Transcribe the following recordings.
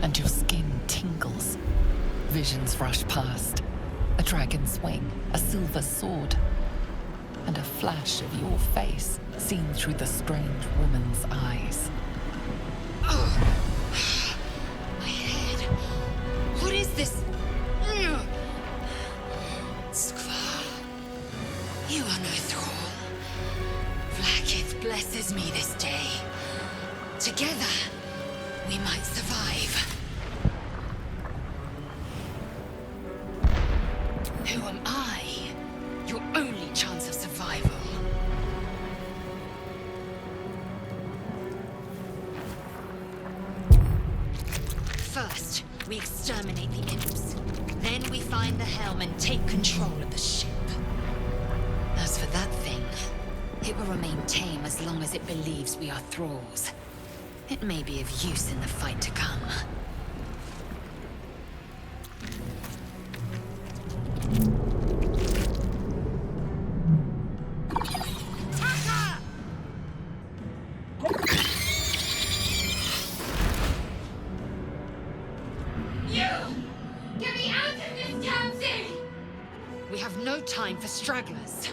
and your skin tingles. Visions rush past. A dragon's wing, a silver sword, and a flash of your face seen through the strange woman's eyes. My head. What is this? Squaw. You are no thrall. Vlaakith blesses me this day. Together, we might survive. Who am I? Your only chance of survival. First, we exterminate the imps. Then we find the helm and take control of the ship. As for that thing, it will remain tame as long as it believes we are thralls. It may be of use in the fight to come. Get me out of this damn thing! We have no time for stragglers.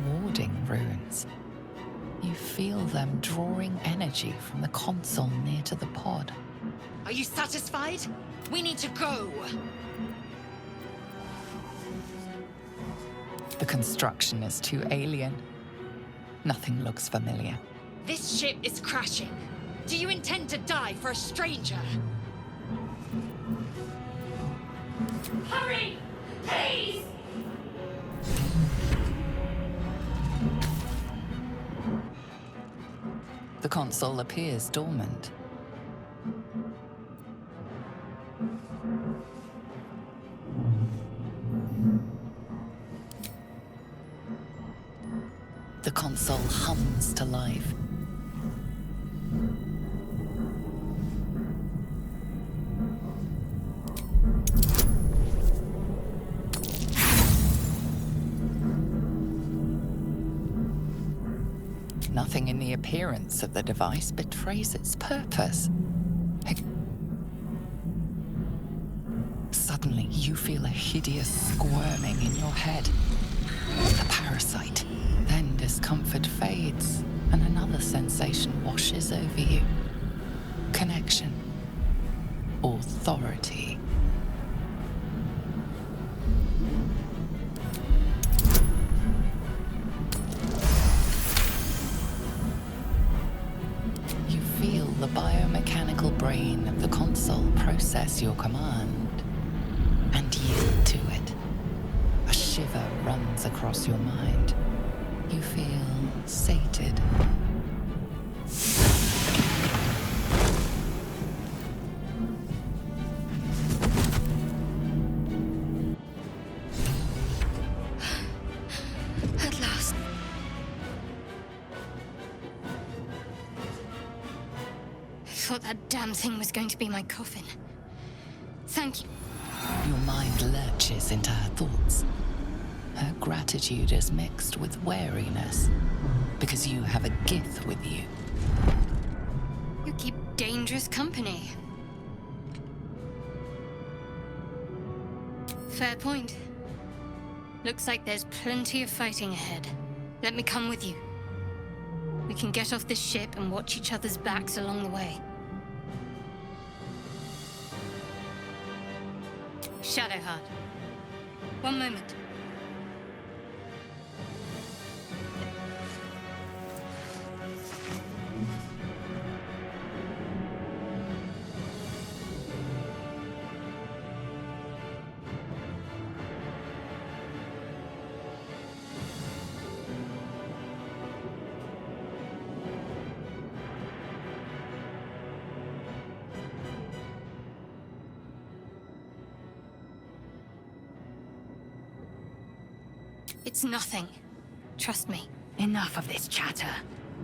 Warding runes. You feel them drawing energy from the console near to the pod. Are you satisfied? We need to go! The construction is too alien. Nothing looks familiar. This ship is crashing. Do you intend to die for a stranger? Hurry! Please! The console appears dormant. The console hums to life. Nothing in the appearance of the device betrays its purpose. Suddenly, you feel a hideous squirming in your head. The parasite. Then discomfort fades, and another sensation washes over you. Connection. Authority. You feel the biomechanical brain of the console process your command and yield to it. A shiver runs across your mind. You feel sated. At last. I thought that damn thing was going to be my coffin. Thank you. Your mind lurches into her thoughts. Her gratitude is mixed with wariness, because you have a gift with you. You keep dangerous company. Fair point. Looks like there's plenty of fighting ahead. Let me come with you. We can get off this ship and watch each other's backs along the way. Shadowheart. One moment. It's nothing. Trust me. Enough of this chatter.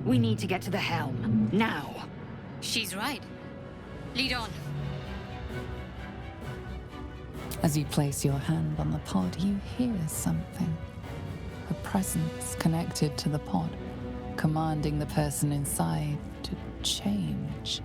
We need to get to the helm. Now. She's right. Lead on. As you place your hand on the pod, you hear something. A presence connected to the pod, commanding the person inside to change.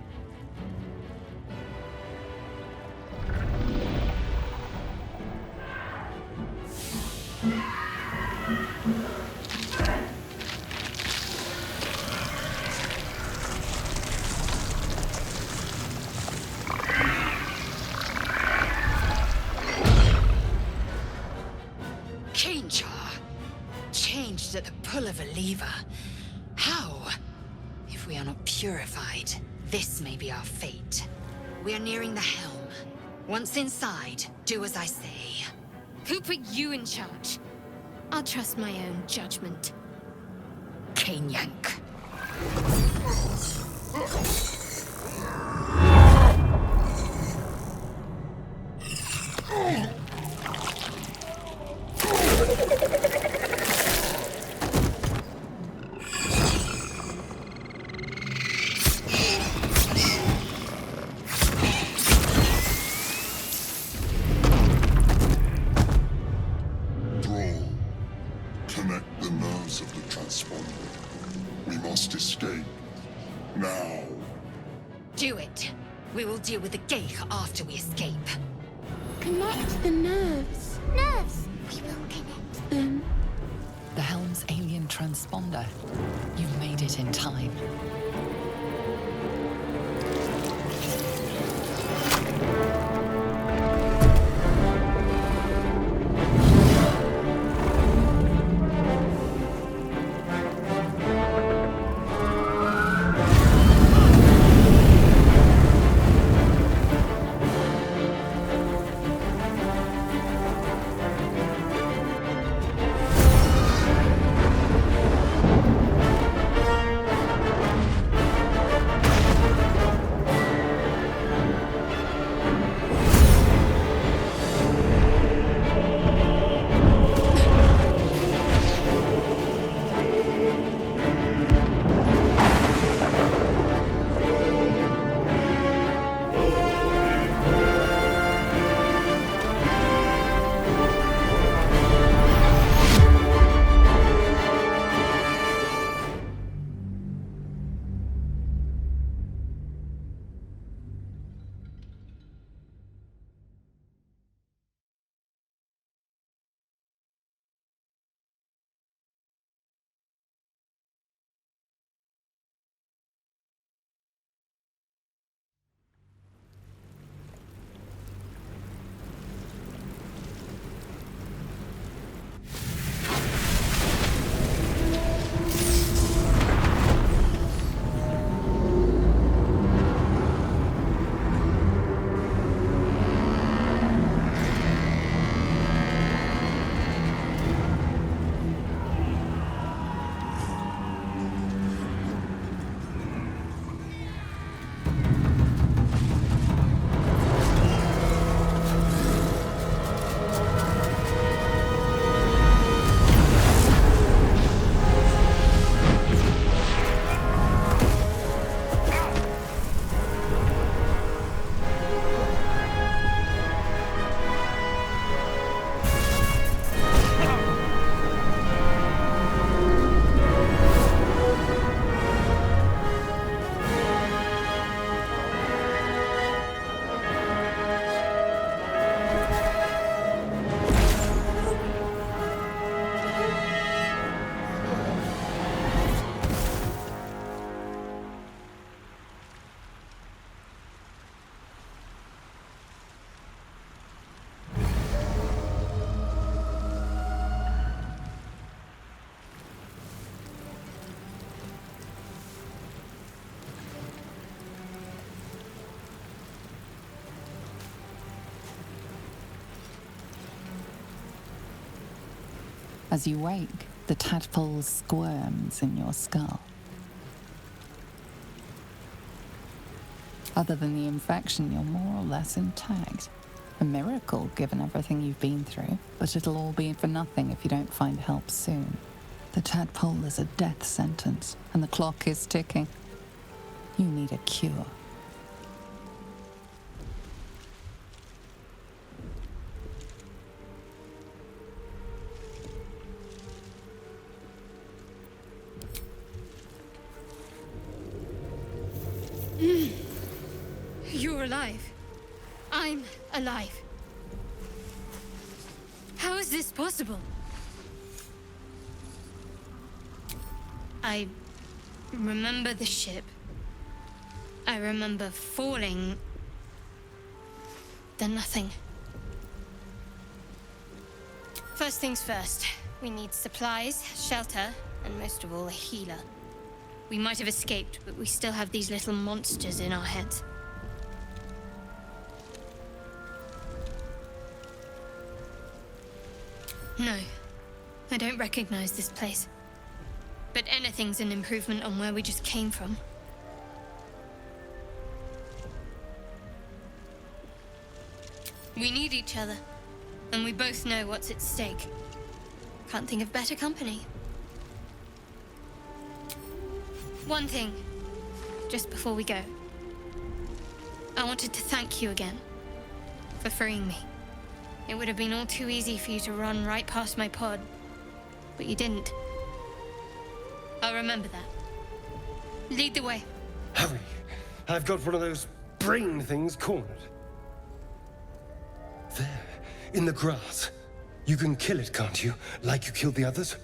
Changed at the pull of a lever. How? If we are not purified, this may be our fate. We are nearing the helm. Once inside, do as I say. Who put you in charge? I'll trust my own judgment. Yank. Connect the nerves of the transponder. We must escape. Now. Do it. We will deal with the gate after we escape. Connect the nerves. Nerves! We will connect them. The helm's alien transponder. You've made it in time. As you wake, the tadpole squirms in your skull. Other than the infection, you're more or less intact. A miracle, given everything you've been through, but it'll all be for nothing if you don't find help soon. The tadpole is a death sentence, and the clock is ticking. You need a cure. alive. I'm alive. How is this possible? I remember the ship. I remember falling. Then nothing. First things first. We need supplies, shelter, and most of all, a healer. We might have escaped, but we still have these little monsters in our heads. No, I don't recognize this place. But anything's an improvement on where we just came from. We need each other, and we both know what's at stake. Can't think of better company. One thing, just before we go. I wanted to thank you again for freeing me. It would have been all too easy for you to run right past my pod, but you didn't. I'll remember that. Lead the way. Hurry! I've got one of those brain things cornered. There, in the grass. You can kill it, can't you? Like you killed the others?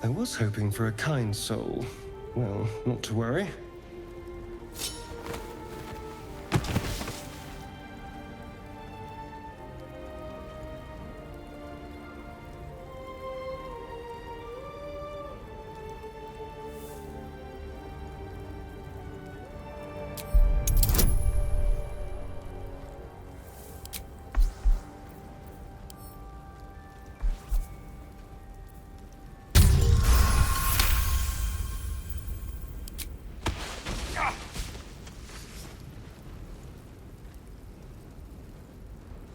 I was hoping for a kind soul. Well, not to worry.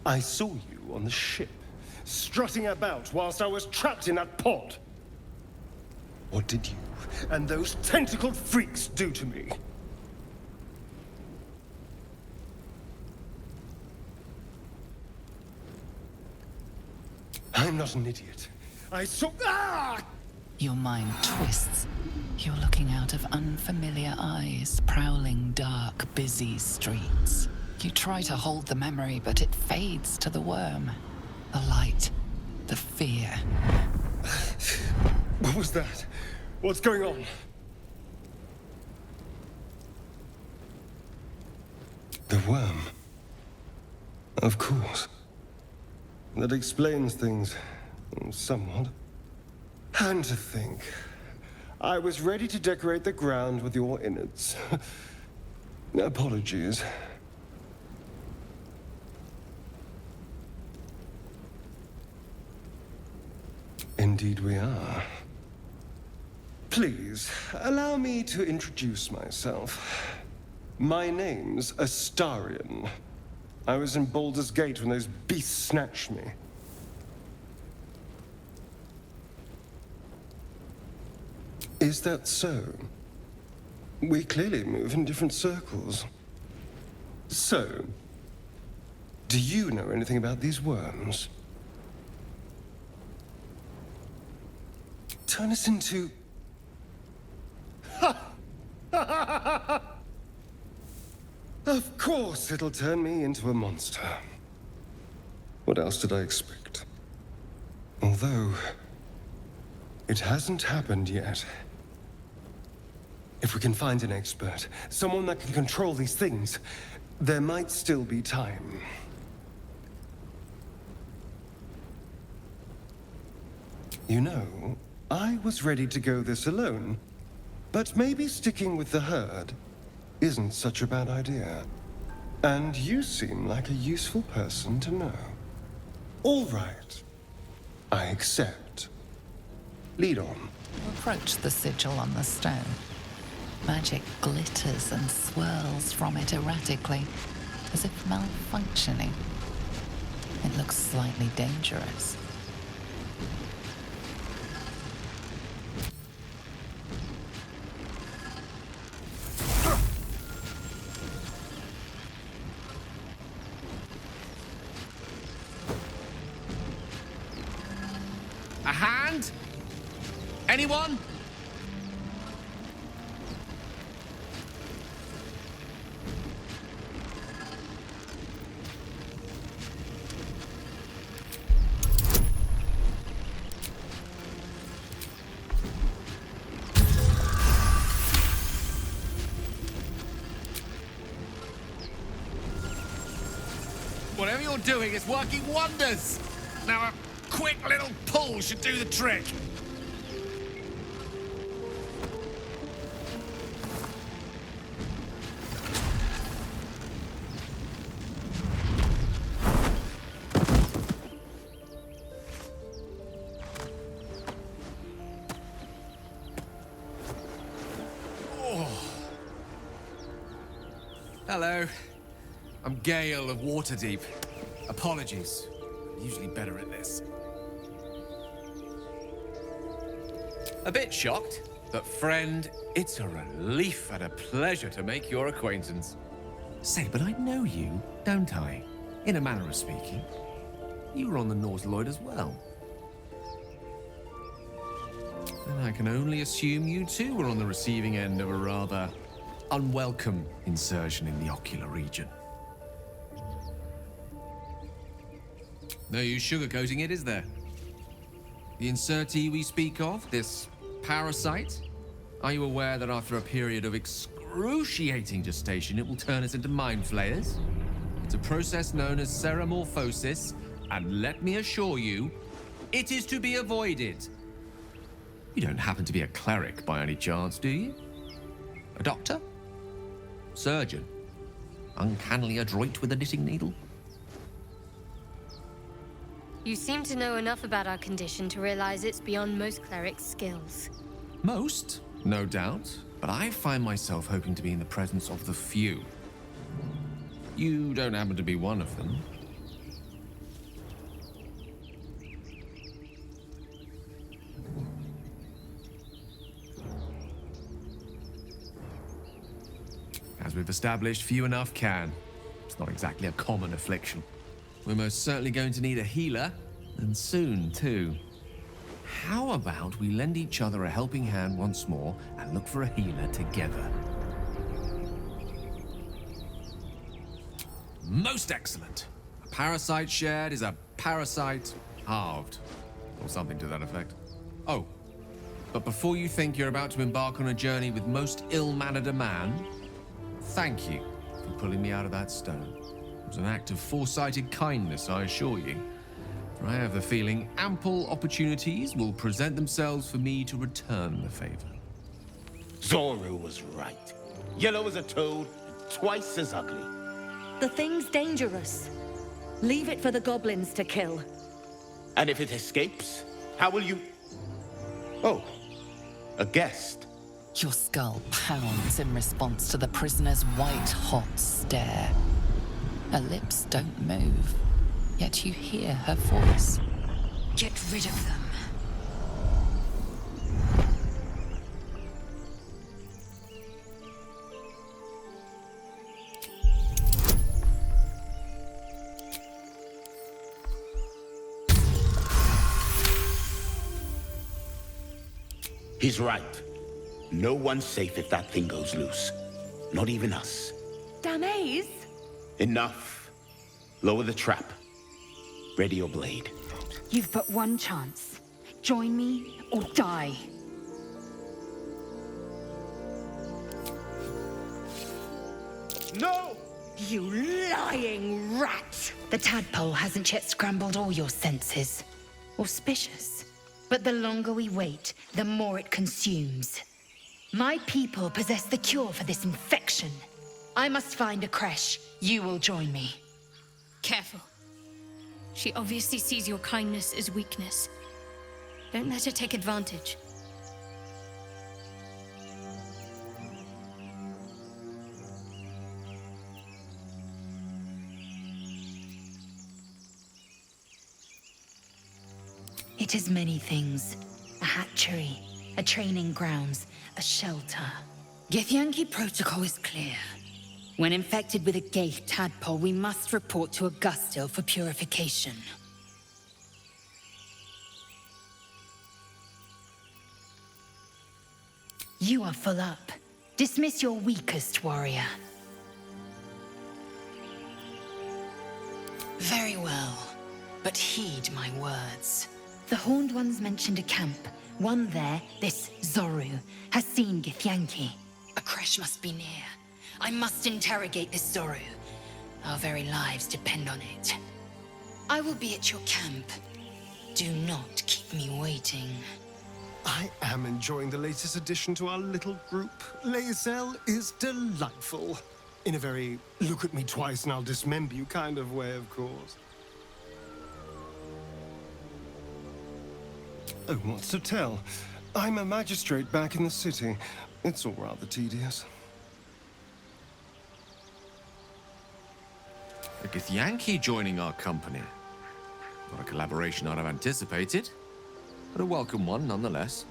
I saw you on the ship, strutting about whilst I was trapped in that pod. What did you and those tentacled freaks do to me? I'm not an idiot. I saw... Ah! Your mind twists. You're looking out of unfamiliar eyes, prowling dark, busy streets. You try to hold the memory, but it fades to the worm. The light. The fear. What was that? What's going on? The worm. Of course. That explains things. Somewhat. And to think, I was ready to decorate the ground with your innards. Apologies. Indeed we are. Please, allow me to introduce myself. My name's Astarion. I was in Baldur's Gate when those beasts snatched me. Is that so? We clearly move in different circles. So, do you know anything about these worms? Turn us into... Of course it'll turn me into a monster. What else did I expect? Although, it hasn't happened yet. If we can find an expert, someone that can control these things, there might still be time. You know, I was ready to go this alone, but maybe sticking with the herd isn't such a bad idea. And you seem like a useful person to know. All right. I accept. Lead on. Approach the sigil on the stone. Magic glitters and swirls from it erratically, as if malfunctioning. It looks slightly dangerous. A hand? Anyone? Whatever you're doing is working wonders. Now a quick little pull should do the trick. Hello. I'm Gale of Waterdeep. Apologies. I'm usually better at this. A bit shocked, but friend, it's a relief and a pleasure to make your acquaintance. Say, but I know you, don't I? In a manner of speaking. You were on the North Lloyd as well. And I can only assume you too were on the receiving end of a rather unwelcome insertion in the ocular region. No use sugarcoating it, is there? The insertee we speak of, this parasite, are you aware that after a period of excruciating gestation, it will turn us into mind flayers? It's a process known as seromorphosis, and let me assure you, it is to be avoided. You don't happen to be a cleric by any chance, do you? A doctor? Surgeon? Uncannily adroit with a knitting needle? You seem to know enough about our condition to realize it's beyond most clerics' skills. Most, no doubt, but I find myself hoping to be in the presence of the few. You don't happen to be one of them. As we've established, few enough can. It's not exactly a common affliction. We're most certainly going to need a healer, and soon, too. How about we lend each other a helping hand once more and look for a healer together? Most excellent. A parasite shared is a parasite halved, or something to that effect. Oh, but before you think you're about to embark on a journey with most ill-mannered a man, thank you for pulling me out of that stone. It was an act of foresighted kindness, I assure you. For I have the feeling ample opportunities will present themselves for me to return the favor. Zoru was right. Yellow as a toad, twice as ugly. The thing's dangerous. Leave it for the goblins to kill. And if it escapes, how will you... Oh, a guest. Your skull pounds in response to the prisoner's white-hot stare. Her lips don't move, yet you hear her voice. Get rid of them. He's right. No one's safe if that thing goes loose. Not even us. Damaze? Enough. Lower the trap. Ready your blade. You've but one chance. Join me or die. No! You lying rat! The tadpole hasn't yet scrambled all your senses. Auspicious. But the longer we wait, the more it consumes. My people possess the cure for this infection. I must find a creche. You will join me. Careful. She obviously sees your kindness as weakness. Don't let her take advantage. It is many things. A hatchery, a training grounds, a shelter. Githyanki protocol is clear. When infected with a ghaik tadpole, we must report to Augustil for purification. You are full up. Dismiss your weakest warrior. Very well, but heed my words. The Horned Ones mentioned a camp. One there, this Zoru, has seen Githyanki. A crash must be near. I must interrogate this Zoru. Our very lives depend on it. I will be at your camp. Do not keep me waiting. I am enjoying the latest addition to our little group. Lae'zel is delightful. In a very look at me twice and I'll dismember you kind of way, of course. Oh, what's to tell? I'm a magistrate back in the city. It's all rather tedious. A Githyanki joining our company. Not a collaboration I'd have anticipated, but a welcome one nonetheless.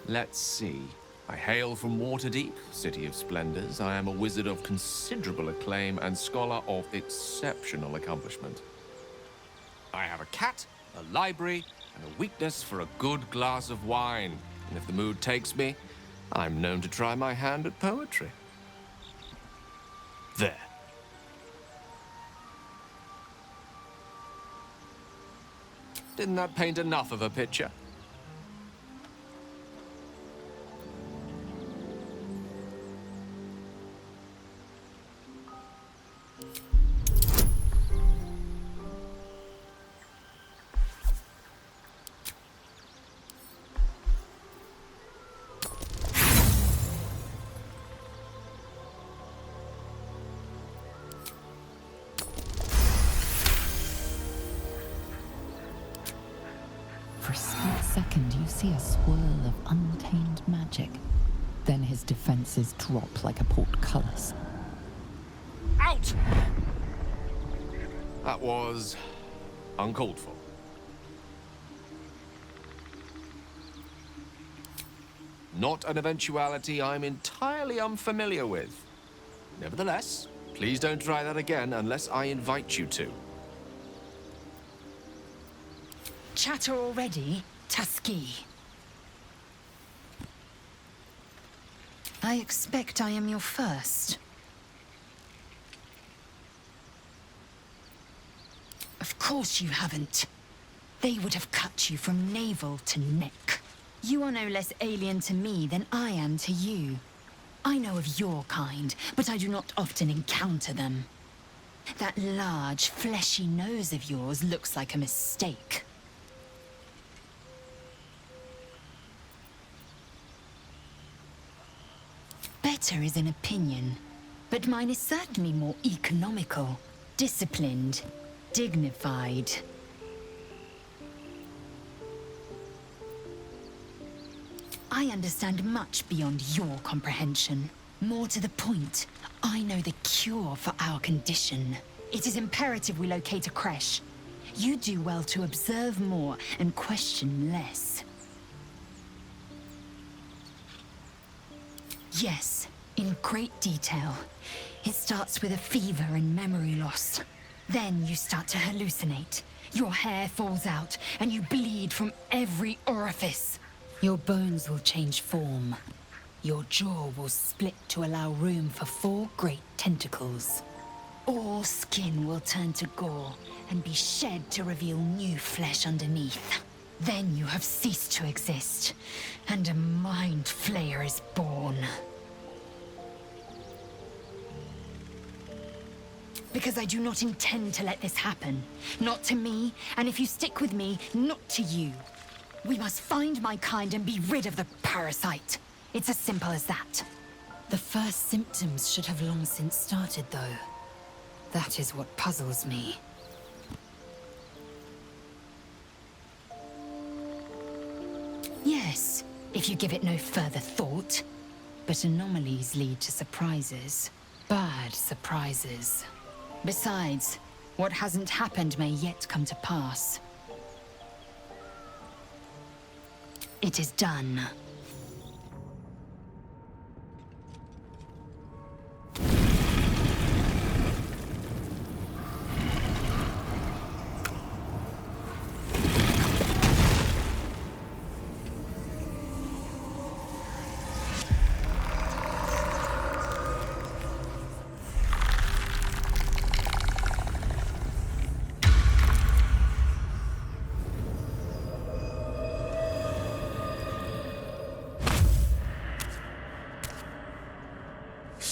Let's see. I hail from Waterdeep, City of Splendors. I am a wizard of considerable acclaim and scholar of exceptional accomplishment. I have a cat, a library, and a weakness for a good glass of wine. And if the mood takes me, I'm known to try my hand at poetry. There. Didn't that paint enough of a picture? For a split second, you see a swirl of untamed magic. Then his defenses drop like a portcullis. Out! That was uncalled for. Not an eventuality I'm entirely unfamiliar with. Nevertheless, please don't try that again unless I invite you to. Chatter already, Tuskee. I expect I am your first. Of course you haven't. They would have cut you from navel to neck. You are no less alien to me than I am to you. I know of your kind, but I do not often encounter them. That large, fleshy nose of yours looks like a mistake. Better is an opinion, but mine is certainly more economical, disciplined, dignified. I understand much beyond your comprehension. More to the point, I know the cure for our condition. It is imperative we locate a creche. You do well to observe more and question less. Yes, in great detail. It starts with a fever and memory loss. Then you start to hallucinate. Your hair falls out, and you bleed from every orifice. Your bones will change form. Your jaw will split to allow room for 4 great tentacles. All skin will turn to gore and be shed to reveal new flesh underneath. Then you have ceased to exist, and a mind flayer is born. Because I do not intend to let this happen. Not to me, and if you stick with me, not to you. We must find my kind and be rid of the parasite. It's as simple as that. The first symptoms should have long since started, though. That is what puzzles me. Yes, if you give it no further thought. But anomalies lead to surprises. Bad surprises. Besides, what hasn't happened may yet come to pass. It is done.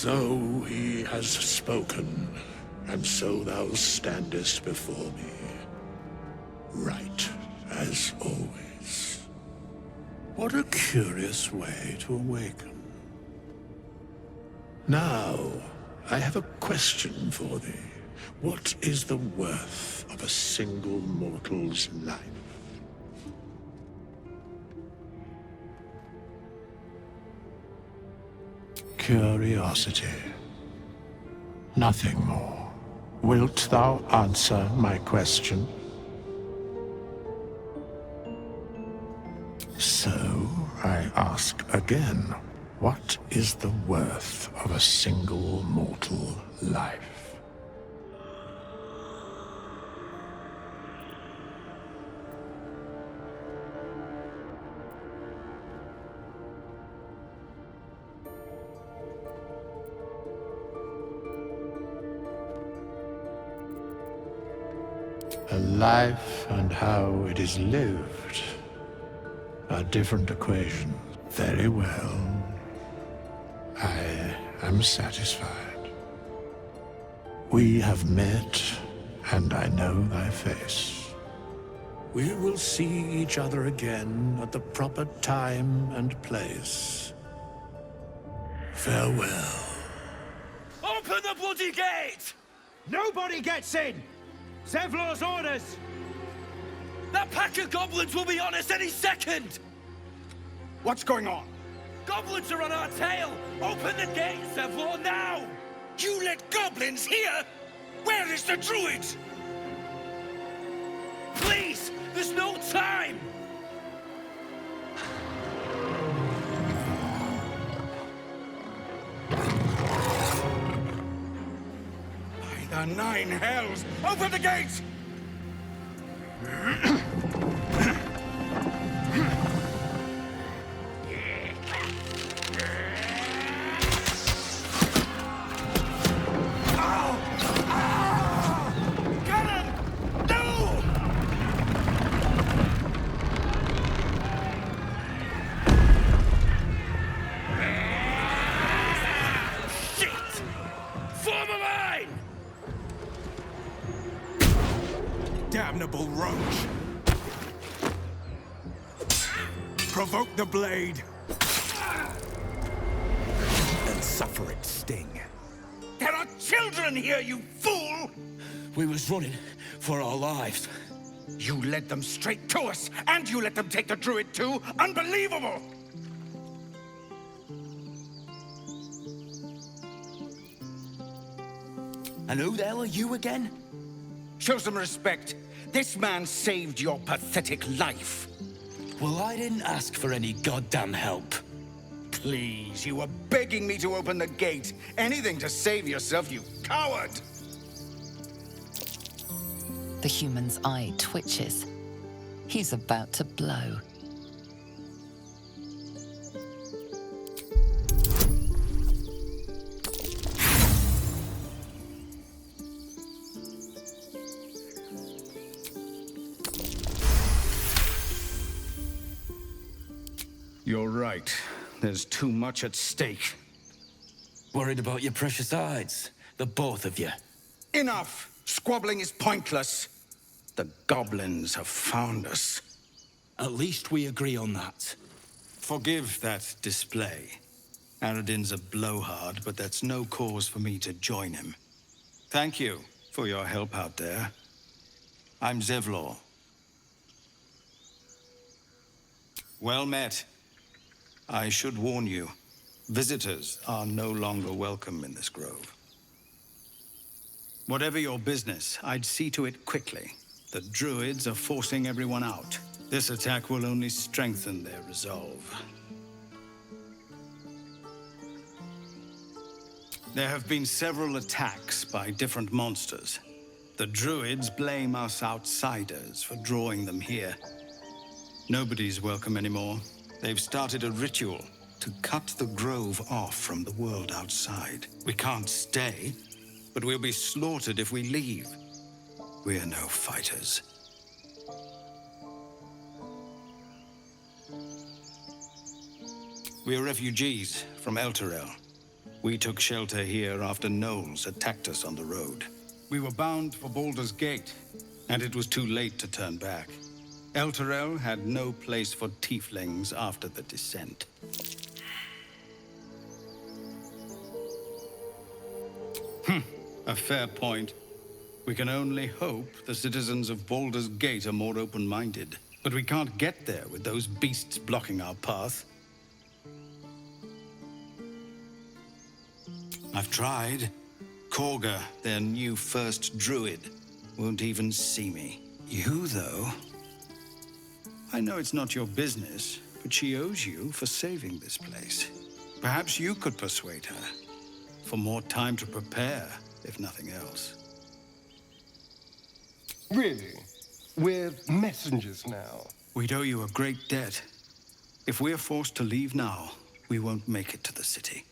So he has spoken, and so thou standest before me. Right, as always. What a curious way to awaken. Now, I have a question for thee. What is the worth of a single mortal's life? Curiosity. Nothing more. Wilt thou answer my question? So, I ask again, what is the worth of a single mortal life? A life and how it is lived are different equations. Very well. I am satisfied. We have met, and I know thy face. We will see each other again at the proper time and place. Farewell. Open the bloody gate! Nobody gets in! Zevlor's orders! That pack of goblins will be on us any second! What's going on? Goblins are on our tail! Open the gate, Zevlor, now! You let goblins here? Where is the druid? Please! There's no time! By the 9 hells! Open the gate! Damnable roach! Provoke the blade! And suffer its sting. There are children here, you fool! We was running for our lives. You led them straight to us, and you let them take the druid too? Unbelievable! And who the hell are you again? Show some respect. This man saved your pathetic life. Well, I didn't ask for any goddamn help. Please, you were begging me to open the gate. Anything to save yourself, you coward! The human's eye twitches. He's about to blow. You're right. There's too much at stake. Worried about your precious hides? The both of you. Enough! Squabbling is pointless. The goblins have found us. At least we agree on that. Forgive that display. Aradin's a blowhard, but that's no cause for me to join him. Thank you for your help out there. I'm Zevlor. Well met. I should warn you, visitors are no longer welcome in this grove. Whatever your business, I'd see to it quickly. The druids are forcing everyone out. This attack will only strengthen their resolve. There have been several attacks by different monsters. The druids blame us outsiders for drawing them here. Nobody's welcome anymore. They've started a ritual to cut the grove off from the world outside. We can't stay, but we'll be slaughtered if we leave. We're no fighters. We're refugees from Elturel. We took shelter here after gnolls attacked us on the road. We were bound for Baldur's Gate, and it was too late to turn back. Elturel had no place for tieflings after the descent. A fair point. We can only hope the citizens of Baldur's Gate are more open-minded. But we can't get there with those beasts blocking our path. I've tried. Korga, their new first druid, won't even see me. You, though... I know it's not your business, but she owes you for saving this place. Perhaps you could persuade her. For more time to prepare, if nothing else. Really? We're messengers now. We'd owe you a great debt. If we're forced to leave now, we won't make it to the city.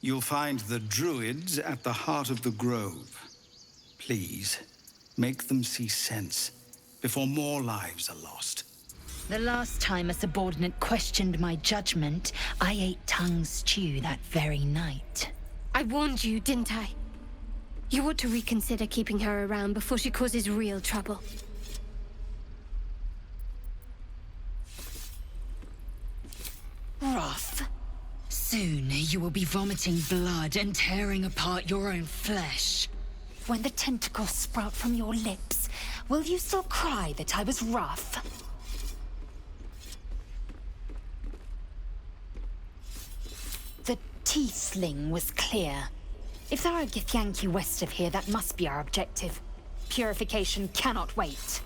You'll find the druids at the heart of the grove. Please, make them see sense before more lives are lost. The last time a subordinate questioned my judgment, I ate tongue stew that very night. I warned you, didn't I? You ought to reconsider keeping her around before she causes real trouble. Roth, soon you will be vomiting blood and tearing apart your own flesh. When the tentacles sprout from your lips, will you still cry that I was rough? The tiefling was clear. If there are Githyanki west of here, that must be our objective. Purification cannot wait.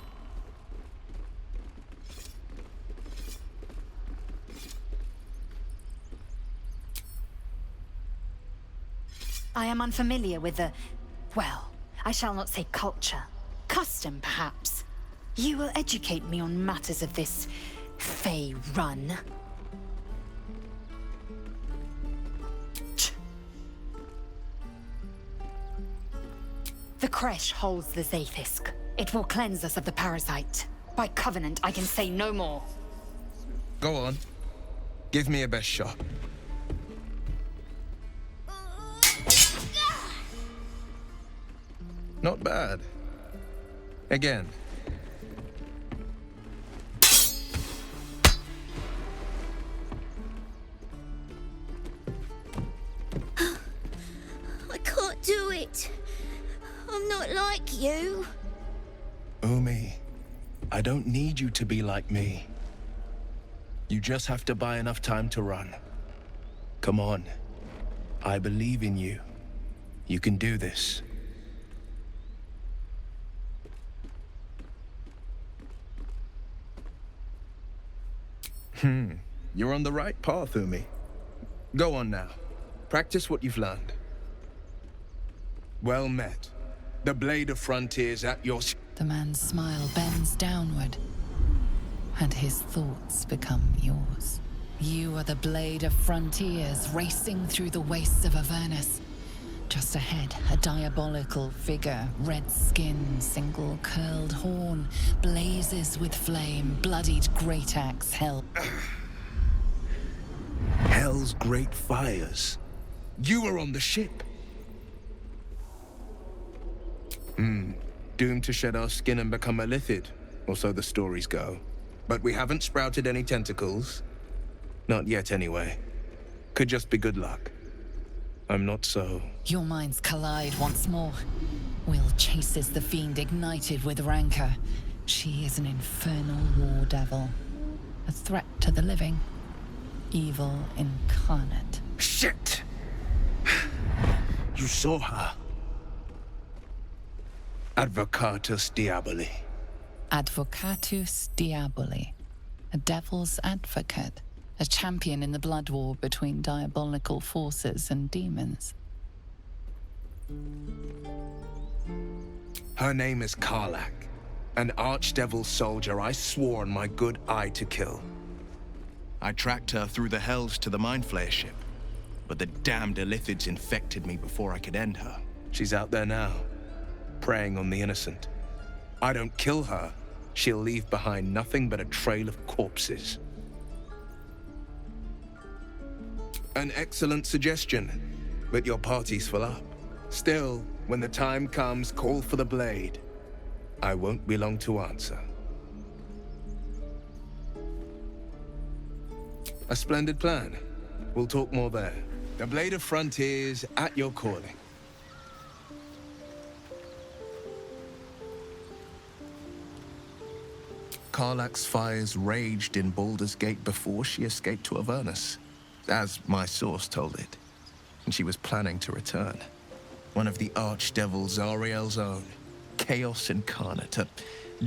I am unfamiliar with the... well, I shall not say culture. Custom, perhaps. You will educate me on matters of this... Fey run. The creche holds the Zaithisk. It will cleanse us of the parasite. By covenant, I can say no more. Go on. Give me a best shot. Not bad. Again. I can't do it. I'm not like you. Umi, I don't need you to be like me. You just have to buy enough time to run. Come on. I believe in you. You can do this. You're on the right path, Umi. Go on now. Practice what you've learned. Well met. The blade of frontiers at your... The man's smile bends downward, and his thoughts become yours. You are the blade of frontiers racing through the wastes of Avernus. Just ahead, a diabolical figure, red skin, single curled horn, blazes with flame, bloodied great axe held. Hell's great fires. You were on the ship. Doomed to shed our skin and become a lithid, or so the stories go. But we haven't sprouted any tentacles. Not yet, anyway. Could just be good luck. I'm not so... Your minds collide once more. Will chases the fiend ignited with rancor. She is an infernal war devil. A threat to the living. Evil incarnate. Shit! You saw her. Advocatus Diaboli. Advocatus Diaboli. A devil's advocate. A champion in the blood war between diabolical forces and demons. Her name is Karlak, an archdevil soldier I swore on my good eye to kill. I tracked her through the hells to the Mind Flayer ship, but the damned Illithids infected me before I could end her. She's out there now, preying on the innocent. I don't kill her, she'll leave behind nothing but a trail of corpses. An excellent suggestion. but your party's full up. Still, when the time comes, call for the blade. I won't be long to answer. A splendid plan. We'll talk more there. The Blade of Frontiers at your calling. Karlach's fires raged in Baldur's Gate before she escaped to Avernus, as my source told it, and she was planning to return. One of the archdevils Zariel's own, chaos incarnate, a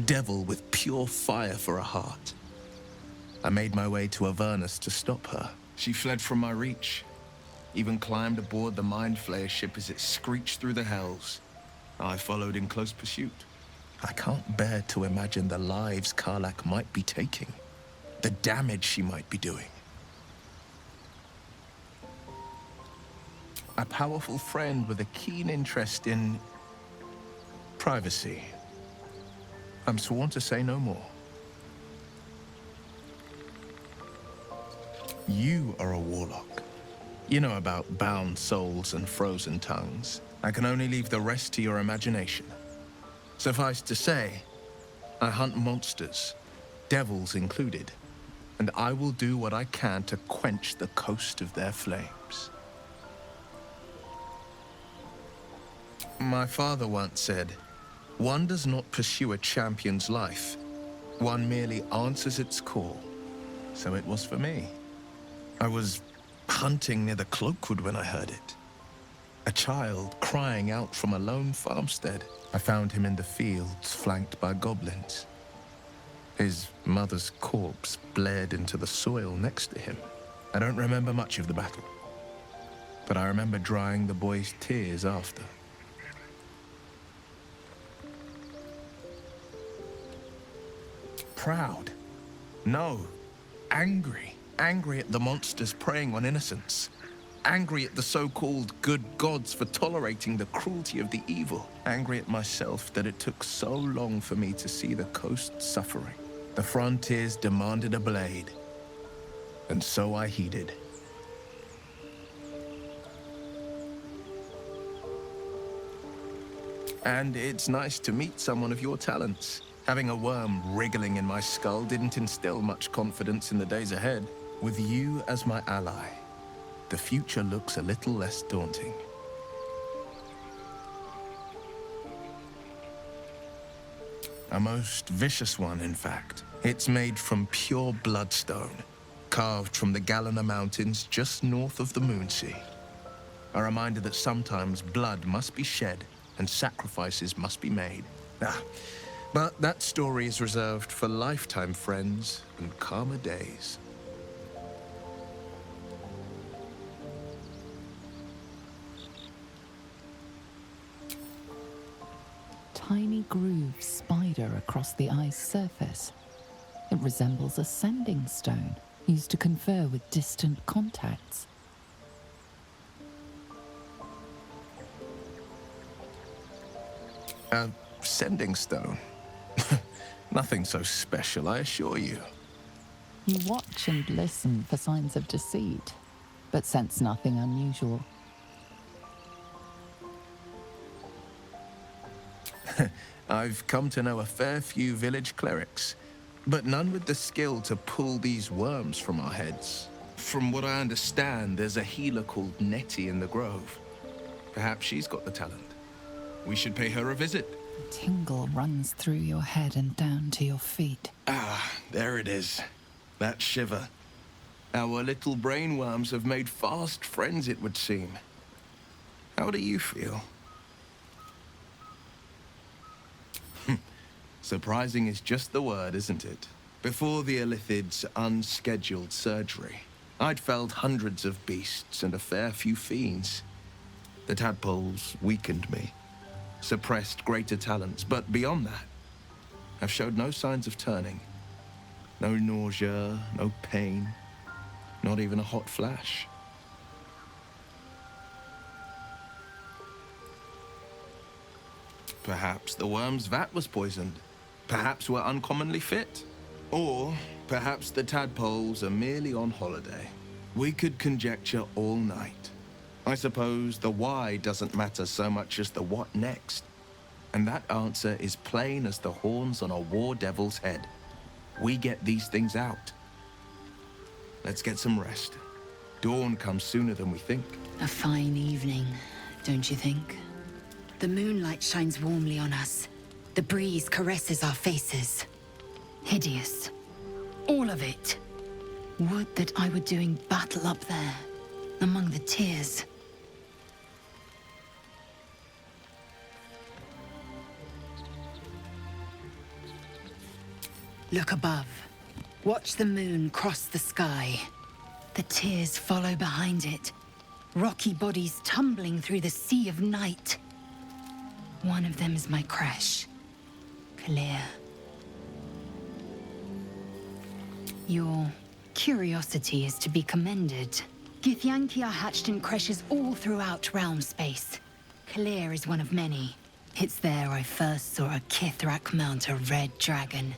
devil with pure fire for a heart. I made my way to Avernus to stop her. She fled from my reach, even climbed aboard the Mind Flayer ship as it screeched through the hells. I followed in close pursuit. I can't bear to imagine the lives Karlach might be taking, the damage she might be doing. A powerful friend with a keen interest in privacy. I'm sworn to say no more. You are a warlock. You know about bound souls and frozen tongues. I can only leave the rest to your imagination. Suffice to say, I hunt monsters, devils included, and I will do what I can to quench the coast of their flames. My father once said, one does not pursue a champion's life. One merely answers its call. So it was for me. I was hunting near the Cloakwood when I heard it. A child crying out from a lone farmstead. I found him in the fields, flanked by goblins. His mother's corpse blared into the soil next to him. I don't remember much of the battle, but I remember drying the boy's tears after. Proud? No. Angry. Angry at the monsters preying on innocents. Angry at the so-called good gods for tolerating the cruelty of the evil. Angry at myself that it took so long for me to see the coast suffering. The frontiers demanded a blade, and so I heeded. And it's nice to meet someone of your talents. Having a worm wriggling in my skull didn't instill much confidence in the days ahead. With you as my ally, the future looks a little less daunting. A most vicious one, in fact. It's made from pure bloodstone, carved from the Galena Mountains just north of the Moonsea. A reminder that sometimes blood must be shed and sacrifices must be made. But that story is reserved for lifetime friends and calmer days. Tiny grooves spider across the ice surface. It resembles a sending stone used to confer with distant contacts. A sending stone? Nothing so special, I assure you. You watch and listen for signs of deceit, but sense nothing unusual. I've come to know a fair few village clerics, but none with the skill to pull these worms from our heads. From what I understand, there's a healer called Nettie in the Grove. Perhaps she's got the talent. We should pay her a visit. A tingle runs through your head and down to your feet. Ah, there it is. That shiver. Our little brainworms have made fast friends, it would seem. How do you feel? Surprising is just the word, isn't it? Before the Illithid's unscheduled surgery, I'd felled hundreds of beasts and a fair few fiends. The tadpoles weakened me, suppressed greater talents, but beyond that, I've showed no signs of turning. No nausea, no pain, not even a hot flash. Perhaps the worm's vat was poisoned. Perhaps we're uncommonly fit. Or perhaps the tadpoles are merely on holiday. We could conjecture all night. I suppose the why doesn't matter so much as the what next. And that answer is plain as the horns on a war devil's head. We get these things out. Let's get some rest. Dawn comes sooner than we think. A fine evening, don't you think? The moonlight shines warmly on us. The breeze caresses our faces. Hideous. All of it. Would that I were doing battle up there, among the tears. Look above. Watch the moon cross the sky. The tears follow behind it. Rocky bodies tumbling through the sea of night. One of them is my crash. Clear. Your curiosity is to be commended. Githyanki are hatched in creches all throughout realm space. Clear is one of many. It's there I first saw a Kithrak mount a red dragon.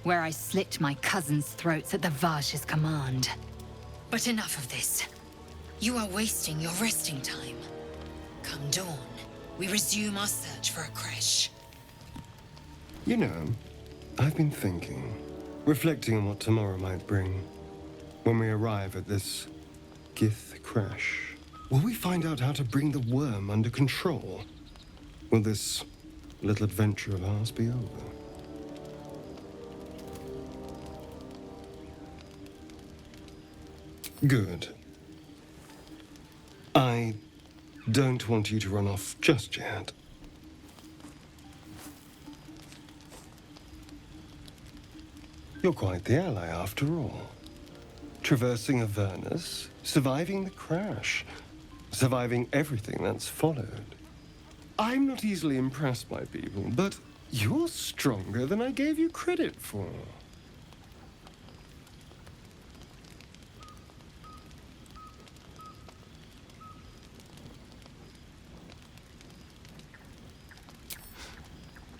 Where I slit my cousins' throats at the Vash's command. But enough of this. You are wasting your resting time. Come dawn, we resume our search for a creche. You know, I've been thinking, reflecting on what tomorrow might bring. When we arrive at this Gith crash, will we find out how to bring the worm under control? Will this little adventure of ours be over? Good. I don't want you to run off just yet. You're quite the ally after all. Traversing Avernus, surviving the crash, surviving everything that's followed. I'm not easily impressed by people, but you're stronger than I gave you credit for.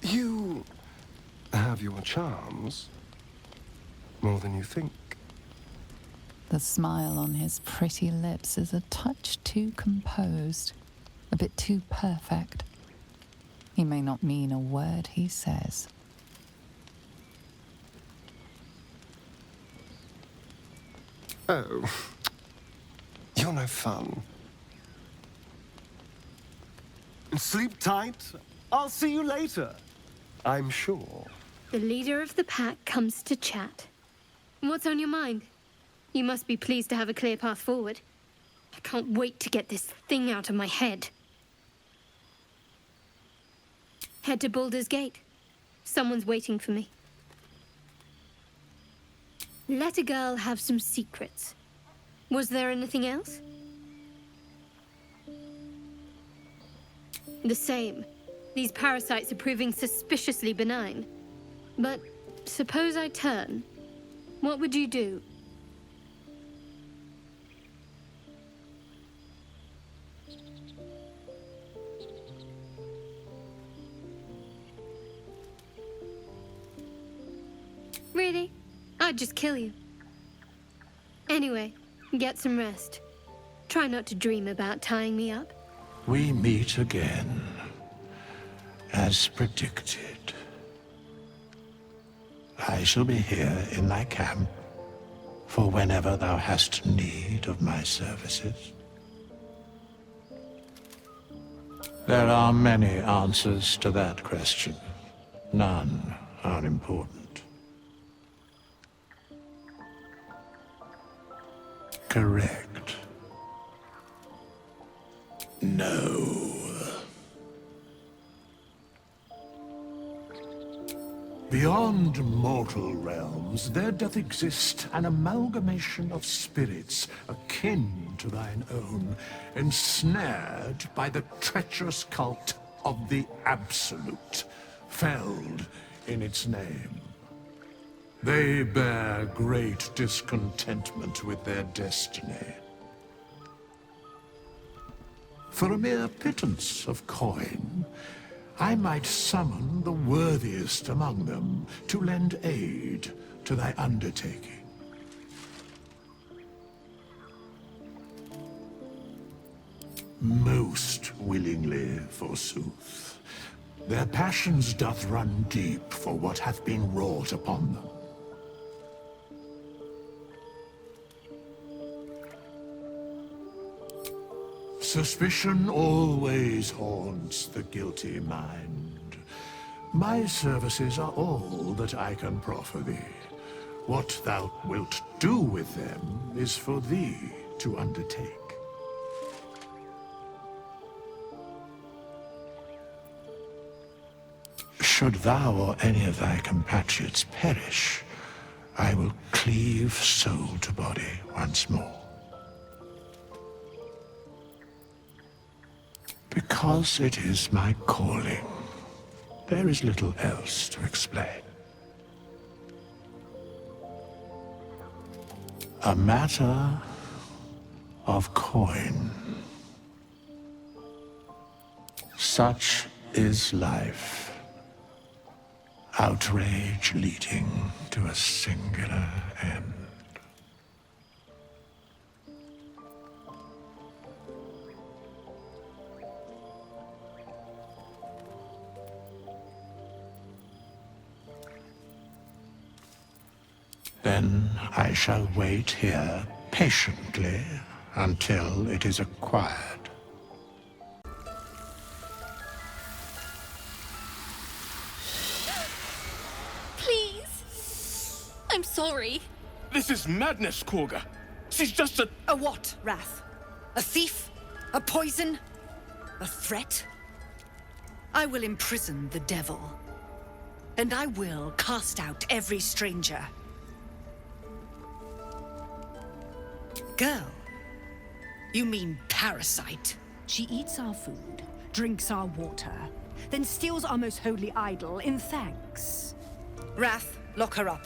You have your charms, more than you think. The smile on his pretty lips is a touch too composed, a bit too perfect. He may not mean a word he says. Oh, you're no fun. Sleep tight. I'll see you later. I'm sure. The leader of the pack comes to chat. What's on your mind? You must be pleased to have a clear path forward. I can't wait to get this thing out of my head. Head to Baldur's Gate. Someone's waiting for me. Let a girl have some secrets. Was there anything else? The same. These parasites are proving suspiciously benign. But suppose I turn. What would you do? Really? I'd just kill you. Anyway, get some rest. Try not to dream about tying me up. We meet again, as predicted. I shall be here in thy camp for whenever thou hast need of my services. There are many answers to that question. None are important. Correct. No. Beyond mortal realms, there doth exist an amalgamation of spirits akin to thine own, ensnared by the treacherous cult of the Absolute, felled in its name. They bear great discontentment with their destiny. For a mere pittance of coin, I might summon the worthiest among them to lend aid to thy undertaking. Most willingly, forsooth. Their passions doth run deep for what hath been wrought upon them. Suspicion always haunts the guilty mind. My services are all that I can proffer thee. What thou wilt do with them is for thee to undertake. Should thou or any of thy compatriots perish, I will cleave soul to body once more. Because it is my calling, there is little else to explain. A matter of coin. Such is life. Outrage leading to a singular end. Then I shall wait here patiently until it is acquired. Please! I'm sorry. This is madness, Korga. She's just a... A what, Wrath? A thief? A poison? A threat? I will imprison the devil. And I will cast out every stranger. Girl, you mean parasite? She eats our food, drinks our water, then steals our most holy idol in thanks. Wrath, lock her up.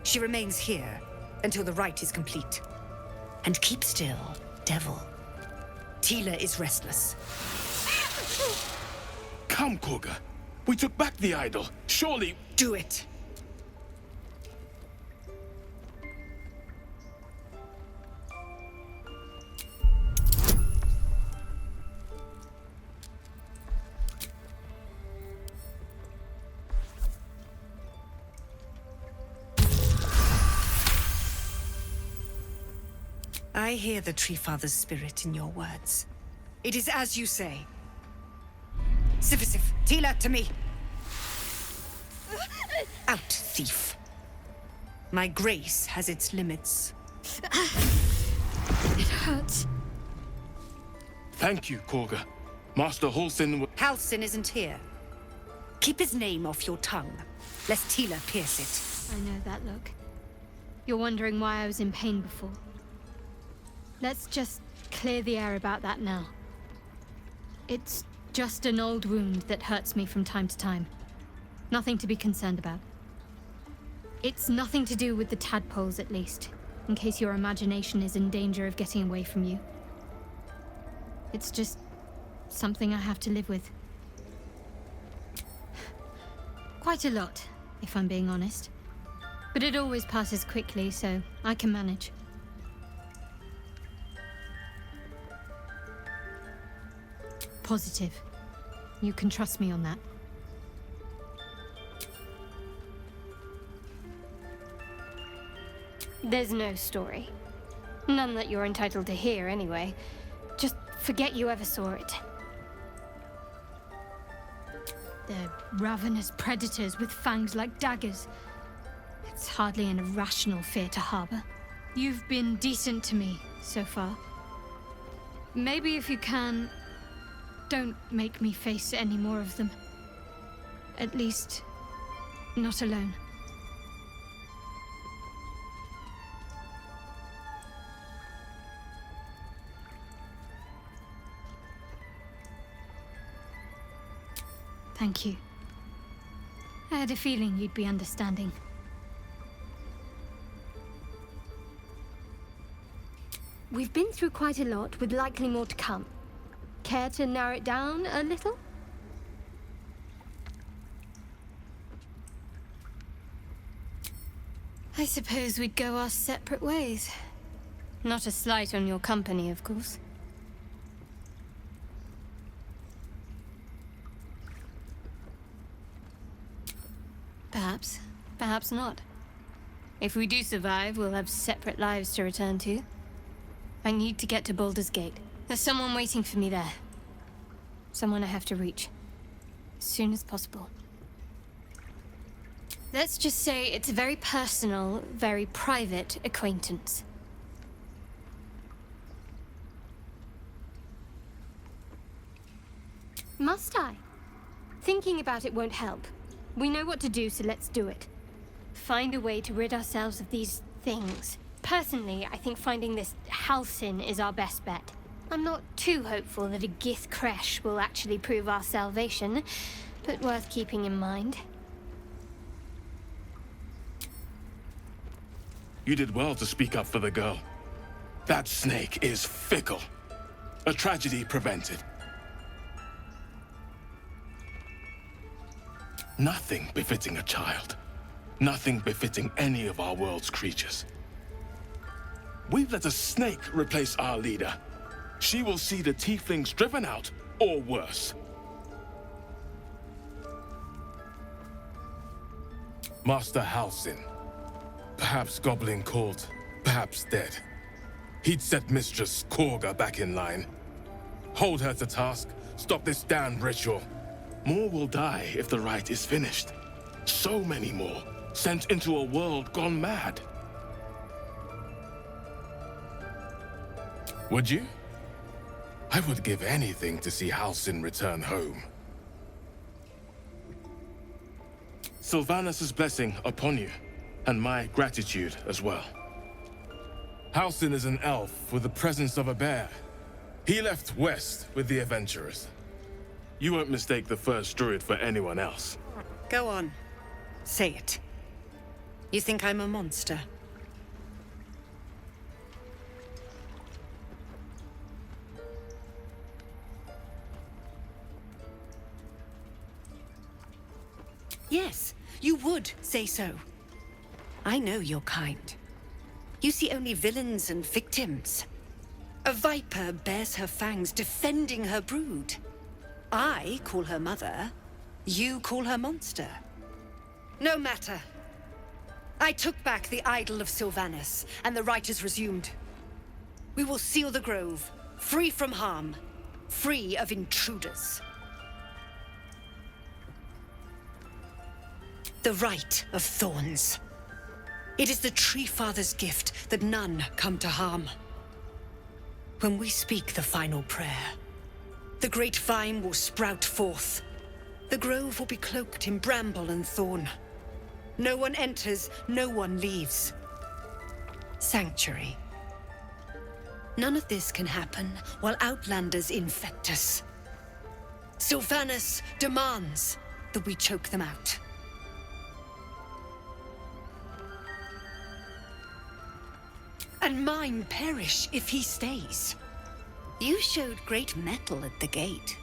She remains here until the rite is complete. And keep still, devil. Tila is restless. Come, Korga. We took back the idol. Surely... Do it. I hear the Tree Father's spirit in your words. It is as you say. Sifisif, Tila, to me! Out, thief. My grace has its limits. It hurts. Thank you, Korga. Master Halsin... Halsin isn't here. Keep his name off your tongue, lest Tila pierce it. I know that look. You're wondering why I was in pain before. Let's just clear the air about that now. It's just an old wound that hurts me from time to time. Nothing to be concerned about. It's nothing to do with the tadpoles, at least, in case your imagination is in danger of getting away from you. It's just something I have to live with. Quite a lot, if I'm being honest. But it always passes quickly, so I can manage. Positive. You can trust me on that. There's no story. None that you're entitled to hear, anyway. Just forget you ever saw it. They're ravenous predators with fangs like daggers. It's hardly an irrational fear to harbor. You've been decent to me so far. Maybe if you can, don't make me face any more of them. At least, not alone. Thank you. I had a feeling you'd be understanding. We've been through quite a lot, with likely more to come. Care to narrow it down a little? I suppose we'd go our separate ways. Not a slight on your company, of course. Perhaps. Perhaps not. If we do survive, we'll have separate lives to return to. I need to get to Baldur's Gate. There's someone waiting for me there. Someone I have to reach. As soon as possible. Let's just say it's a very personal, very private acquaintance. Must I? Thinking about it won't help. We know what to do, so let's do it. Find a way to rid ourselves of these things. Personally, I think finding this Halcyon is our best bet. I'm not too hopeful that a Gith crash will actually prove our salvation, but worth keeping in mind. You did well to speak up for the girl. That snake is fickle. A tragedy prevented. Nothing befitting a child. Nothing befitting any of our world's creatures. We've let a snake replace our leader. She will see the tieflings driven out, or worse. Master Halcyon. Perhaps goblin caught, perhaps dead. He'd set Mistress Korga back in line. Hold her to task, stop this damned ritual. More will die if the rite is finished. So many more, sent into a world gone mad. Would you? I would give anything to see Halcyon return home. Sylvanus' blessing upon you, and my gratitude as well. Halcyon is an elf with the presence of a bear. He left west with the adventurers. You won't mistake the first druid for anyone else. Go on. Say it. You think I'm a monster? Yes, you would say so. I know your kind. You see only villains and victims. A viper bears her fangs defending her brood. I call her mother. You call her monster. No matter. I took back the idol of Sylvanus, and the rite is resumed. We will seal the grove, free from harm, free of intruders. The Rite of Thorns. It is the Tree Father's gift that none come to harm. When we speak the final prayer, the great vine will sprout forth. The grove will be cloaked in bramble and thorn. No one enters, no one leaves. Sanctuary. None of this can happen while Outlanders infect us. Sylvanus demands that we choke them out. And mine perish if he stays. You showed great mettle at the gate.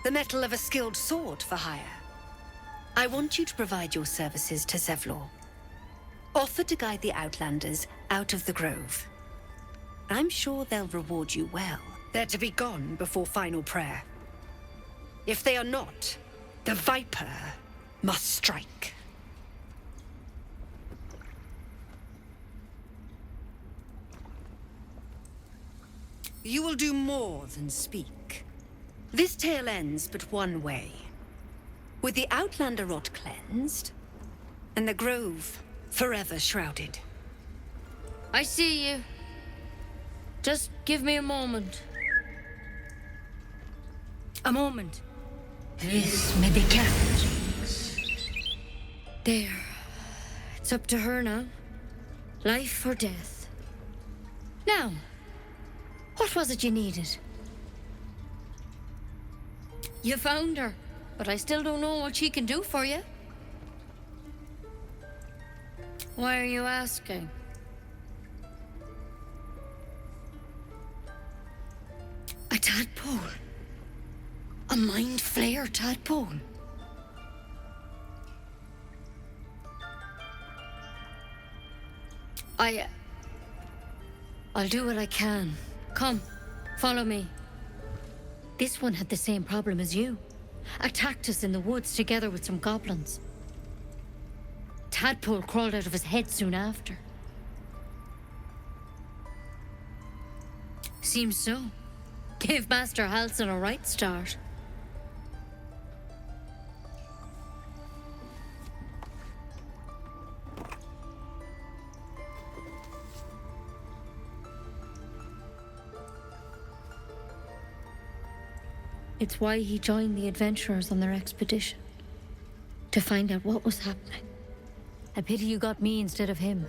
The mettle of a skilled sword for hire. I want you to provide your services to Zevlor. Offer to guide the Outlanders out of the grove. I'm sure they'll reward you well. They're to be gone before final prayer. If they are not, the Viper must strike. You will do more than speak. This tale ends but one way. With the Outlander rot cleansed, and the grove forever shrouded. I see you. Just give me a moment. A moment. This may be kept. There. It's up to her now. Life or death. Now, what was it you needed? You found her, but I still don't know what she can do for you. Why are you asking? A tadpole. A mind flayer tadpole. I'll do what I can. Come, follow me. This one had the same problem as you. Attacked us in the woods together with some goblins. tadpole crawled out of his head soon after. Seems so. Gave Master Halsin a right start. It's why he joined the adventurers on their expedition. To find out what was happening. A pity you got me instead of him.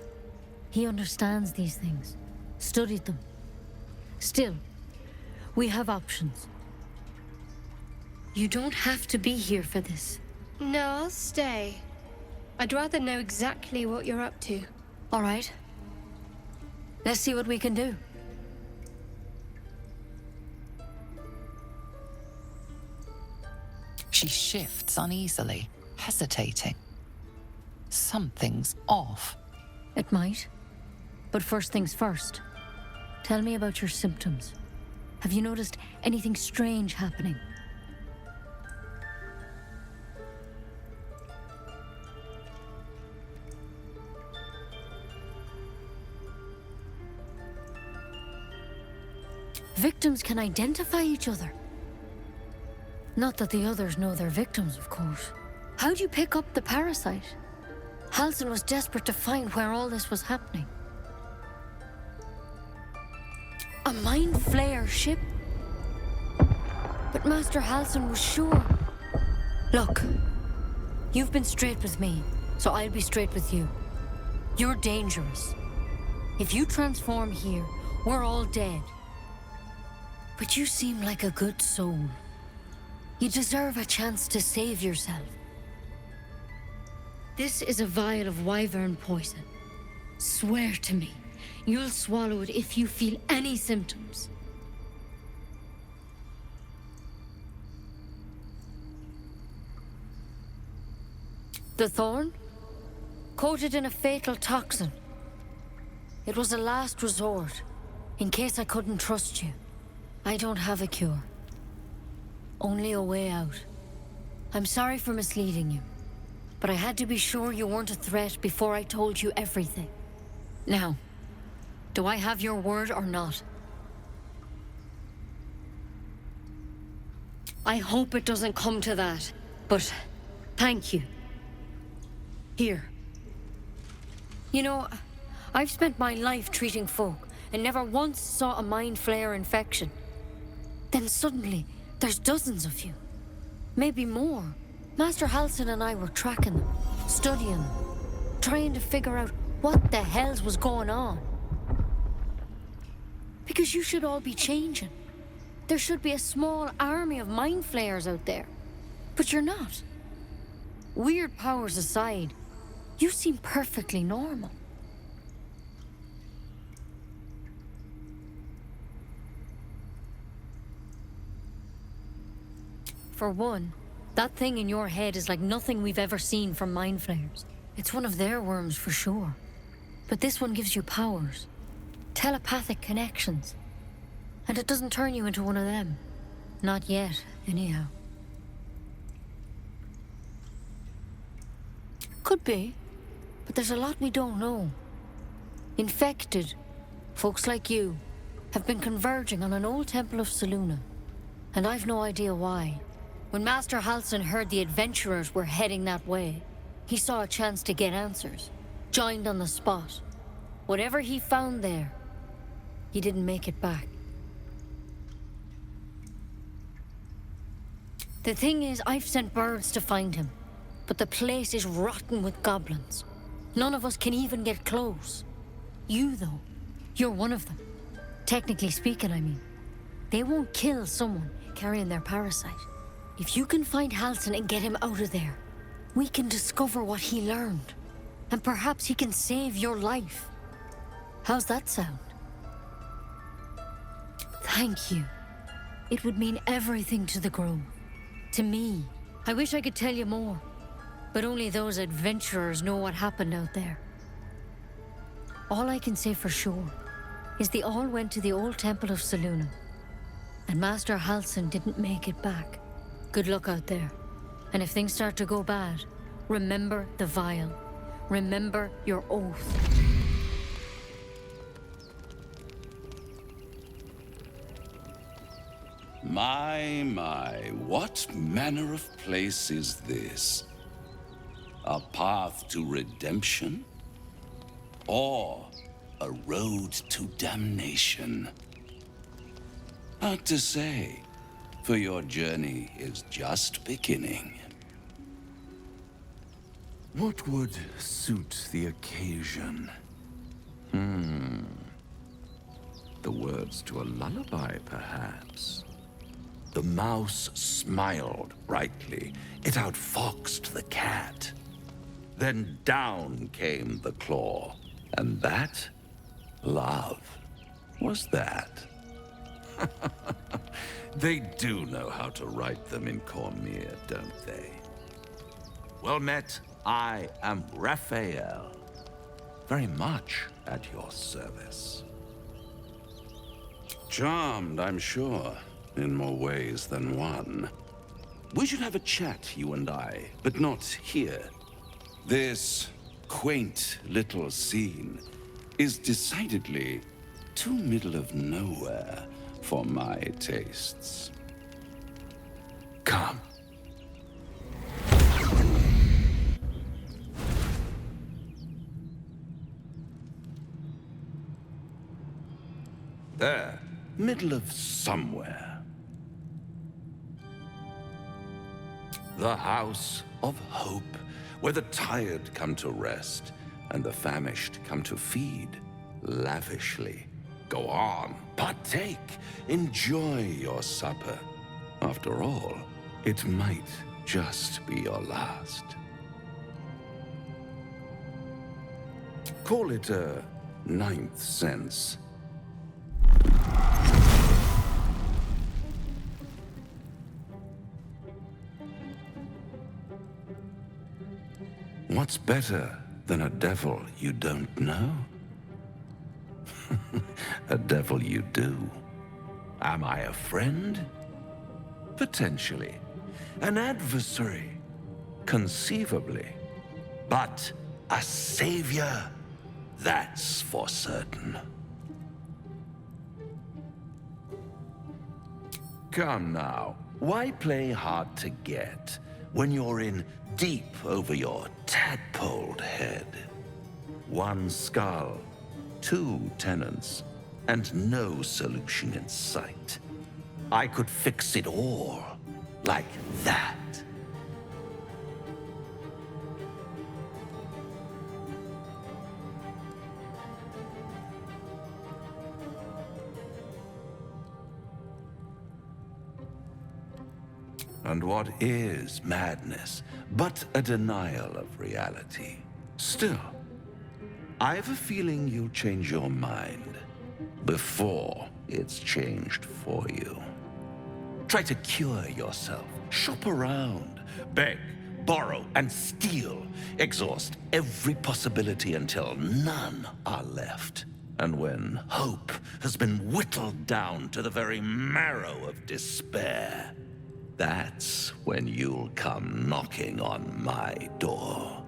He understands these things. Studied them. Still, we have options. You don't have to be here for this. No, I'll stay. I'd rather know exactly what you're up to. All right. Let's see what we can do. She shifts uneasily, hesitating. Something's off. It might. But first things first. Tell me about your symptoms. Have you noticed anything strange happening? Victims can identify each other. Not that the others know they're victims, of course. How'd you pick up the parasite? Halsin was desperate to find where all this was happening. A mind flayer ship? But Master Halsin was sure. Look, you've been straight with me, so I'll be straight with you. You're dangerous. If you transform here, we're all dead. But you seem like a good soul. You deserve a chance to save yourself. This is a vial of wyvern poison. Swear to me, you'll swallow it if you feel any symptoms. The thorn? Coated in a fatal toxin. It was a last resort, in case I couldn't trust you. I don't have a cure. Only a way out. I'm sorry for misleading you, but I had to be sure you weren't a threat before I told you everything. Now, do I have your word or not? I hope it doesn't come to that, but thank you. Here. You know, I've spent my life treating folk and never once saw a mind flayer infection. Then suddenly, there's dozens of you. Maybe more. Master Halsin and I were tracking them, studying them, trying to figure out what the hells was going on. Because you should all be changing. There should be a small army of mind flayers out there. But you're not. Weird powers aside, you seem perfectly normal. For one, that thing in your head is like nothing we've ever seen from mind flayers. It's one of their worms for sure. But this one gives you powers. Telepathic connections. And it doesn't turn you into one of them. Not yet, anyhow. Could be. But there's a lot we don't know. Infected, folks like you, have been converging on an old temple of Selûne. And I've no idea why. When Master Halsin heard the adventurers were heading that way, he saw a chance to get answers. Joined on the spot. Whatever he found there, he didn't make it back. The thing is, I've sent birds to find him, but the place is rotten with goblins. None of us can even get close. You, though, you're one of them. Technically speaking, I mean. They won't kill someone carrying their parasite. If you can find Halsin and get him out of there, we can discover what he learned. And perhaps he can save your life. How's that sound? Thank you. It would mean everything to the Grove. To me. I wish I could tell you more. But only those adventurers know what happened out there. All I can say for sure is they all went to the old temple of Selûne. And Master Halsin didn't make it back. Good luck out there. And if things start to go bad, remember the vial. Remember your oath. My, what manner of place is this? A path to redemption? Or a road to damnation? Hard to say, for your journey is just beginning. What would suit the occasion? The words to a lullaby, perhaps. The mouse smiled brightly. It outfoxed the cat. Then down came the claw. And that? Love. Was that? They do know how to write them in Cormier, don't they? Well met. I am Raphael. Very much at your service. Charmed, I'm sure, in more ways than one. We should have a chat, you and I, but not here. This quaint little scene is decidedly too middle of nowhere for my tastes. Come. There, middle of somewhere. The House of Hope, where the tired come to rest and the famished come to feed lavishly. Go on, partake, enjoy your supper. After all, it might just be your last. Call it a ninth sense. What's better than a devil you don't know? A devil you do. Am I a friend? Potentially. An adversary? Conceivably. But a savior? That's for certain. Come now, why play hard to get when you're in deep over your tadpoled head? One skull, two tenants, and no solution in sight. I could fix it all, like that. And what is madness but a denial of reality? Still, I've a feeling you'll change your mind before it's changed for you. Try to cure yourself, shop around, beg, borrow, and steal. Exhaust every possibility until none are left. And when hope has been whittled down to the very marrow of despair, that's when you'll come knocking on my door.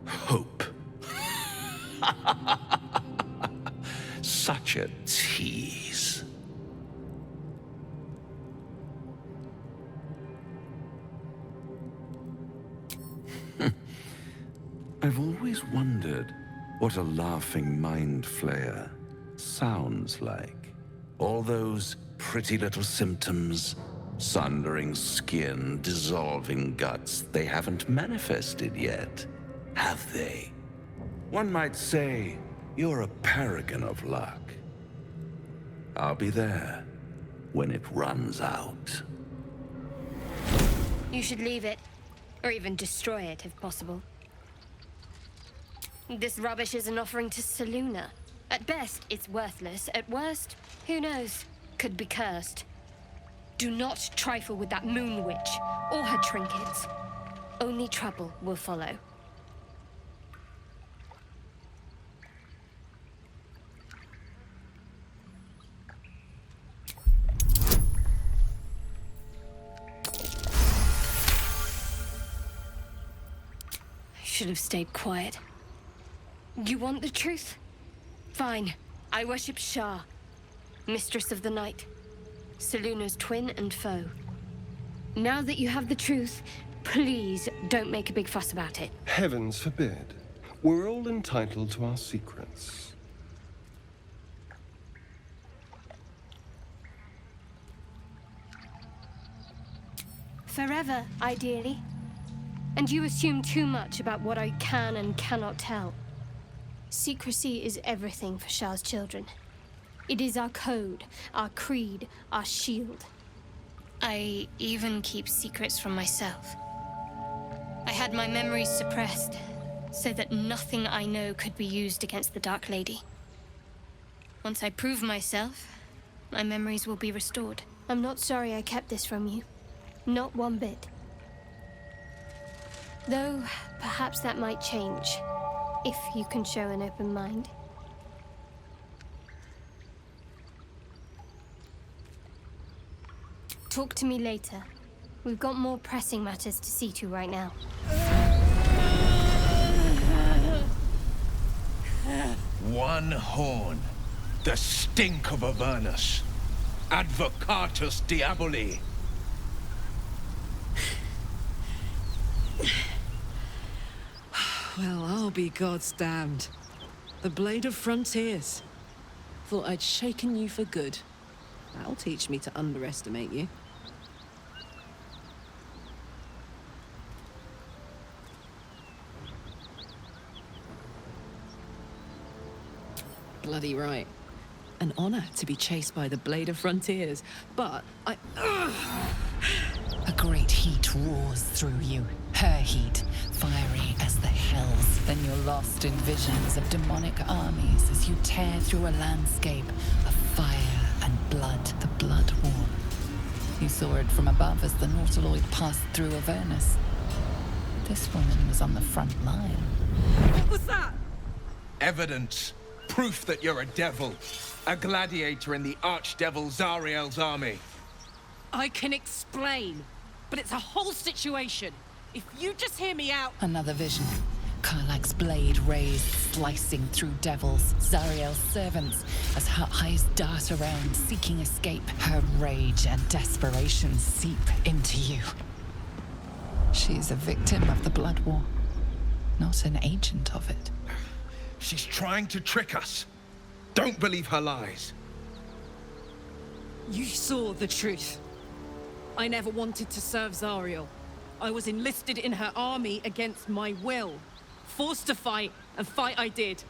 Hope. Such a tease. I've always wondered what a laughing mind flayer sounds like. All those pretty little symptoms, sundering skin, dissolving guts, they haven't manifested yet, have they? One might say you're a paragon of luck. I'll be there when it runs out. You should leave it, or even destroy it if possible. This rubbish is an offering to Selûne. At best, it's worthless. At worst, who knows? Could be cursed. Do not trifle with that moon witch, or her trinkets. Only trouble will follow. should have stayed quiet. You want the truth? Fine. I worship Shah, Mistress of the Night, Seluna's twin and foe. Now that you have the truth, please don't make a big fuss about it. Heavens forbid. We're all entitled to our secrets. Forever, ideally. And you assume too much about what I can and cannot tell. Secrecy is everything for Shah's children. It is our code, our creed, our shield. I even keep secrets from myself. I had my memories suppressed, so that nothing I know could be used against the Dark Lady. Once I prove myself, my memories will be restored. I'm not sorry I kept this from you. Not one bit. Though, perhaps that might change, if you can show an open mind. Talk to me later. We've got more pressing matters to see to right now. One horn. The stink of Avernus. Advocatus Diaboli. Well, I'll be God's damned. The Blade of Frontiers. Thought I'd shaken you for good. That'll teach me to underestimate you. Bloody right. An honor to be chased by the Blade of Frontiers, but I... A great heat roars through you. Her heat, fiery as the hells. Then you're lost in visions of demonic armies as you tear through a landscape of fire and blood, the Blood War. You saw it from above as the Nautiloid passed through Avernus. This woman was on the front line. What was that? Evidence. Proof that you're a devil. A gladiator in the Archdevil Zariel's army. I can explain, but it's a whole situation. If you just hear me out... Another vision. Karlach's blade raised, slicing through devils, Zariel's servants, as her eyes dart around, seeking escape. Her rage and desperation seep into you. She's a victim of the Blood War, not an agent of it. She's trying to trick us. Don't believe her lies. You saw the truth. I never wanted to serve Zariel. I was enlisted in her army against my will. Forced to fight, and fight I did.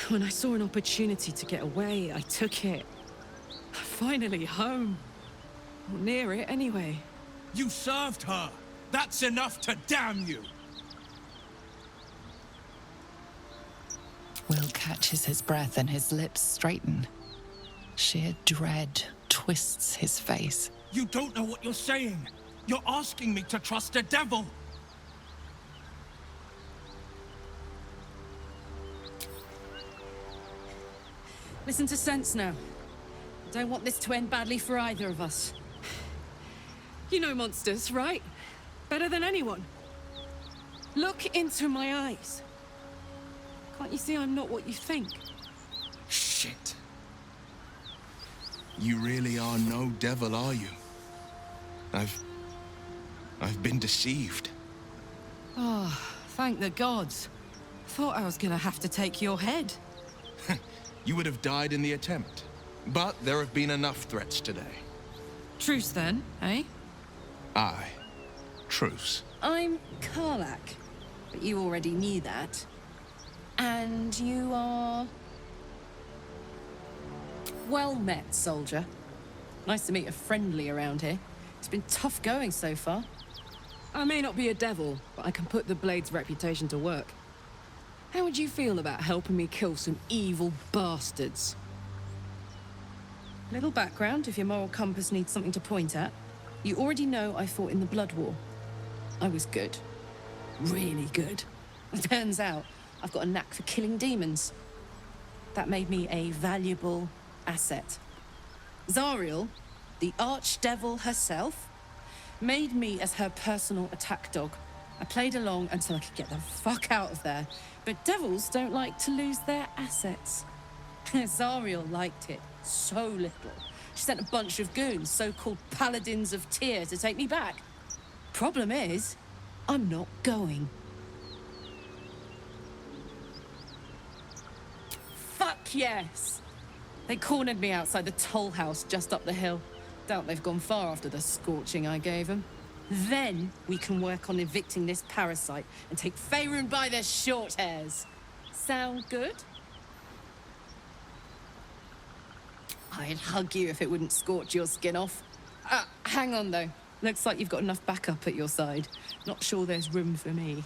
When I saw an opportunity to get away, I took it. Finally home. Or near it, anyway. You served her. That's enough to damn you. Will catches his breath and his lips straighten. Sheer dread twists his face. You don't know what you're saying. You're asking me to trust a devil. Listen to sense now. I don't want this to end badly for either of us. You know monsters, right? Better than anyone. Look into my eyes. Can't you see I'm not what you think? Shit. You really are no devil, are you? I've been deceived. Oh, thank the gods. Thought I was gonna have to take your head. You would have died in the attempt. But there have been enough threats today. Truce then, eh? Aye. Truce. I'm Karlach, but you already knew that. And you are... Well met, soldier. Nice to meet a friendly around here. It's been tough going so far. I may not be a devil, but I can put the Blade's reputation to work. How would you feel about helping me kill some evil bastards? Little background, if your moral compass needs something to point at. You already know I fought in the Blood War. I was good. Really good. Turns out, I've got a knack for killing demons. That made me a valuable asset. Zariel, the archdevil herself, made me as her personal attack dog. I played along until I could get the fuck out of there. But devils don't like to lose their assets. Zariel liked it so little. She sent a bunch of goons, so-called paladins of Tyr, to take me back. Problem is, I'm not going. Fuck yes! They cornered me outside the toll house just up the hill. Doubt they've gone far after the scorching I gave them. Then we can work on evicting this parasite and take Faerun by the short hairs. Sound good? I'd hug you if it wouldn't scorch your skin off. Hang on though. Looks like you've got enough backup at your side. Not sure there's room for me.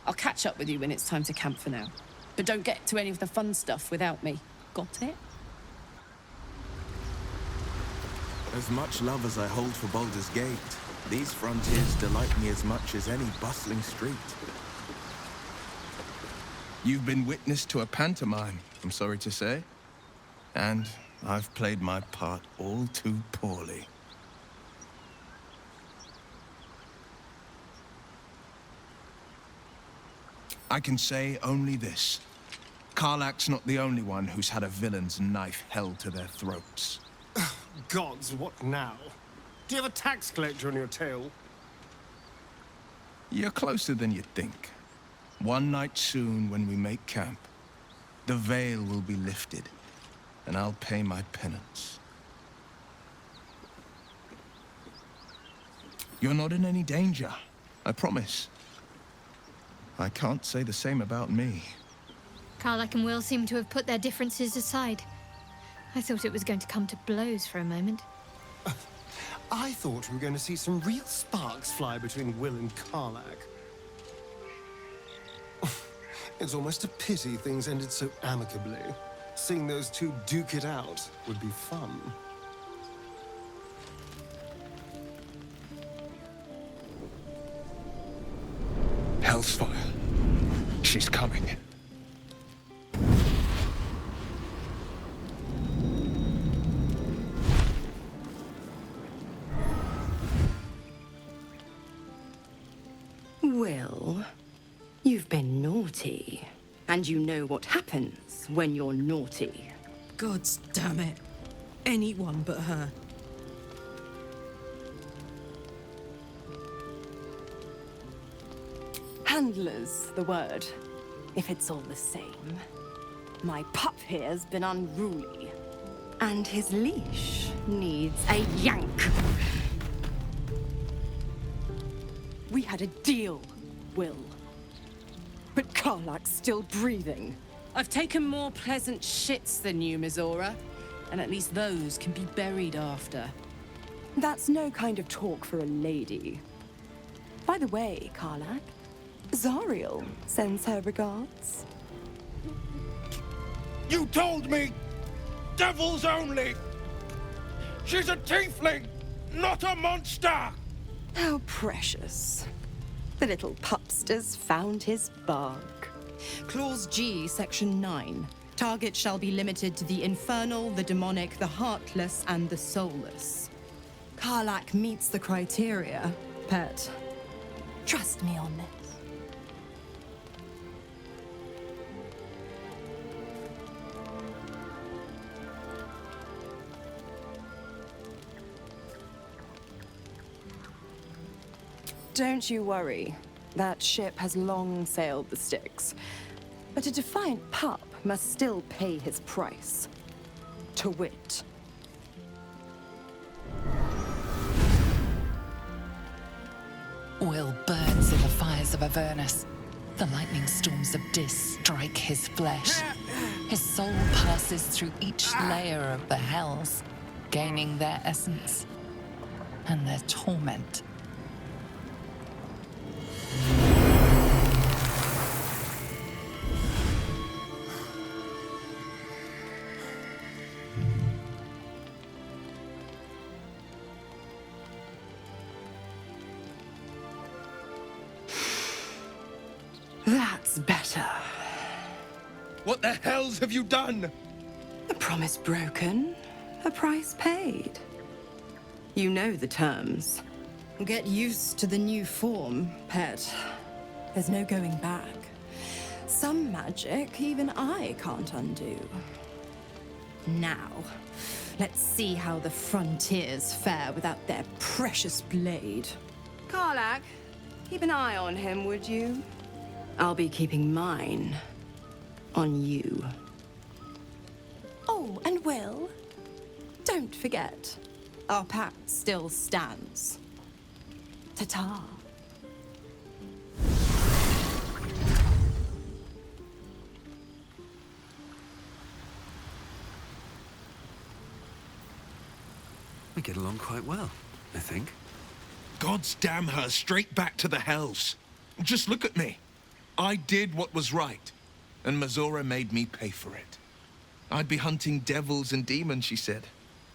I'll catch up with you when it's time to camp for now. But don't get to any of the fun stuff without me. Got it? As much love as I hold for Baldur's Gate, these frontiers delight me as much as any bustling street. You've been witness to a pantomime, I'm sorry to say. And I've played my part all too poorly. I can say only this. Karlach's not the only one who's had a villain's knife held to their throats. Gods, what now? Do you have a tax collector on your tail? You're closer than you think. One night soon, when we make camp, the veil will be lifted, and I'll pay my penance. You're not in any danger, I promise. I can't say the same about me. Karlach and Will seem to have put their differences aside. I thought it was going to come to blows for a moment. I thought we were going to see some real sparks fly between Will and Karlach. It's almost a pity things ended so amicably. Seeing those two duke it out would be fun. Hellsfire. She's coming. Will, you've been naughty. And you know what happens when you're naughty. Gods damn it. Anyone but her. Handler's the word, if it's all the same. My pup here's been unruly. And his leash needs a yank. We had a deal, Will. But Karlach's still breathing. I've taken more pleasant shits than you, Mizora. And at least those can be buried after. That's no kind of talk for a lady. By the way, Karlach, Zariel sends her regards. You told me! Devils only! She's a tiefling, not a monster! How precious. The little pupster's found his bark. Clause G, Section 9. Target shall be limited to the infernal, the demonic, the heartless, and the soulless. Karlach meets the criteria, pet. Trust me on this. Don't you worry. That ship has long sailed the Styx. But a defiant pup must still pay his price. To wit. Will burns in the fires of Avernus. The lightning storms of Dis strike his flesh. His soul passes through each layer of the hells, gaining their essence and their torment. That's better. What the hells have you done? A promise broken, a price paid. You know the terms. Get used to the new form, pet. There's no going back. Some magic even I can't undo. Now, let's see how the frontiers fare without their precious blade. Karlach, keep an eye on him, would you? I'll be keeping mine on you. Oh, and Will, don't forget, our pact still stands. Ta-ta. We get along quite well, I think. Gods damn her, straight back to the hells. Just look at me. I did what was right, and Mazora made me pay for it. I'd be hunting devils and demons, she said.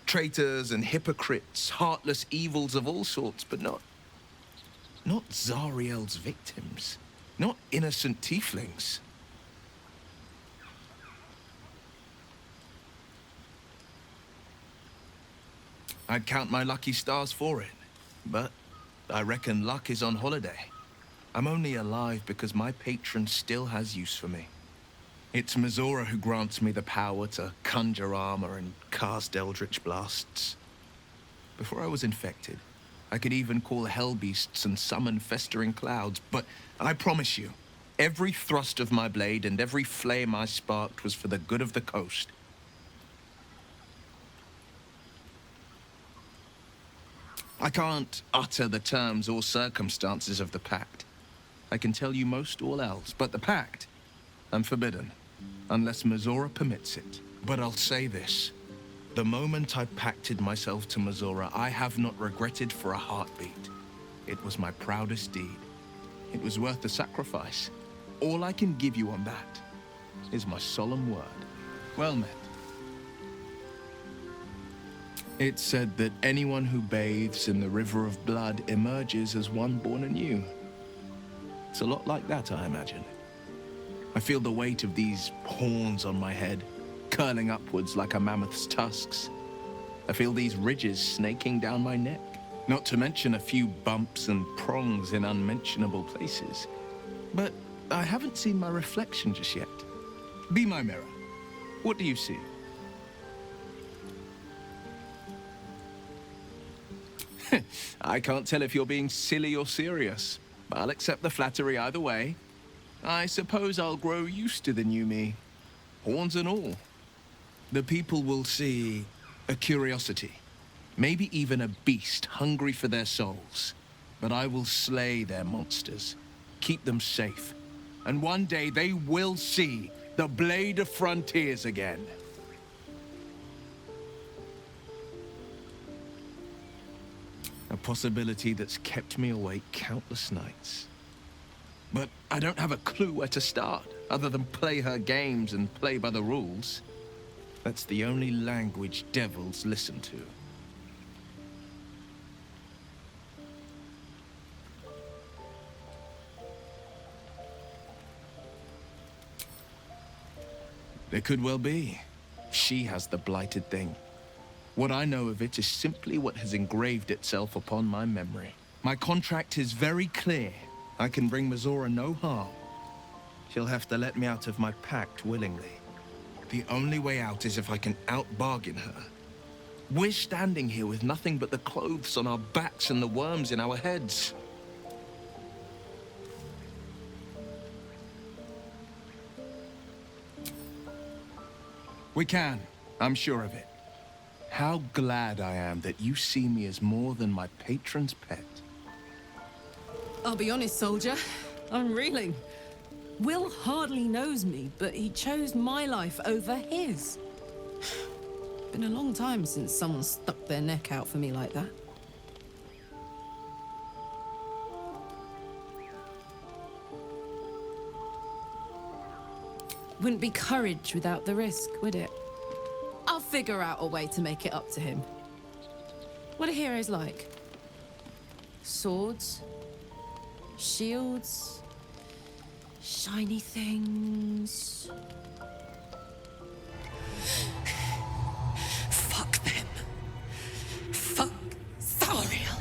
Traitors and hypocrites, heartless evils of all sorts, but not Zariel's victims. Not innocent tieflings. I'd count my lucky stars for it, but I reckon luck is on holiday. I'm only alive because my patron still has use for me. It's Mazora who grants me the power to conjure armor and cast eldritch blasts. Before I was infected, I could even call hell beasts and summon festering clouds, but I promise you, every thrust of my blade and every flame I sparked was for the good of the coast. I can't utter the terms or circumstances of the pact. I can tell you most all else, but the pact, I'm forbidden, unless Mazora permits it. But I'll say this. The moment I pacted myself to Mazora, I have not regretted for a heartbeat. It was my proudest deed. It was worth the sacrifice. All I can give you on that is my solemn word. Well met. It's said that anyone who bathes in the river of blood emerges as one born anew. It's a lot like that, I imagine. I feel the weight of these horns on my head, curling upwards like a mammoth's tusks. I feel these ridges snaking down my neck, not to mention a few bumps and prongs in unmentionable places. But I haven't seen my reflection just yet. Be my mirror. What do you see? I can't tell if you're being silly or serious. I'll accept the flattery either way. I suppose I'll grow used to the new me, horns and all. The people will see a curiosity, maybe even a beast hungry for their souls. But I will slay their monsters, keep them safe, and one day they will see the Blade of Frontiers again. A possibility that's kept me awake countless nights. But I don't have a clue where to start, other than play her games and play by the rules. That's the only language devils listen to. There could well be. She has the blighted thing. What I know of it is simply what has engraved itself upon my memory. My contract is very clear. I can bring Mazora no harm. She'll have to let me out of my pact willingly. The only way out is if I can out-bargain her. We're standing here with nothing but the clothes on our backs and the worms in our heads. We can. I'm sure of it. How glad I am that you see me as more than my patron's pet. I'll be honest, soldier. I'm reeling. Will hardly knows me, but he chose my life over his. Been a long time since someone stuck their neck out for me like that. Wouldn't be courage without the risk, would it? I'll figure out a way to make it up to him. What are heroes like? Swords? Shields? Shiny things? Fuck them. Fuck Zariel.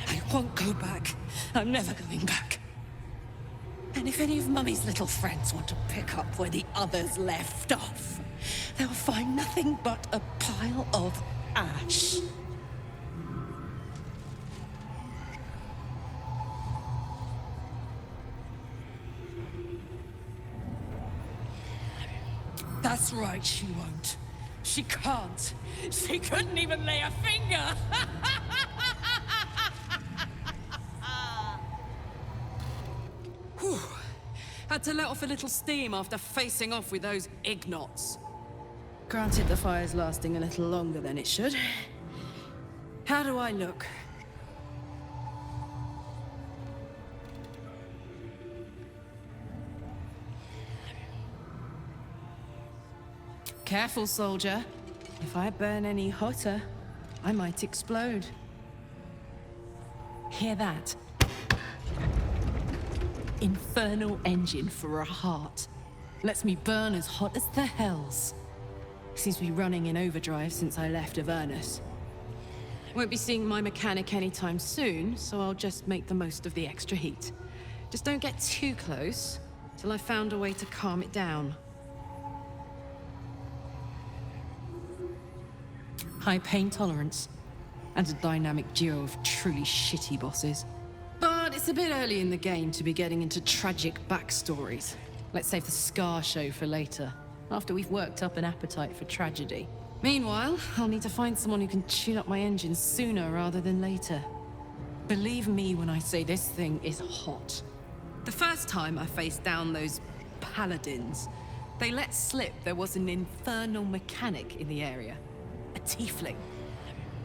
I won't go back. I'm never going back. If any of Mummy's little friends want to pick up where the others left off, they'll find nothing but a pile of ash. That's right, she won't. She can't. She couldn't even lay a finger! Whew. Had to let off a little steam after facing off with those ignots. Granted, the fire's lasting a little longer than it should. How do I look? Careful, soldier. If I burn any hotter, I might explode. Hear that? Infernal engine for a heart. Lets me burn as hot as the hells. Seems to be running in overdrive since I left Avernus. Won't be seeing my mechanic anytime soon, so I'll just make the most of the extra heat. Just don't get too close, till I've found a way to calm it down. High pain tolerance, and a dynamic duo of truly shitty bosses. But it's a bit early in the game to be getting into tragic backstories. Let's save the Scar show for later, after we've worked up an appetite for tragedy. Meanwhile, I'll need to find someone who can tune up my engine sooner rather than later. Believe me when I say this thing is hot. The first time I faced down those paladins, they let slip there was an infernal mechanic in the area. A tiefling.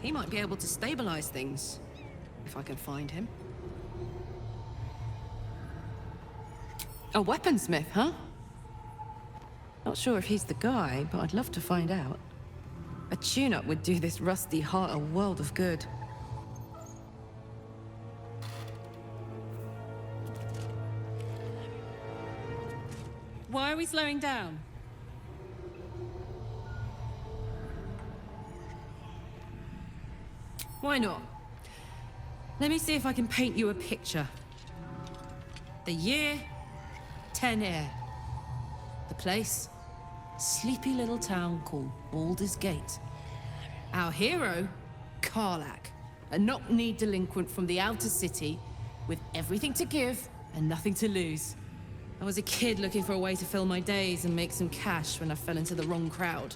He might be able to stabilize things, if I can find him. A weaponsmith, huh? Not sure if he's the guy, but I'd love to find out. A tune-up would do this rusty heart a world of good. Why are we slowing down? Why not? Let me see if I can paint you a picture. The year, 10 Air. The place, sleepy little town called Baldur's Gate. Our hero, Karlach, a knock-knee delinquent from the outer city with everything to give and nothing to lose. I was a kid looking for a way to fill my days and make some cash when I fell into the wrong crowd.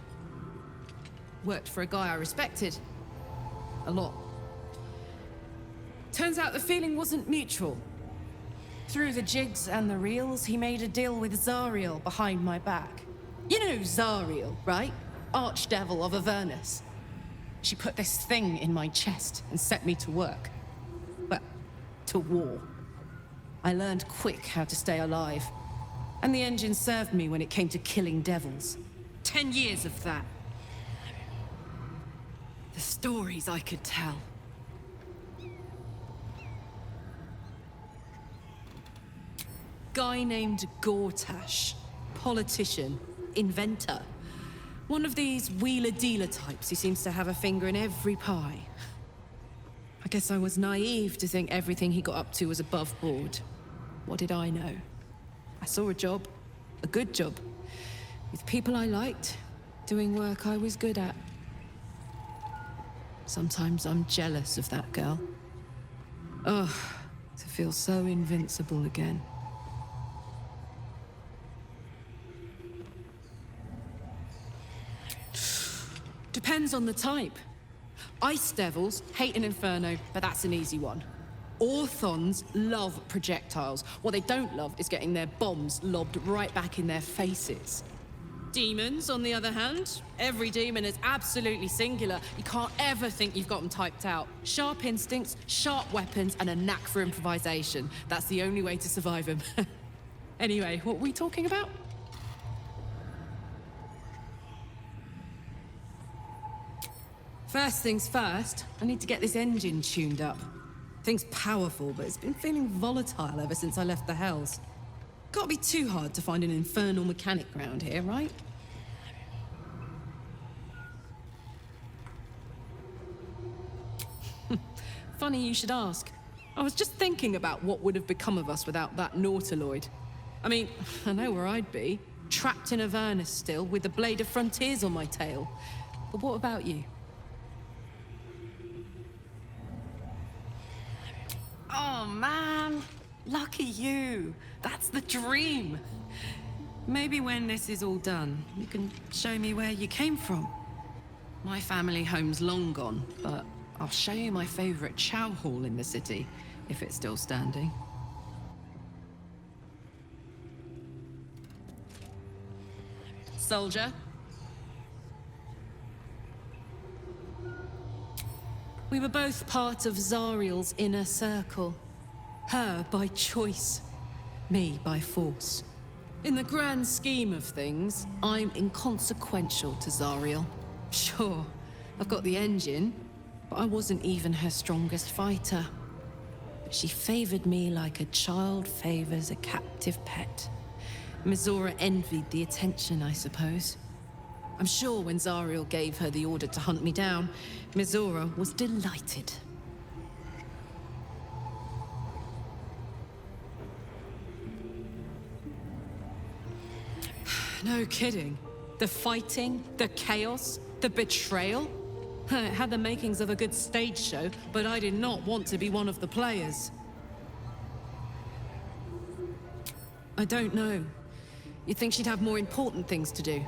Worked for a guy I respected. A lot. Turns out the feeling wasn't mutual. Through the jigs and the reels, he made a deal with Zariel behind my back. You know Zariel, right? Archdevil of Avernus. She put this thing in my chest and set me to work. Well, to war. I learned quick how to stay alive. And the engine served me when it came to killing devils. 10 years of that. The stories I could tell. Guy named Gortash. Politician. Inventor. One of these wheeler-dealer types who seems to have a finger in every pie. I guess I was naive to think everything he got up to was above board. What did I know? I saw a job. A good job. With people I liked. Doing work I was good at. Sometimes I'm jealous of that girl. Ugh, to feel so invincible again. Depends on the type. Ice devils hate an inferno, but that's an easy one. Orthons love projectiles. What they don't love is getting their bombs lobbed right back in their faces. Demons, on the other hand, every demon is absolutely singular. You can't ever think you've got them typed out. Sharp instincts, sharp weapons, and a knack for improvisation. That's the only way to survive them. Anyway, what were we talking about? First things first, I need to get this engine tuned up. Thing's powerful, but it's been feeling volatile ever since I left the Hells. Can't be too hard to find an infernal mechanic around here, right? Funny you should ask. I was just thinking about what would have become of us without that Nautiloid. I mean, I know where I'd be. Trapped in Avernus still, with the Blade of Frontiers on my tail. But what about you? Oh, man. Lucky you. That's the dream. Maybe when this is all done, you can show me where you came from. My family home's long gone, but I'll show you my favorite chow hall in the city, if it's still standing. Soldier? We were both part of Zariel's inner circle. Her by choice, me by force. In the grand scheme of things, I'm inconsequential to Zariel. Sure, I've got the engine, but I wasn't even her strongest fighter. But she favored me like a child favors a captive pet. Mizora envied the attention, I suppose. I'm sure when Zariel gave her the order to hunt me down, Mizora was delighted. No kidding. The fighting, the chaos, the betrayal. It had the makings of a good stage show, but I did not want to be one of the players. I don't know. You'd think she'd have more important things to do.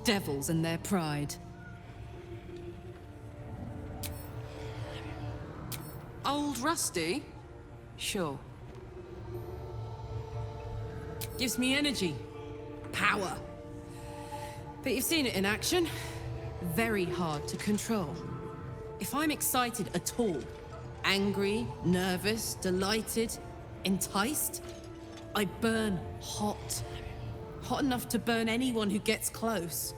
Devils and their pride. Old Rusty? Sure. Gives me energy. Power. But you've seen it in action. Very hard to control. If I'm excited at all, angry, nervous, delighted, enticed, I burn hot. Hot enough to burn anyone who gets close.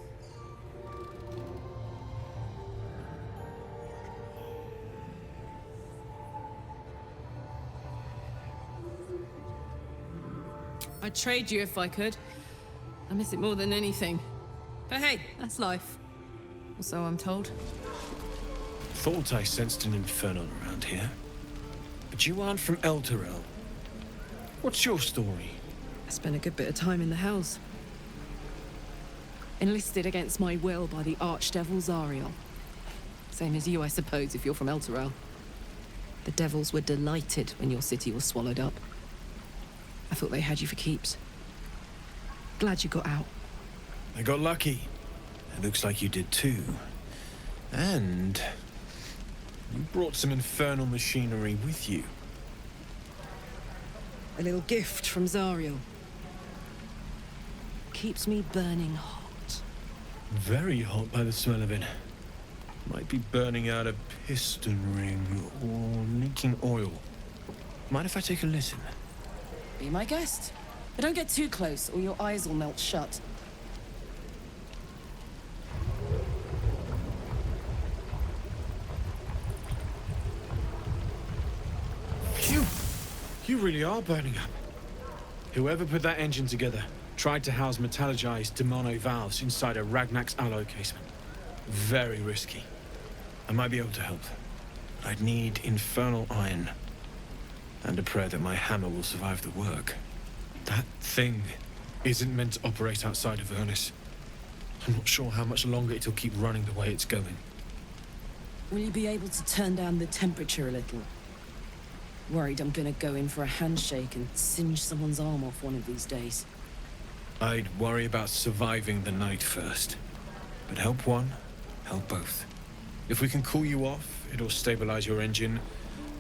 I'd trade you if I could. I miss it more than anything. But hey, that's life. Or so I'm told. Thought I sensed an infernal around here. But you aren't from Elturel. What's your story? I spent a good bit of time in the Hells. Enlisted against my will by the Archdevil Zariel. Same as you, I suppose, if you're from Elturel. The devils were delighted when your city was swallowed up. I thought they had you for keeps. Glad you got out. I got lucky. It looks like you did too. And you brought some infernal machinery with you. A little gift from Zariel. Keeps me burning hot. Very hot by the smell of it. Might be burning out a piston ring or leaking oil. Mind if I take a listen? Be my guest. But don't get too close or your eyes will melt shut. Phew! You really are burning up. Whoever put that engine together tried to house metallurgized demono valves inside a Ragnak's alloy casement. Very risky. I might be able to help. I'd need infernal iron. And a prayer that my hammer will survive the work. That thing isn't meant to operate outside of Avernus. I'm not sure how much longer it'll keep running the way it's going. Will you be able to turn down the temperature a little? Worried I'm gonna go in for a handshake and singe someone's arm off one of these days. I'd worry about surviving the night first. But help one, help both. If we can cool you off, it'll stabilize your engine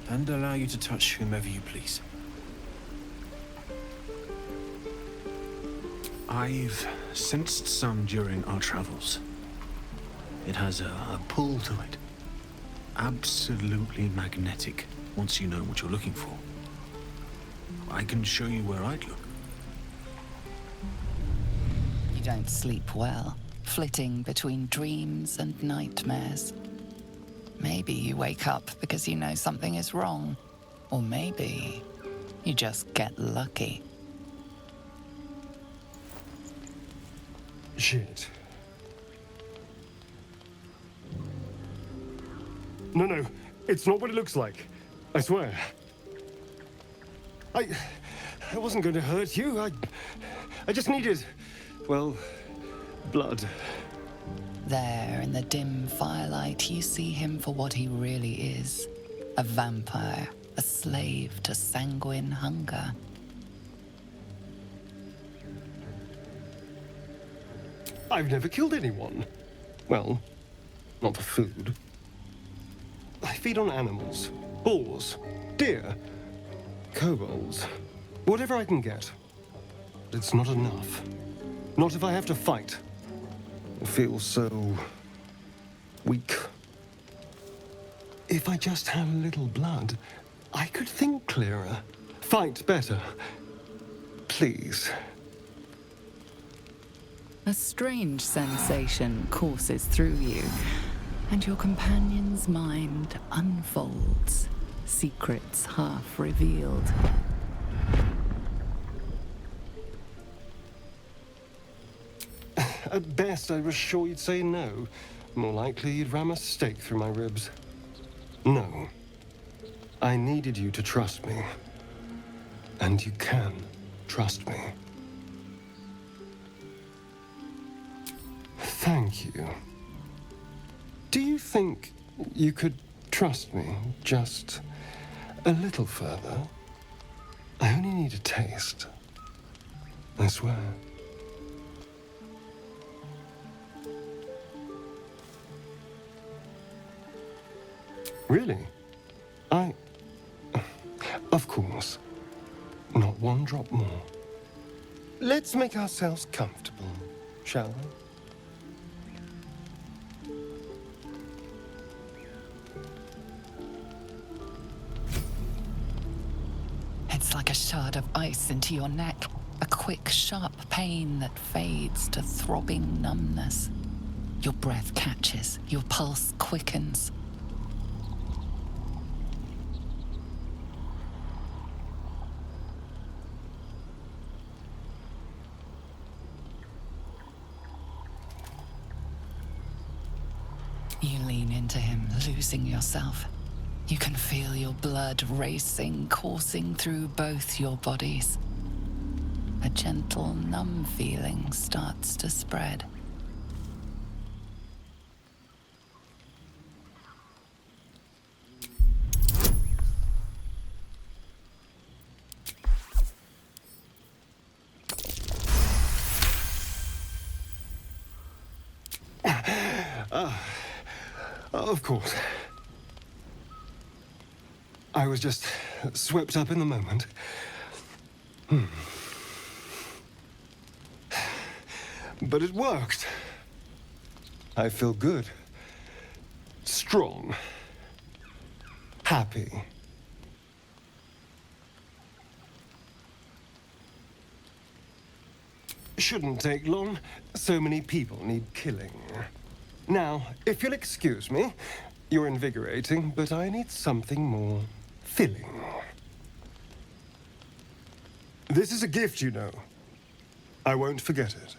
and allow you to touch whomever you please. I've sensed some during our travels. It has a pull to it. Absolutely magnetic, once you know what you're looking for. I can show you where I'd look. You don't sleep well, flitting between dreams and nightmares. Maybe you wake up because you know something is wrong. Or maybe you just get lucky. Shit. No, it's not what it looks like. I swear. I wasn't going to hurt you. I just needed, well, blood. There, in the dim firelight, you see him for what he really is. A vampire, a slave to sanguine hunger. I've never killed anyone. Well, not for food. I feed on animals, boars, deer, kobolds, whatever I can get. But it's not enough. Not if I have to fight. I feel so weak. If I just had a little blood, I could think clearer, fight better. Please. A strange sensation courses through you, and your companion's mind unfolds, secrets half revealed. At best, I was sure you'd say no. More likely, you'd ram a stake through my ribs. No. I needed you to trust me. And you can trust me. Thank you. Do you think you could trust me just a little further? I only need a taste. I swear. Really? Of course. Not one drop more. Let's make ourselves comfortable, shall we? It's like a shard of ice into your neck, a quick, sharp pain that fades to throbbing numbness. Your breath catches, your pulse quickens. You lean into him, losing yourself. You can feel your blood racing, coursing through both your bodies. A gentle, numb feeling starts to spread. Of course. I was just swept up in the moment. But it worked. I feel good. Strong. Happy. Shouldn't take long. So many people need killing. Now, if you'll excuse me, you're invigorating, but I need something more filling. This is a gift, you know. I won't forget it.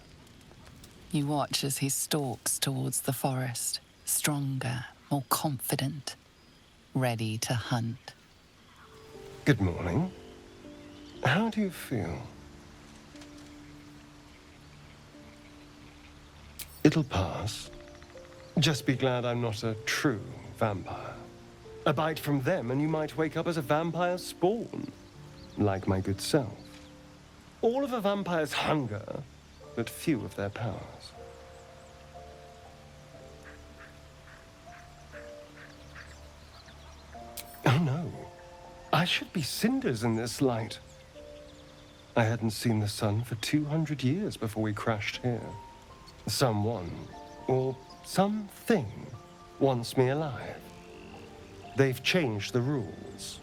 You watch as he stalks towards the forest, stronger, more confident, ready to hunt. Good morning. How do you feel? It'll pass. Just be glad I'm not a true vampire. A bite from them and you might wake up as a vampire spawn, like my good self. All of a vampire's hunger, but few of their powers. Oh no, I should be cinders in this light. I hadn't seen the sun for 200 years before we crashed here. Someone, or something, wants me alive. They've changed the rules.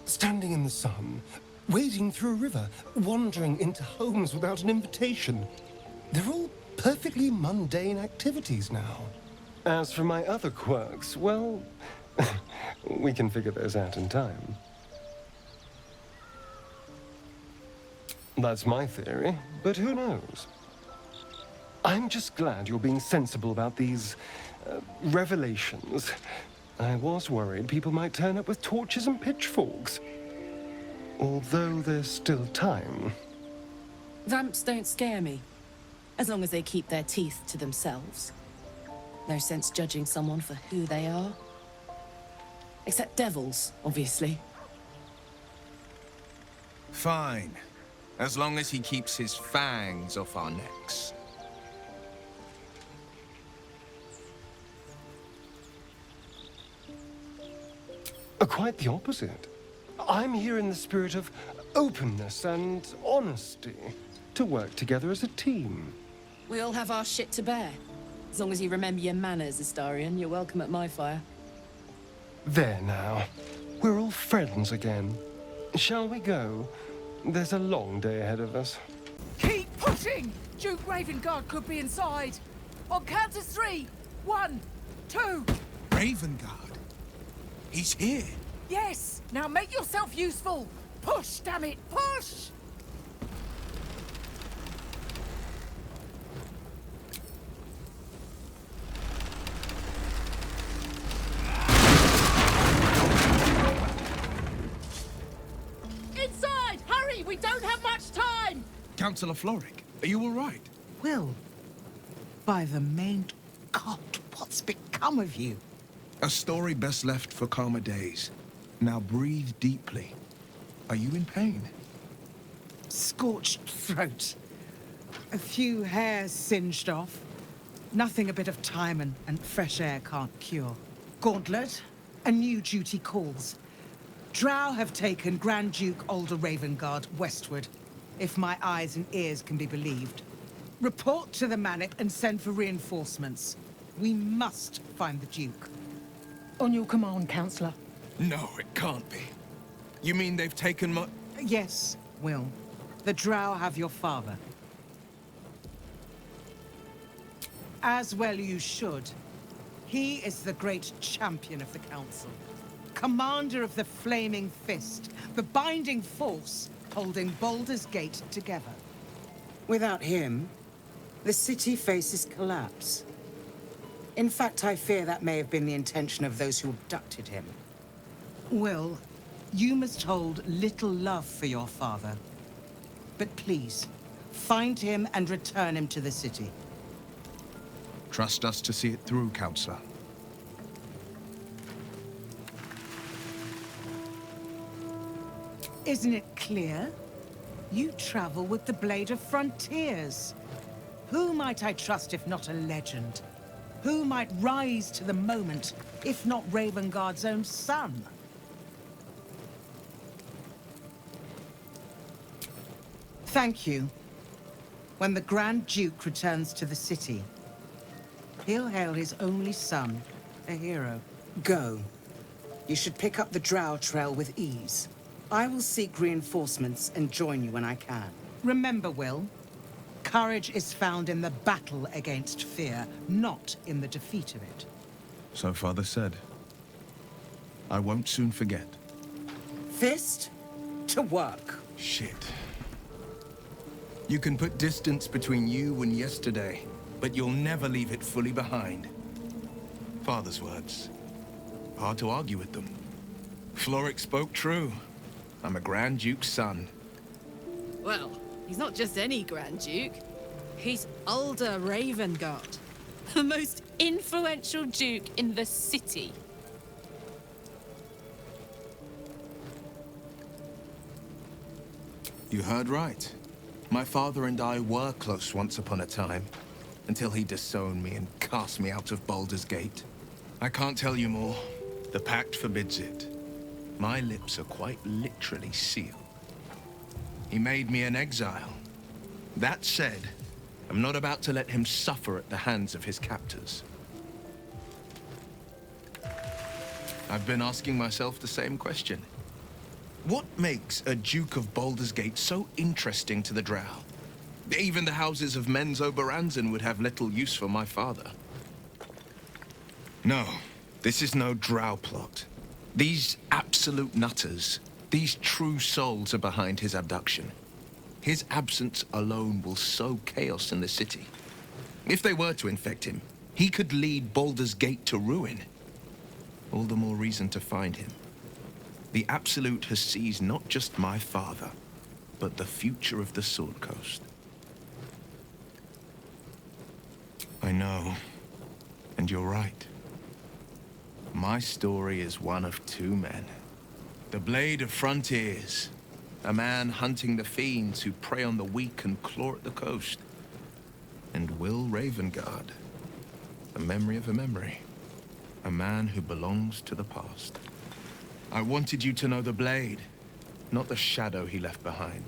Standing in the sun, wading through a river, wandering into homes without an invitation. They're all perfectly mundane activities now. As for my other quirks, well, we can figure those out in time. That's my theory, but who knows? I'm just glad you're being sensible about these revelations. I was worried people might turn up with torches and pitchforks. although there's still time. Vamps don't scare me, as long as they keep their teeth to themselves. No sense judging someone for who they are. Except devils, obviously. Fine. As long as he keeps his fangs off our necks. Quite the opposite. I'm here in the spirit of openness and honesty, to work together as a team. We all have our shit to bear. As long as you remember your manners, Astarion, you're welcome at my fire. There now. We're all friends again. Shall we go? There's a long day ahead of us. Keep pushing! Duke Ravengard could be inside. On count of 3. 1, 2. Ravengard? He's here. Yes! Now make yourself useful! Push, damn it! Push! Inside! Hurry! We don't have much time! Councillor Floric, are you all right? Will, by the main God, what's become of you? A story best left for calmer days. Now breathe deeply. Are you in pain? Scorched throat. A few hairs singed off. Nothing a bit of time and fresh air can't cure. Gauntlet, a new duty calls. Drow have taken Grand Duke Alder Ravengard westward, if my eyes and ears can be believed. Report to the Manic and send for reinforcements. We must find the Duke. On your command, Councillor. No, it can't be. You mean they've taken my... Yes, Will. The Drow have your father. As well you should. He is the great champion of the Council. Commander of the Flaming Fist, the binding force holding Baldur's Gate together. Without him, the city faces collapse. In fact, I fear that may have been the intention of those who abducted him. Will, you must hold little love for your father. But please, find him and return him to the city. Trust us to see it through, Councillor. Isn't it clear? You travel with the Blade of Frontiers. Who might I trust if not a legend? Who might rise to the moment, if not Ravengard's own son? Thank you. When the Grand Duke returns to the city, he'll hail his only son, a hero. Go. You should pick up the Drow trail with ease. I will seek reinforcements and join you when I can. Remember, Will, courage is found in the battle against fear, not in the defeat of it. So Father said. I won't soon forget. Fist, to work. Shit. You can put distance between you and yesterday, but you'll never leave it fully behind. Father's words. Hard to argue with them. Floric spoke true. I'm a Grand Duke's son. Well, he's not just any Grand Duke. He's Alder Ravengard, the most influential Duke in the city. You heard right. My father and I were close once upon a time, until he disowned me and cast me out of Baldur's Gate. I can't tell you more. The pact forbids it. My lips are quite literally sealed. He made me an exile. That said, I'm not about to let him suffer at the hands of his captors. I've been asking myself the same question. What makes a Duke of Baldur's Gate so interesting to the Drow? Even the houses of Men's Oberanzen would have little use for my father. No, this is no Drow plot. These absolute nutters, these true souls are behind his abduction. His absence alone will sow chaos in the city. If they were to infect him, he could lead Baldur's Gate to ruin. All the more reason to find him. The Absolute has seized not just my father, but the future of the Sword Coast. I know, and you're right. My story is one of two men. The Blade of Frontiers, a man hunting the fiends who prey on the weak and claw at the coast. And Will Ravengard, the memory of a memory, a man who belongs to the past. I wanted you to know the Blade, not the shadow he left behind.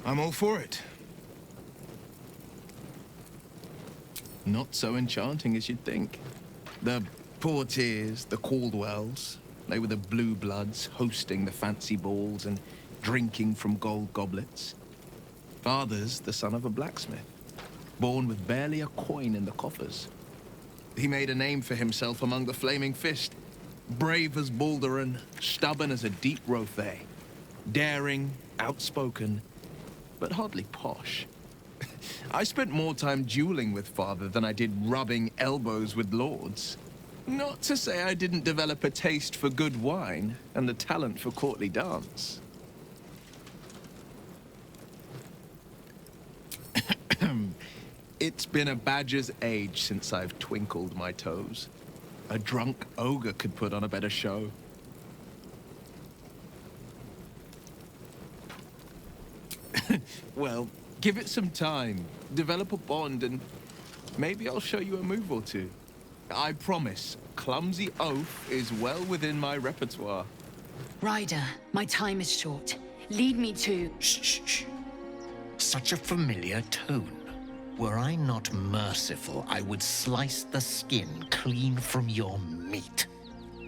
I'm all for it. Not so enchanting as you'd think. The Portiers, the Caldwells, they were the blue bloods hosting the fancy balls and drinking from gold goblets. Father's the son of a blacksmith, born with barely a coin in the coffers. He made a name for himself among the Flaming Fist. Brave as Baldur and stubborn as a deep Rothay. Daring, outspoken, but hardly posh. I spent more time dueling with Father than I did rubbing elbows with lords. Not to say I didn't develop a taste for good wine and the talent for courtly dance. It's been a badger's age since I've twinkled my toes. A drunk ogre could put on a better show. Well, give it some time, develop a bond, and maybe I'll show you a move or two. I promise, clumsy oath is well within my repertoire. Ryder, my time is short. Lead me to... Shh. Such a familiar tone. Were I not merciful, I would slice the skin clean from your meat.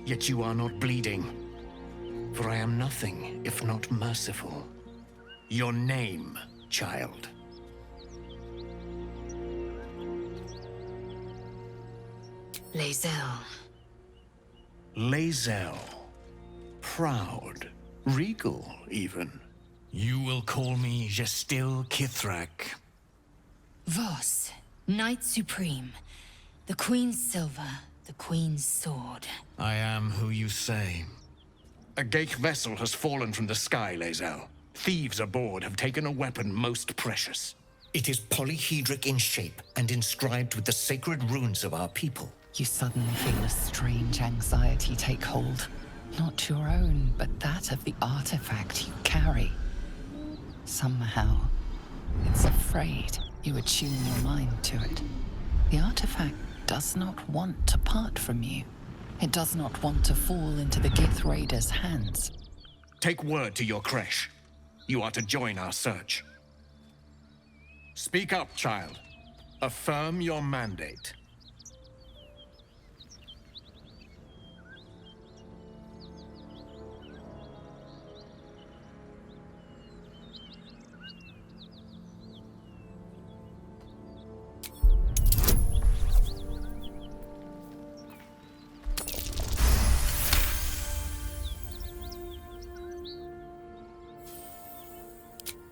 Yet you are not bleeding. For I am nothing if not merciful. Your name, child. Lae'zel. Lae'zel. Proud. Regal, even. You will call me Gestil Kithrak. Voss, Knight Supreme. The Queen's silver, the Queen's sword. I am who you say. A Geich vessel has fallen from the sky, Lae'zel. Thieves aboard have taken a weapon most precious. It is polyhedric in shape and inscribed with the sacred runes of our people. You suddenly feel a strange anxiety take hold. Not your own, but that of the artifact you carry. Somehow, it's afraid you attune your mind to it. The artifact does not want to part from you. It does not want to fall into the Gith Raiders' hands. Take word to your creche. You are to join our search. Speak up, child. Affirm your mandate.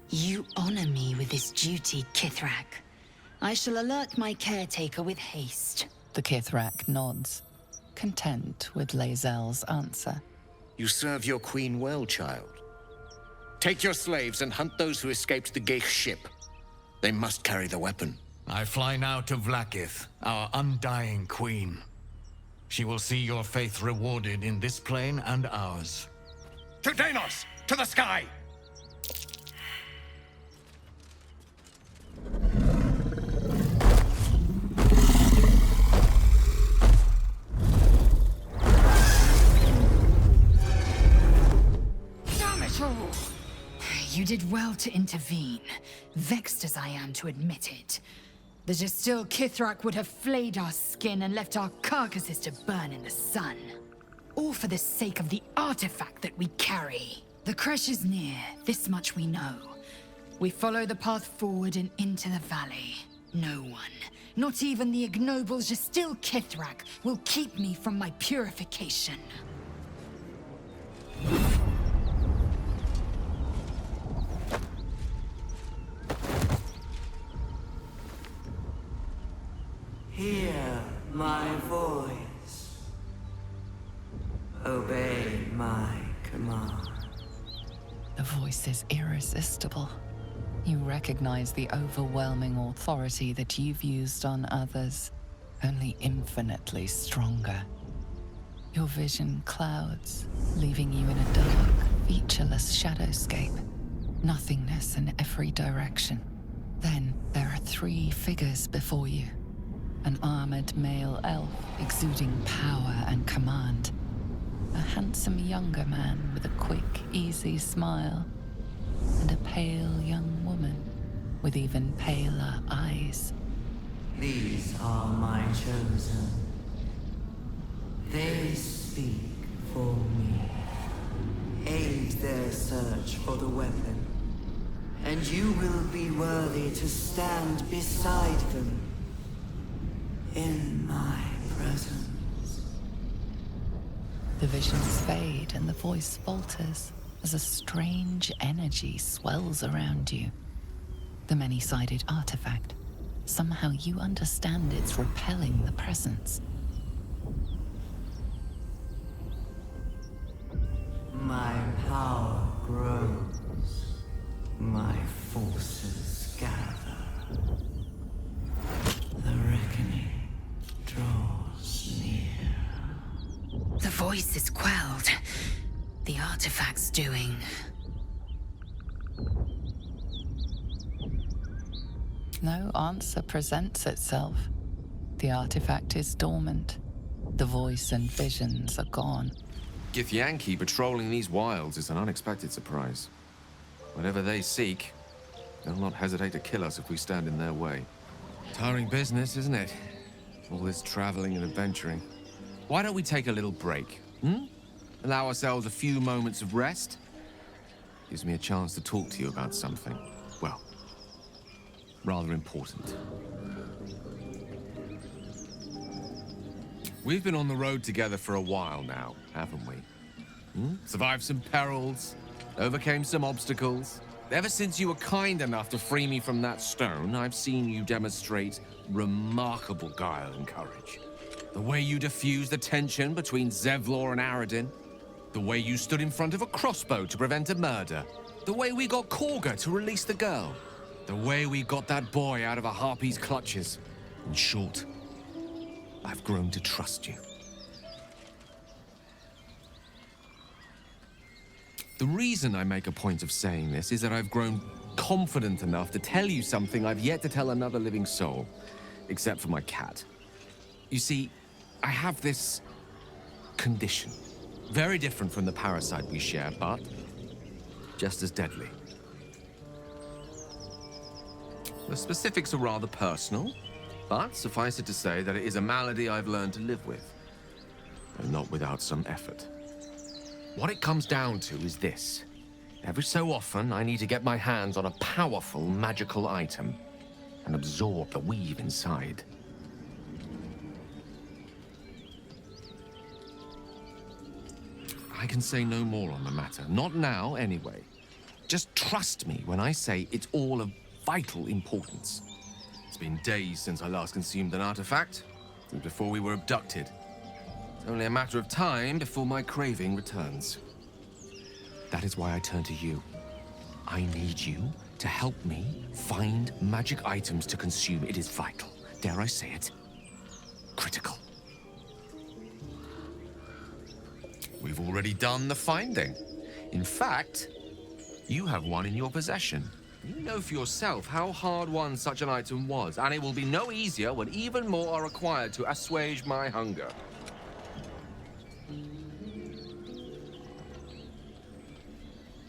You honor me with this duty, Kithrak. I shall alert my caretaker with haste. The Kithrak nods, content with Lae'zel's answer. You serve your queen well, child. Take your slaves and hunt those who escaped the Geich ship. They must carry the weapon. I fly now to Vlaakith, our undying queen. She will see your faith rewarded in this plane and ours. To Danos! To the sky! You did well to intervene, vexed as I am to admit it. The Gestil Kithrak would have flayed our skin and left our carcasses to burn in the sun. All for the sake of the artifact that we carry. The creche is near, this much we know. We follow the path forward and into the valley. No one, not even the ignoble Gestil Kithrak, will keep me from my purification. Hear my voice. voice is irresistible. You recognize the overwhelming authority that you've used on others, only infinitely stronger. Your vision clouds, leaving you in a dark, featureless shadowscape. Nothingness in every direction. Then there are 3 figures before you. An armored male elf exuding power and command. A handsome younger man with a quick, easy smile. And a pale young woman with even paler eyes. These are my chosen. They speak for me. Aid their search for the weapon, and you will be worthy to stand beside them in my presence. The visions fade and the voice falters as a strange energy swells around you. The many-sided artifact. Somehow you understand it's repelling the presence. My power grows. My forces gather. The reckoning draws near. The voice is quelled. The artifact's doing. No answer presents itself. The artifact is dormant. The voice and visions are gone. Githyanki patrolling these wilds is an unexpected surprise. Whatever they seek, they'll not hesitate to kill us if we stand in their way. Tiring business, isn't it? All this traveling and adventuring. Why don't we take a little break, Allow ourselves a few moments of rest? Gives me a chance to talk to you about something, well, rather important. We've been on the road together for a while now, haven't we? Survived some perils, overcame some obstacles. Ever since you were kind enough to free me from that stone, I've seen you demonstrate remarkable guile and courage. The way you diffused the tension between Zevlor and Aradin. The way you stood in front of a crossbow to prevent a murder. The way we got Korga to release the girl. The way we got that boy out of a harpy's clutches. In short, I've grown to trust you. The reason I make a point of saying this is that I've grown confident enough to tell you something I've yet to tell another living soul, except for my cat. You see, I have this condition. Very different from the parasite we share, but just as deadly. The specifics are rather personal, but suffice it to say that it is a malady I've learned to live with, and not without some effort. What it comes down to is this. Every so often, I need to get my hands on a powerful magical item and absorb the weave inside. I can say no more on the matter. Not now, anyway. Just trust me when I say it's all of vital importance. It's been days since I last consumed an artifact, since before we were abducted. It's only a matter of time before my craving returns. That is why I turn to you. I need you to help me find magic items to consume. It is vital. Dare I say it? Critical. We've already done the finding. In fact, you have one in your possession. You know for yourself how hard won such an item was, and it will be no easier when even more are required to assuage my hunger.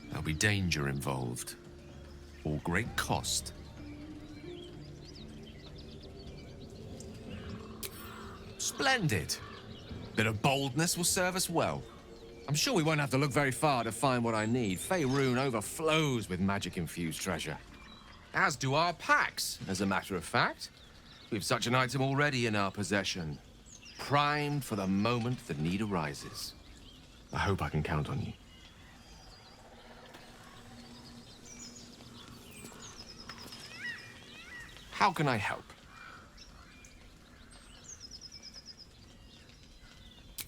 There'll be danger involved, or great cost. Splendid. Bit of boldness will serve us well. I'm sure we won't have to look very far to find what I need. Faerun overflows with magic-infused treasure. As do our packs, as a matter of fact. We've such an item already in our possession. Primed for the moment the need arises. I hope I can count on you. How can I help?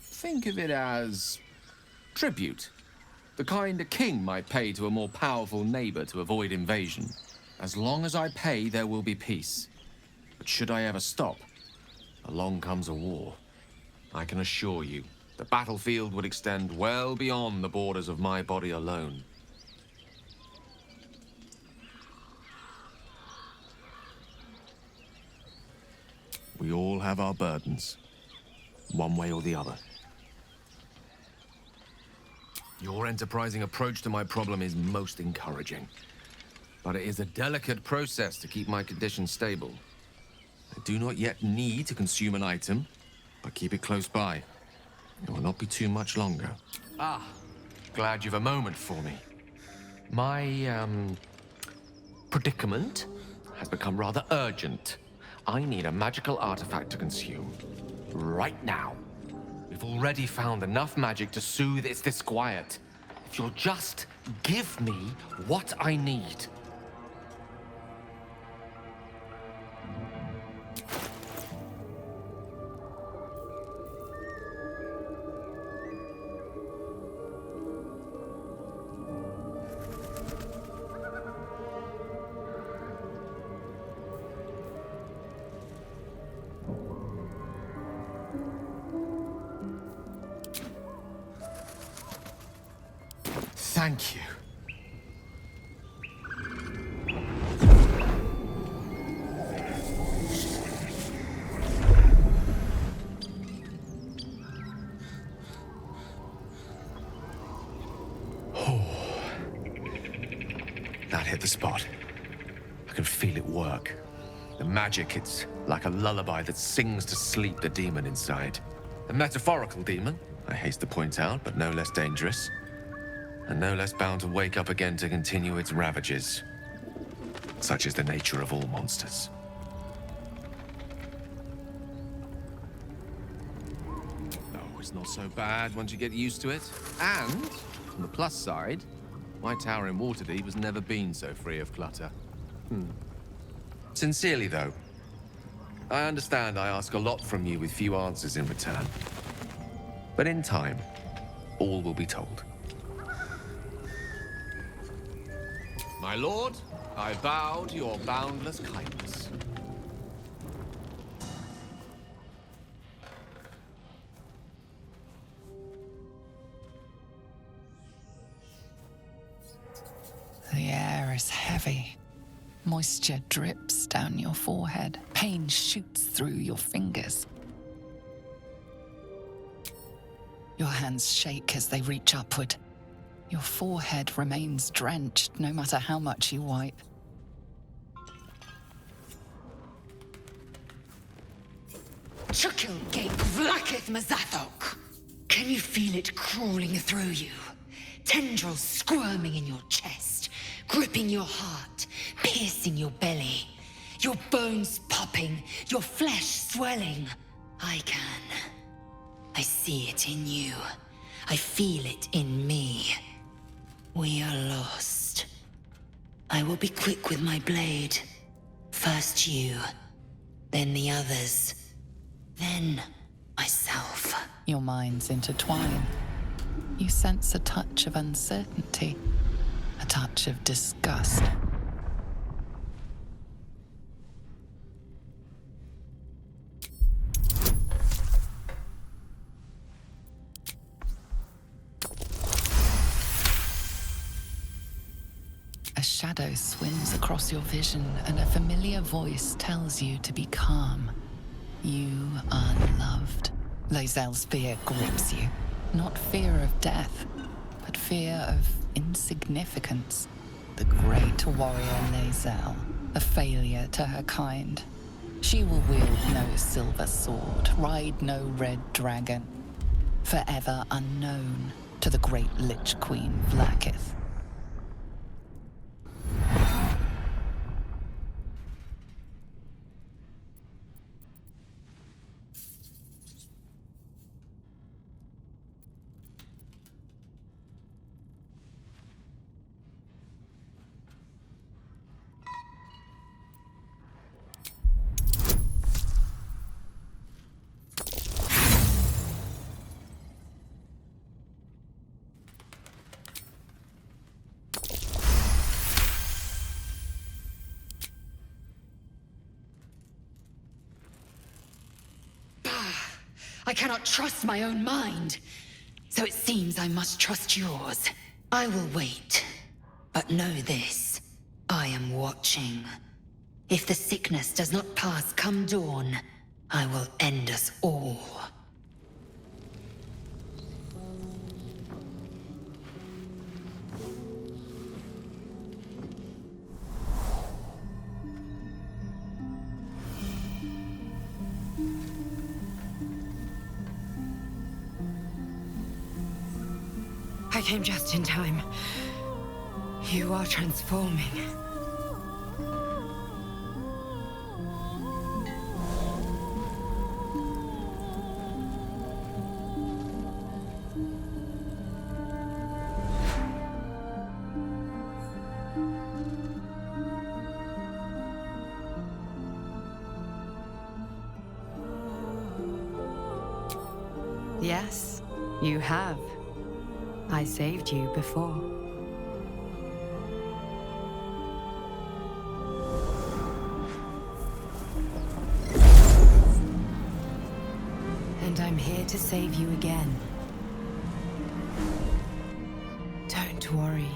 Think of it as tribute. The kind a king might pay to a more powerful neighbor to avoid invasion. As long as I pay, there will be peace. But should I ever stop, along comes a war. I can assure you, the battlefield would extend well beyond the borders of my body alone. We all have our burdens, one way or the other. Your enterprising approach to my problem is most encouraging. But it is a delicate process to keep my condition stable. I do not yet need to consume an item, but keep it close by. It will not be too much longer. Ah, glad you've a moment for me. My, predicament has become rather urgent. I need a magical artifact to consume. Right now. We've already found enough magic to soothe its disquiet. If you'll just give me what I need. Thank you. That hit the spot. I can feel it work. The magic, it's like a lullaby that sings to sleep the demon inside. A metaphorical demon, I haste to point out, but no less dangerous. And no less bound to wake up again to continue its ravages. Such is the nature of all monsters. Oh, it's not so bad once you get used to it. And, on the plus side, my tower in Waterdeep has never been so free of clutter. Sincerely, though, I understand I ask a lot from you with few answers in return. But in time, all will be told. My lord, I bow to your boundless kindness. The air is heavy. Moisture drips down your forehead. Pain shoots through your fingers. Your hands shake as they reach upward. Your forehead remains drenched no matter how much you wipe. Chukil Gate Vlakith Mazathok! Can you feel it crawling through you? Tendrils squirming in your chest, gripping your heart, piercing your belly. Your bones popping, your flesh swelling. I can. I see it in you. I feel it in me. We are lost. I will be quick with my blade. First you, then the others, then myself. Your minds intertwine. You sense a touch of uncertainty, a touch of disgust. A shadow swims across your vision, and a familiar voice tells you to be calm. You are loved. Lae'zel's fear grips you. Not fear of death, but fear of insignificance. The great warrior Lae'zel, a failure to her kind. She will wield no silver sword, ride no red dragon. Forever unknown to the great Lich Queen Vlakith. I cannot trust my own mind. So it seems I must trust yours. I will wait. But know this. I am watching. If the sickness does not pass come dawn, I will end us all. I came just in time. You are transforming. Yes, you have. I saved you before. And I'm here to save you again. Don't worry.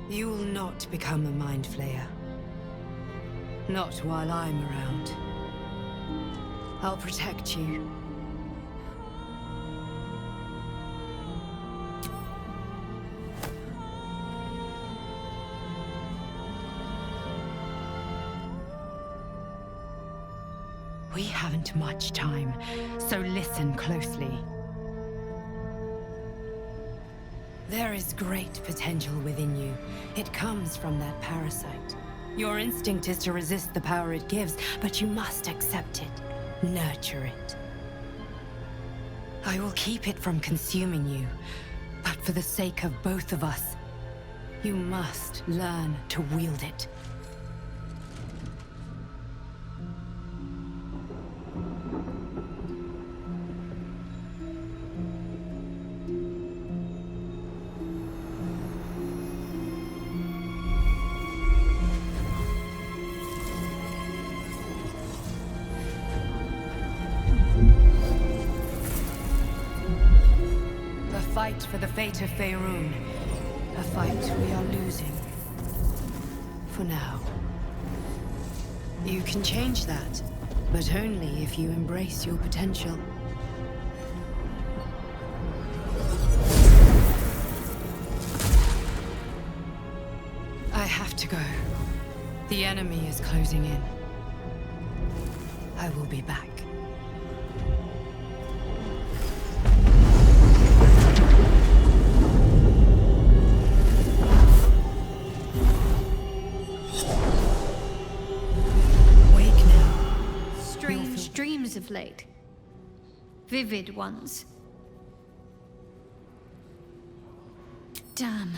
You will not become a Mind Flayer. Not while I'm around. I'll protect you. We haven't much time, so listen closely. There is great potential within you. It comes from that parasite. Your instinct is to resist the power it gives, but you must accept it, nurture it. I will keep it from consuming you, but for the sake of both of us, you must learn to wield it. Fight for the fate of Faerun. A fight we are losing. For now. You can change that, but only if you embrace your potential. I have to go. The enemy is closing in. I will be back. Dreams of late. Vivid ones. Damn.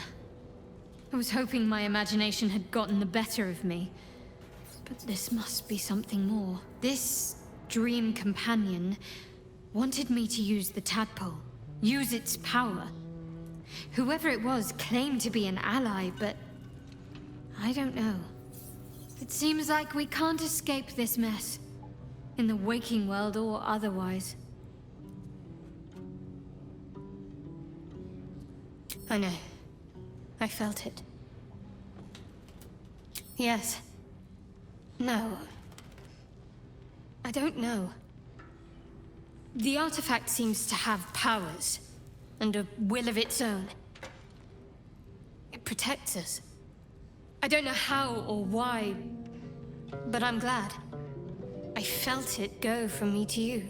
I was hoping my imagination had gotten the better of me. But this must be something more. This dream companion wanted me to use the tadpole. Use its power. Whoever it was claimed to be an ally, but I don't know. It seems like we can't escape this mess. In the waking world or otherwise. I know. I felt it. Yes. No. I don't know. The artifact seems to have powers, and a will of its own. It protects us. I don't know how or why, but I'm glad. I felt it go from me to you.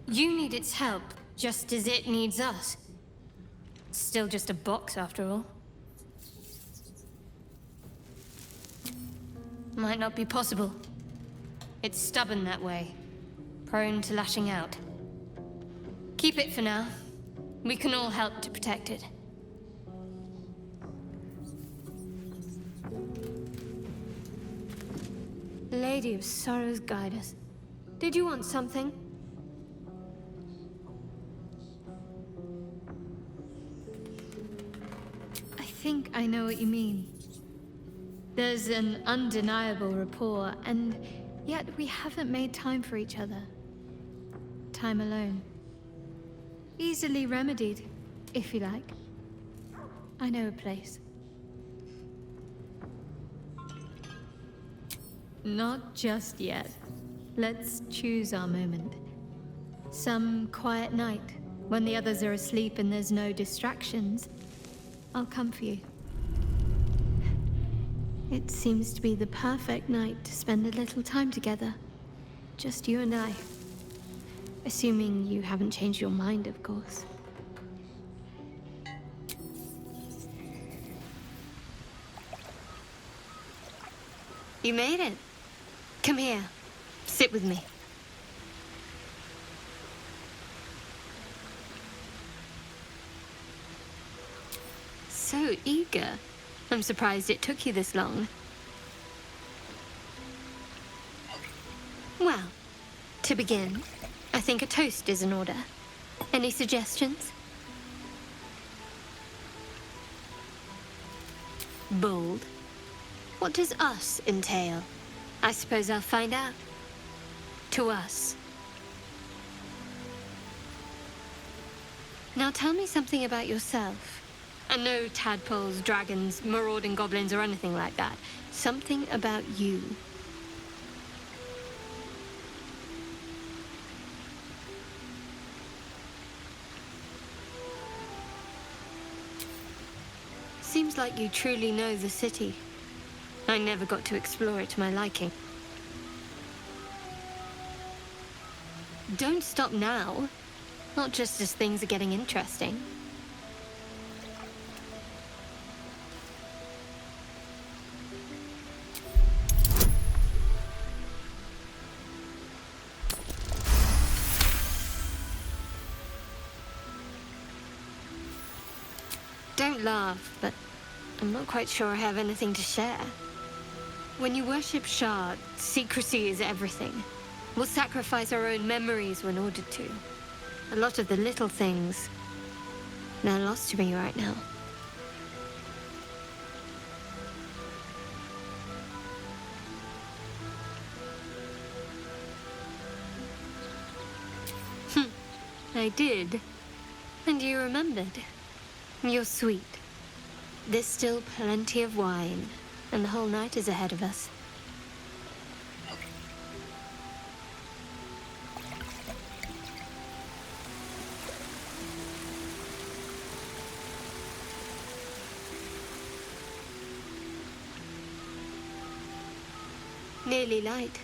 You need its help, just as it needs us. It's still just a box, after all. Might not be possible. It's stubborn that way, prone to lashing out. Keep it for now. We can all help to protect it. Lady of Sorrows, guide us. Did you want something? I think I know what you mean. There's an undeniable rapport, and yet we haven't made time for each other. time alone. Easily remedied, if you like. I know a place. Not just yet. Let's choose our moment. Some quiet night, when the others are asleep and there's no distractions, I'll come for you. It seems to be the perfect night to spend a little time together. Just you and I. Assuming you haven't changed your mind, of course. You made it. Come here. Sit with me. So eager. I'm surprised it took you this long. Well, to begin, I think a toast is in order. Any suggestions? Bold. What does us entail? I suppose I'll find out. To us. Now tell me something about yourself. And no tadpoles, dragons, marauding goblins, or anything like that. Something about you. Seems like you truly know the city. I never got to explore it to my liking. Don't stop now. Not just as things are getting interesting. Don't laugh, but I'm not quite sure I have anything to share. When you worship Shard, secrecy is everything. We'll sacrifice our own memories when ordered to. A lot of the little things, they're lost to me right now. I did. And you remembered. You're sweet. There's still plenty of wine, and the whole night is ahead of us. Nearly light.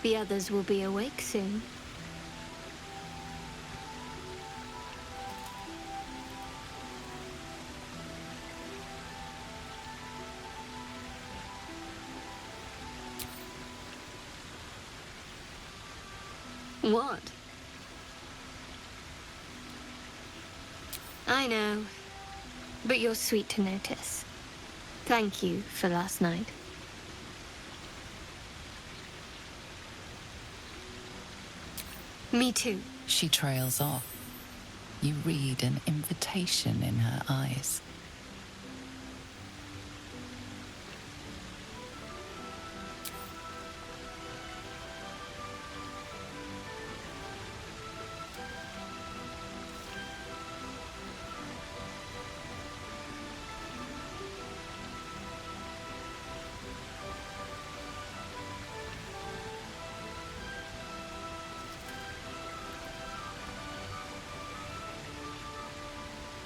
The others will be awake soon. What? I know, but you're sweet to notice. Thank you for last night. Me too. She trails off. You read an invitation in her eyes.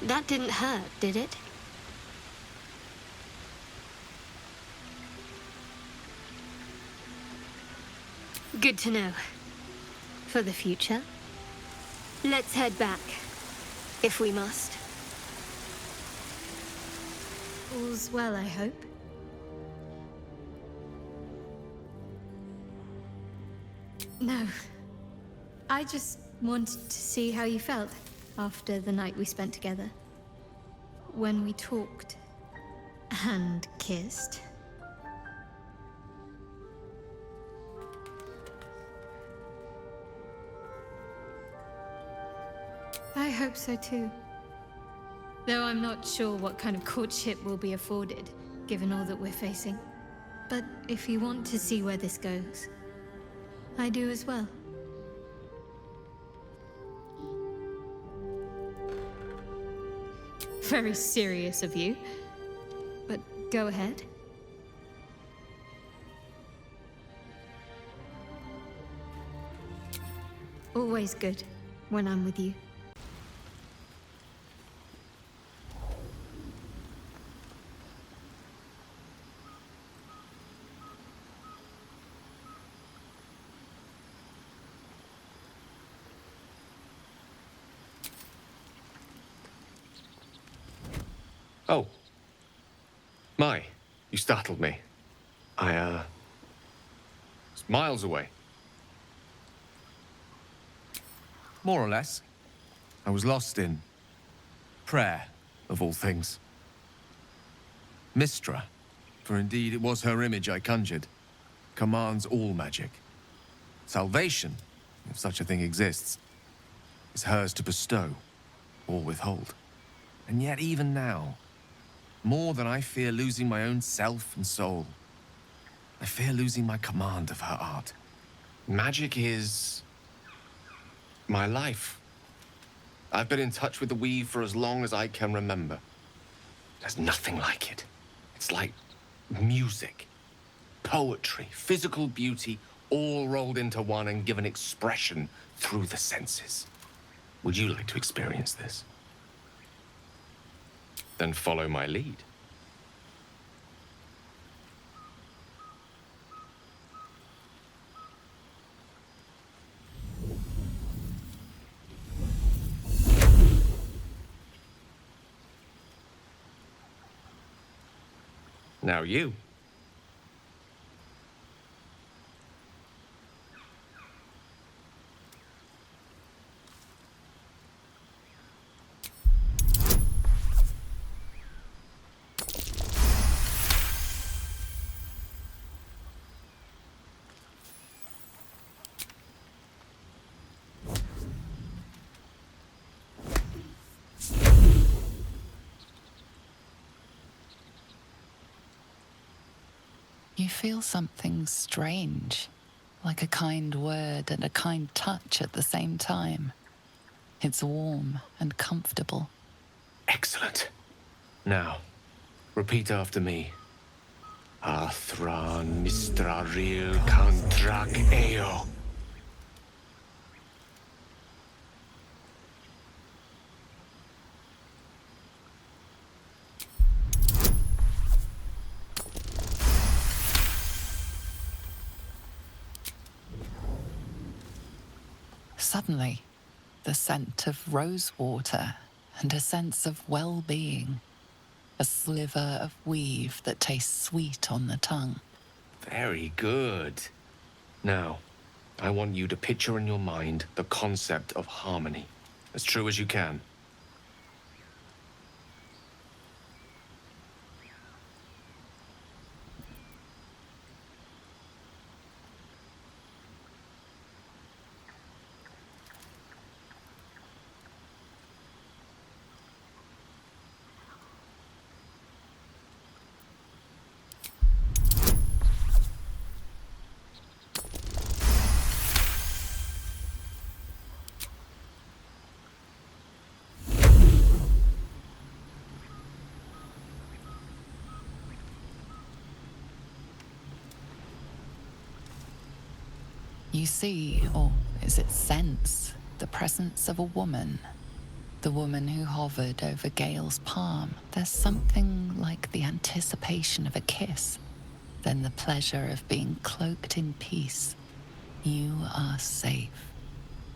That didn't hurt, did it? Good to know. For the future. Let's head back, if we must. All's well, I hope. No. I just wanted to see how you felt after the night we spent together. When we talked and kissed. I hope so too. Though I'm not sure what kind of courtship will be afforded, given all that we're facing. But if you want to see where this goes, I do as well. Very serious of you. But go ahead. Always good when I'm with you. Oh. My, you startled me. It's miles away. More or less. I was lost in prayer, of all things. Mystra, for indeed it was her image I conjured, commands all magic. Salvation, if such a thing exists, is hers to bestow or withhold. And yet even now, more than I fear losing my own self and soul, I fear losing my command of her art. Magic is my life. I've been in touch with the weave for as long as I can remember. There's nothing like it. It's like music, poetry, physical beauty, all rolled into one and given expression through the senses. Would you like to experience this? Then follow my lead. Now you. You feel something strange, like a kind word and a kind touch at the same time. It's warm and comfortable. Excellent. Now, repeat after me. Athran Mistraril Kantrak Eo. Suddenly, the scent of rosewater and a sense of well-being. A sliver of weave that tastes sweet on the tongue. Very good. Now, I want you to picture in your mind the concept of harmony, as true as you can. You see, or is it sense, the presence of a woman. The woman who hovered over Gale's palm. There's something like the anticipation of a kiss, then the pleasure of being cloaked in peace. You are safe.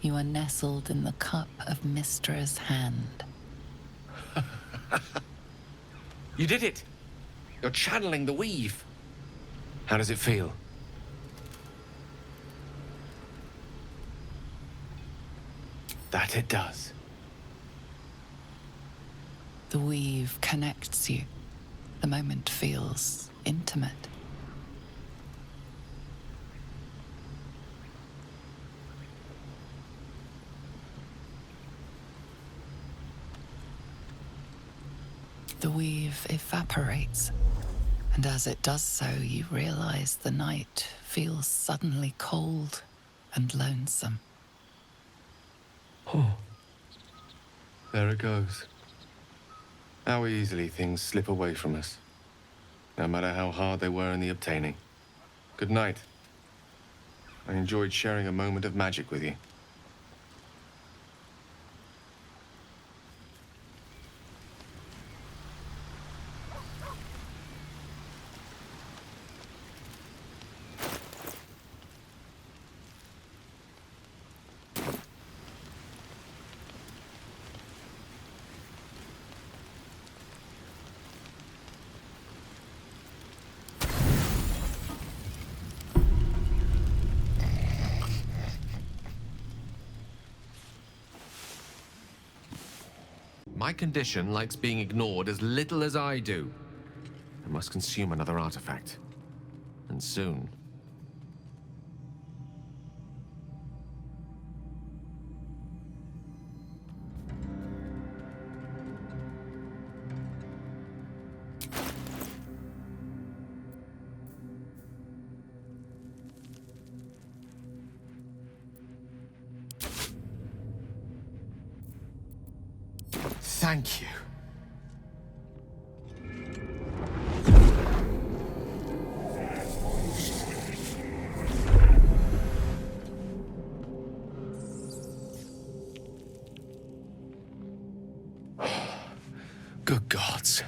You are nestled in the cup of Mystra's hand. You did it! You're channeling the weave. How does it feel? That it does. The weave connects you. The moment feels intimate. The weave evaporates, and as it does so, you realize the night feels suddenly cold and lonesome. Oh. There it goes. How easily things slip away from us, no matter how hard they were in the obtaining. Good night. I enjoyed sharing a moment of magic with you. My condition likes being ignored as little as I do. I must consume another artifact. And soon. Thank you. Good gods.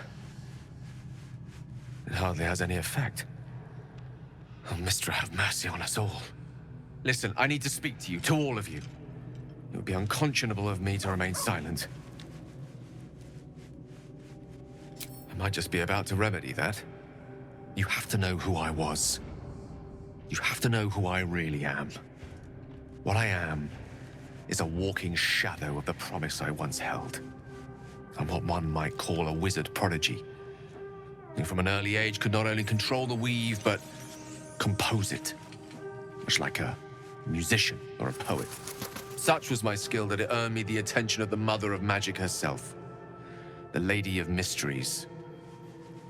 It hardly has any effect. Oh, Mystra, have mercy on us all. Listen, I need to speak to you, to all of you. It would be unconscionable of me to remain silent. I might just be about to remedy that. You have to know who I was. You have to know who I really am. What I am is a walking shadow of the promise I once held. I'm what one might call a wizard prodigy. Who from an early age could not only control the weave, but compose it. Much like a musician or a poet. Such was my skill that it earned me the attention of the mother of magic herself. The Lady of Mysteries.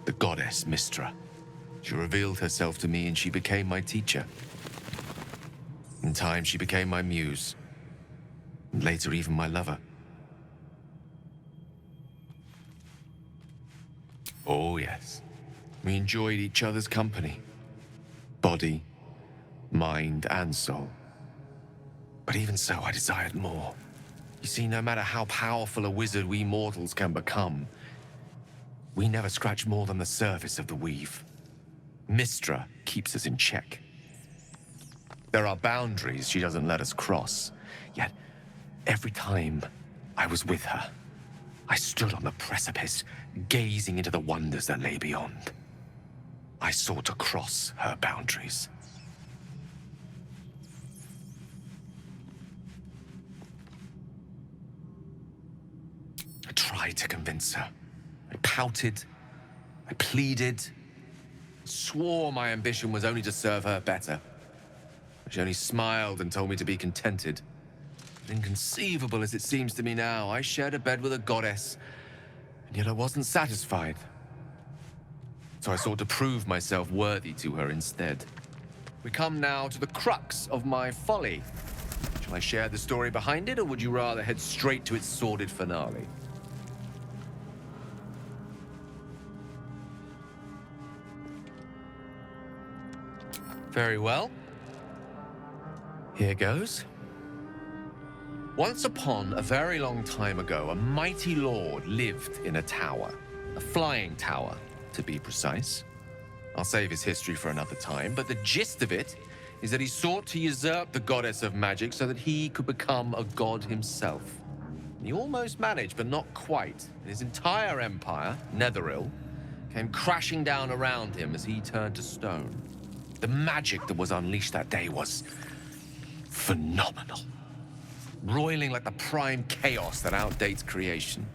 The goddess Mystra. She revealed herself to me and she became my teacher. In time, she became my muse. And later, even my lover. Oh, yes. We enjoyed each other's company. Body, mind, and soul. But even so, I desired more. You see, no matter how powerful a wizard we mortals can become, we never scratch more than the surface of the weave. Mystra keeps us in check. There are boundaries she doesn't let us cross. Yet, every time I was with her, I stood on the precipice, gazing into the wonders that lay beyond. I sought to cross her boundaries. I tried to convince her. I pouted. I pleaded. Swore my ambition was only to serve her better. She only smiled and told me to be contented. Inconceivable as it seems to me now, I shared a bed with a goddess, and yet I wasn't satisfied. So I sought to prove myself worthy to her instead. We come now to the crux of my folly. Shall I share the story behind it, or would you rather head straight to its sordid finale? Very well. Here goes. Once upon a very long time ago, a mighty lord lived in a tower. A flying tower, to be precise. I'll save his history for another time, but the gist of it is that he sought to usurp the goddess of magic so that he could become a god himself. He almost managed, but not quite. His entire empire, Netheril, came crashing down around him as he turned to stone. The magic that was unleashed that day was phenomenal. Roiling like the prime chaos that outdates creation.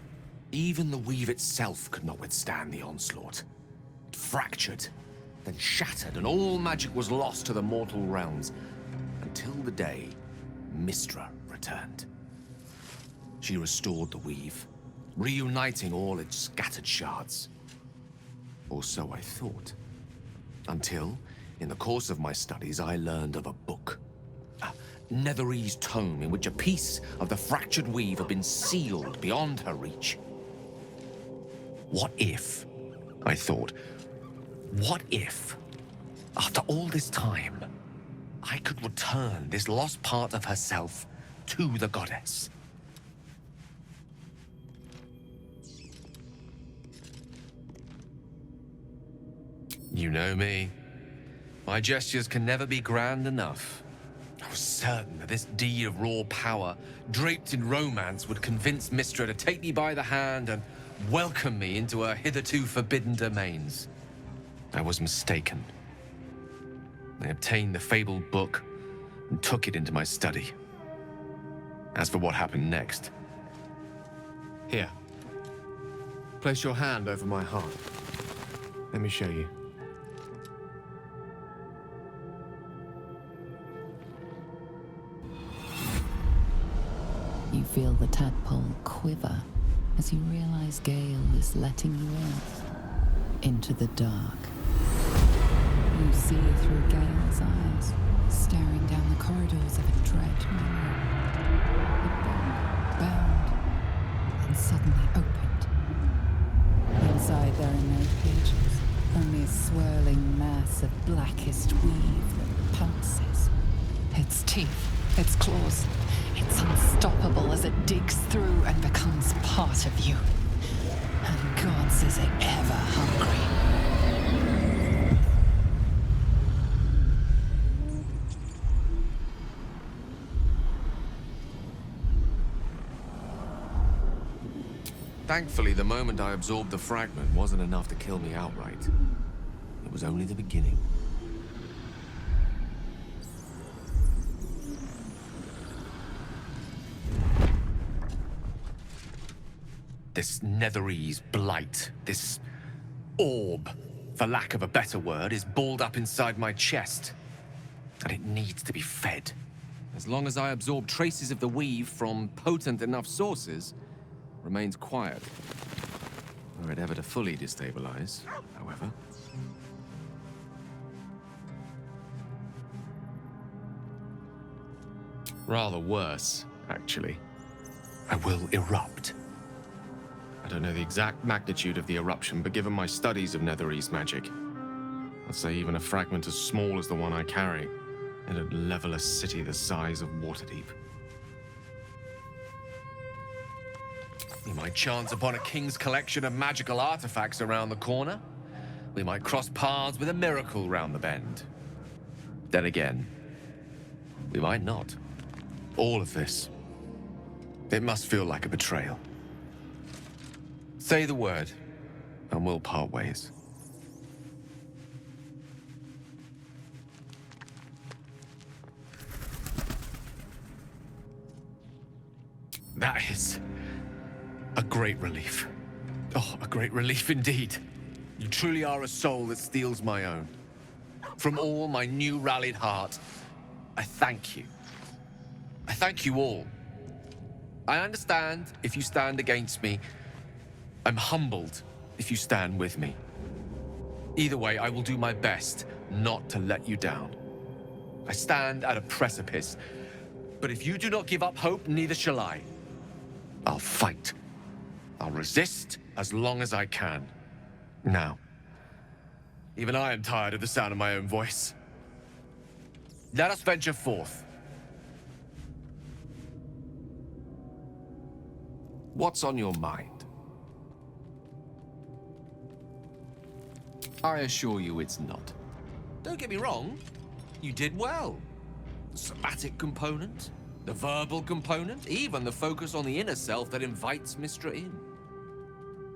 Even the weave itself could not withstand the onslaught. It fractured, then shattered, and all magic was lost to the mortal realms, until the day Mystra returned. She restored the weave, reuniting all its scattered shards. Or so I thought. Until, in the course of my studies, I learned of a book. Netherese tome in which a piece of the fractured weave had been sealed beyond her reach. What if, I thought, what if, after all this time, I could return this lost part of herself to the goddess? You know me. My gestures can never be grand enough. I was certain that this deed of raw power, draped in romance, would convince Mystra to take me by the hand and welcome me into her hitherto forbidden domains. I was mistaken. I obtained the fabled book and took it into my study. As for what happened next... Here. Place your hand over my heart. Let me show you. You feel the tadpole quiver as you realize Gale is letting you in, into the dark. You see through Gale's eyes, staring down the corridors of a dread memory. The book bound and suddenly opened. Inside there are no pages, only a swirling mass of blackest weave that pulses. Its teeth, its claws, it's unstoppable as it digs through and becomes part of you. And gods, is it ever hungry. Thankfully, the moment I absorbed the fragment wasn't enough to kill me outright. It was only the beginning. This Netherese blight, this orb, for lack of a better word, is balled up inside my chest. And it needs to be fed. As long as I absorb traces of the weave from potent enough sources, it remains quiet. Were it ever to fully destabilize, however. Rather worse, actually. I will erupt. I don't know the exact magnitude of the eruption, but given my studies of Netherese magic, I'd say even a fragment as small as the one I carry, it'd level a city the size of Waterdeep. We might chance upon a king's collection of magical artifacts around the corner. We might cross paths with a miracle round the bend. Then again, we might not. All of this, it must feel like a betrayal. Say the word, and we'll part ways. That is a great relief. Oh, a great relief indeed. You truly are a soul that steals my own. From all my new rallied heart, I thank you. I thank you all. I understand if you stand against me. I'm humbled if you stand with me. Either way, I will do my best not to let you down. I stand at a precipice, but if you do not give up hope, neither shall I. I'll fight. I'll resist as long as I can. Now, even I am tired of the sound of my own voice. Let us venture forth. What's on your mind? I assure you it's not. Don't get me wrong, you did well. The somatic component, the verbal component, even the focus on the inner self that invites Mystra in.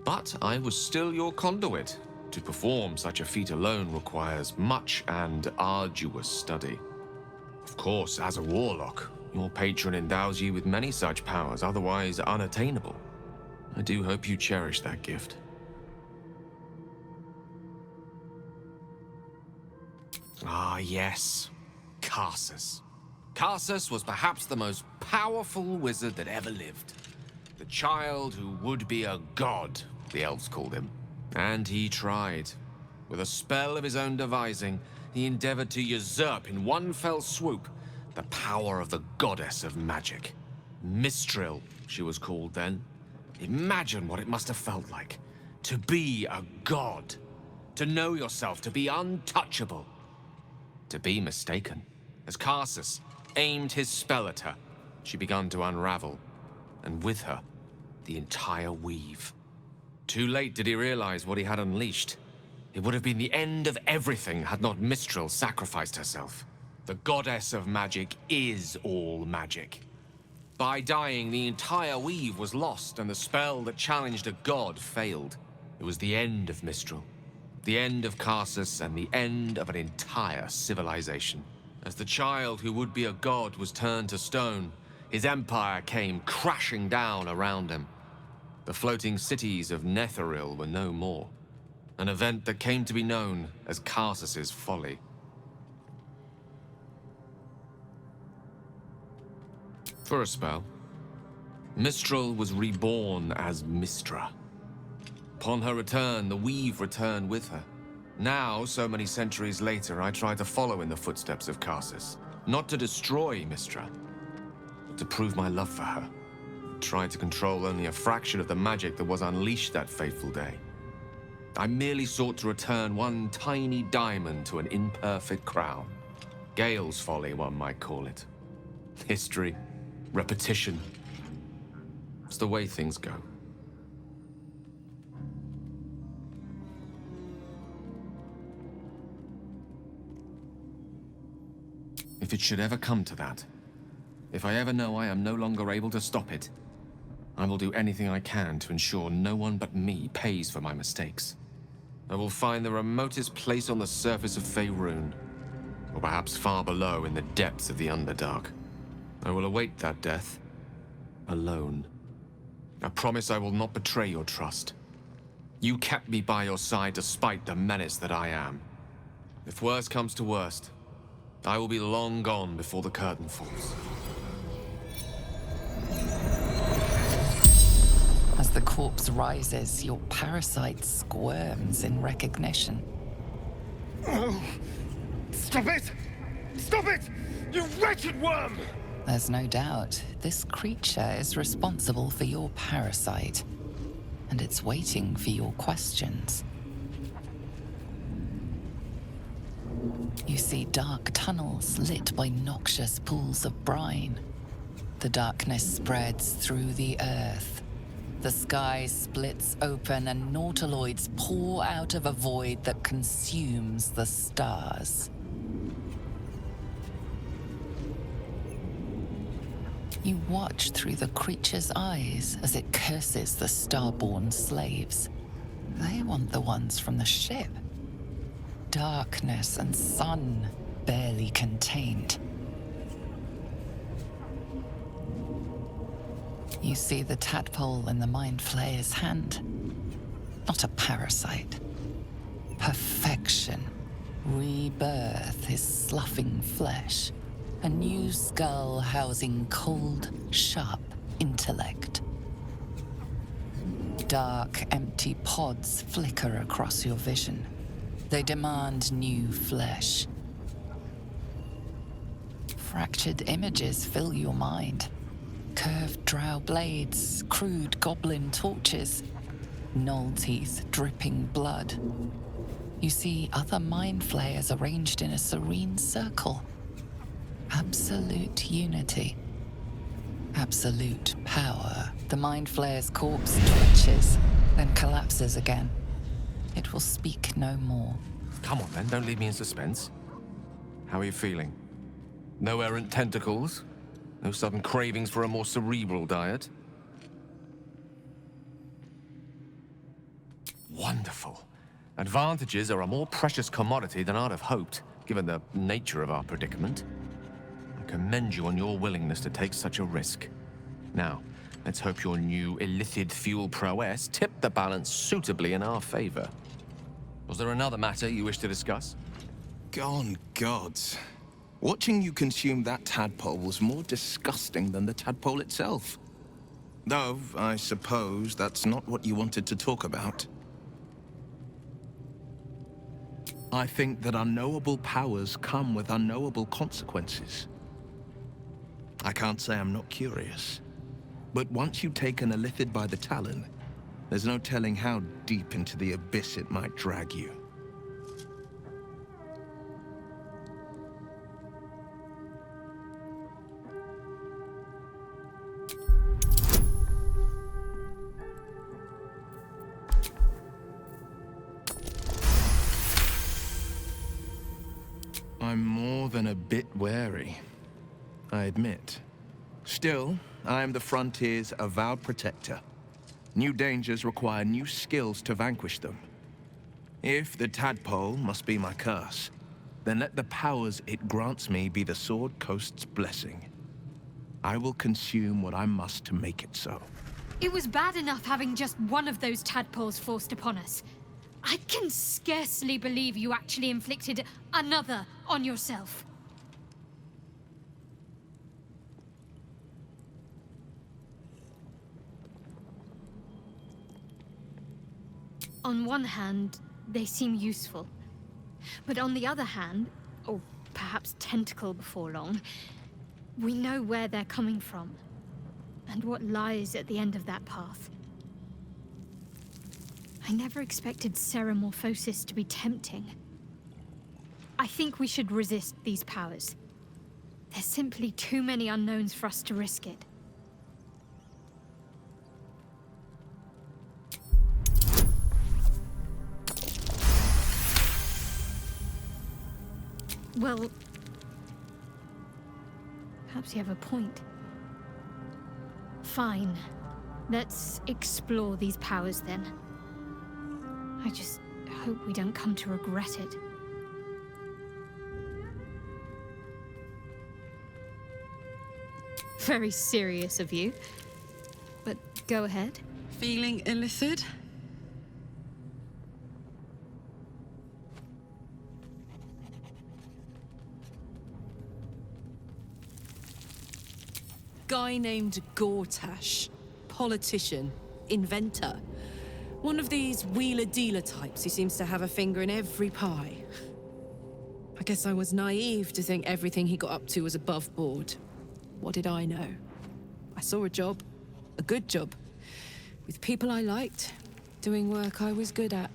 But I was still your conduit. To perform such a feat alone requires much and arduous study. Of course, as a warlock, your patron endows you with many such powers, otherwise unattainable. I do hope you cherish that gift. Ah, yes. Karsus. Karsus was perhaps the most powerful wizard that ever lived. The child who would be a god, the elves called him. And he tried. With a spell of his own devising, he endeavored to usurp in one fell swoop the power of the goddess of magic. Mistril, she was called then. Imagine what it must have felt like. To be a god. To know yourself to be untouchable. To be mistaken. As Karsus aimed his spell at her, she began to unravel. And with her, the entire weave. Too late did he realize what he had unleashed. It would have been the end of everything had not Mistral sacrificed herself. The goddess of magic is all magic. By dying, the entire weave was lost, and the spell that challenged a god failed. It was the end of Mistral. The end of Karsus, and the end of an entire civilization. As the child who would be a god was turned to stone, his empire came crashing down around him. The floating cities of Netheril were no more. An event that came to be known as Karsus's folly. For a spell, Mistral was reborn as Mistra. Upon her return, the weave returned with her. Now, so many centuries later, I try to follow in the footsteps of Karsus. Not to destroy Mistra, but to prove my love for her. Try to control only a fraction of the magic that was unleashed that fateful day. I merely sought to return one tiny diamond to an imperfect crown. Gale's folly, one might call it. History, repetition. It's the way things go. If it should ever come to that, if I ever know I am no longer able to stop it, I will do anything I can to ensure no one but me pays for my mistakes. I will find the remotest place on the surface of Faerun, or perhaps far below in the depths of the Underdark. I will await that death, alone. I promise I will not betray your trust. You kept me by your side despite the menace that I am. If worst comes to worst, I will be long gone before the curtain falls. As the corpse rises, your parasite squirms in recognition. Oh, stop it! Stop it! You wretched worm! There's no doubt this creature is responsible for your parasite, and it's waiting for your questions. You see dark tunnels lit by noxious pools of brine. The darkness spreads through the earth. The sky splits open and nautiloids pour out of a void that consumes the stars. You watch through the creature's eyes as it curses the starborn slaves. They want the ones from the ship. Darkness and sun barely contained. You see the tadpole in the Mind Flayer's hand. Not a parasite. Perfection. Rebirth his sloughing flesh. A new skull housing cold, sharp intellect. Dark, empty pods flicker across your vision. They demand new flesh. Fractured images fill your mind. Curved drow blades, crude goblin torches, gnoll teeth dripping blood. You see other mind flayers arranged in a serene circle. Absolute unity. Absolute power. The mind flayer's corpse twitches, then collapses again. It will speak no more. Come on then, don't leave me in suspense. How are you feeling? No errant tentacles? No sudden cravings for a more cerebral diet? Wonderful. Advantages are a more precious commodity than I'd have hoped, given the nature of our predicament. I commend you on your willingness to take such a risk. Now, let's hope your new illithid fuel prowess tipped the balance suitably in our favor. Was there another matter you wish to discuss? Gone gods. Watching you consume that tadpole was more disgusting than the tadpole itself. Though, I suppose that's not what you wanted to talk about. I think that unknowable powers come with unknowable consequences. I can't say I'm not curious, but once you take an illithid by the talon, There's no telling how deep into the abyss it might drag you. I'm more than a bit wary, I admit. Still, I am the Frontier's avowed protector. New dangers require new skills to vanquish them. If the tadpole must be my curse, then let the powers it grants me be the Sword Coast's blessing. I will consume what I must to make it so. It was bad enough having just one of those tadpoles forced upon us. I can scarcely believe you actually inflicted another on yourself. On one hand, they seem useful. But on the other hand, or perhaps tentacle before long, we know where they're coming from, and what lies at the end of that path. I never expected ceremorphosis to be tempting. I think we should resist these powers. There's simply too many unknowns for us to risk it. Well, perhaps you have a point. Fine. Let's explore these powers then. I just hope we don't come to regret it. Very serious of you. But go ahead. Feeling illithid? Guy named Gortash. Politician. Inventor. One of these wheeler-dealer types who seems to have a finger in every pie. I guess I was naive to think everything he got up to was above board. What did I know? I saw a job. A good job. With people I liked. Doing work I was good at.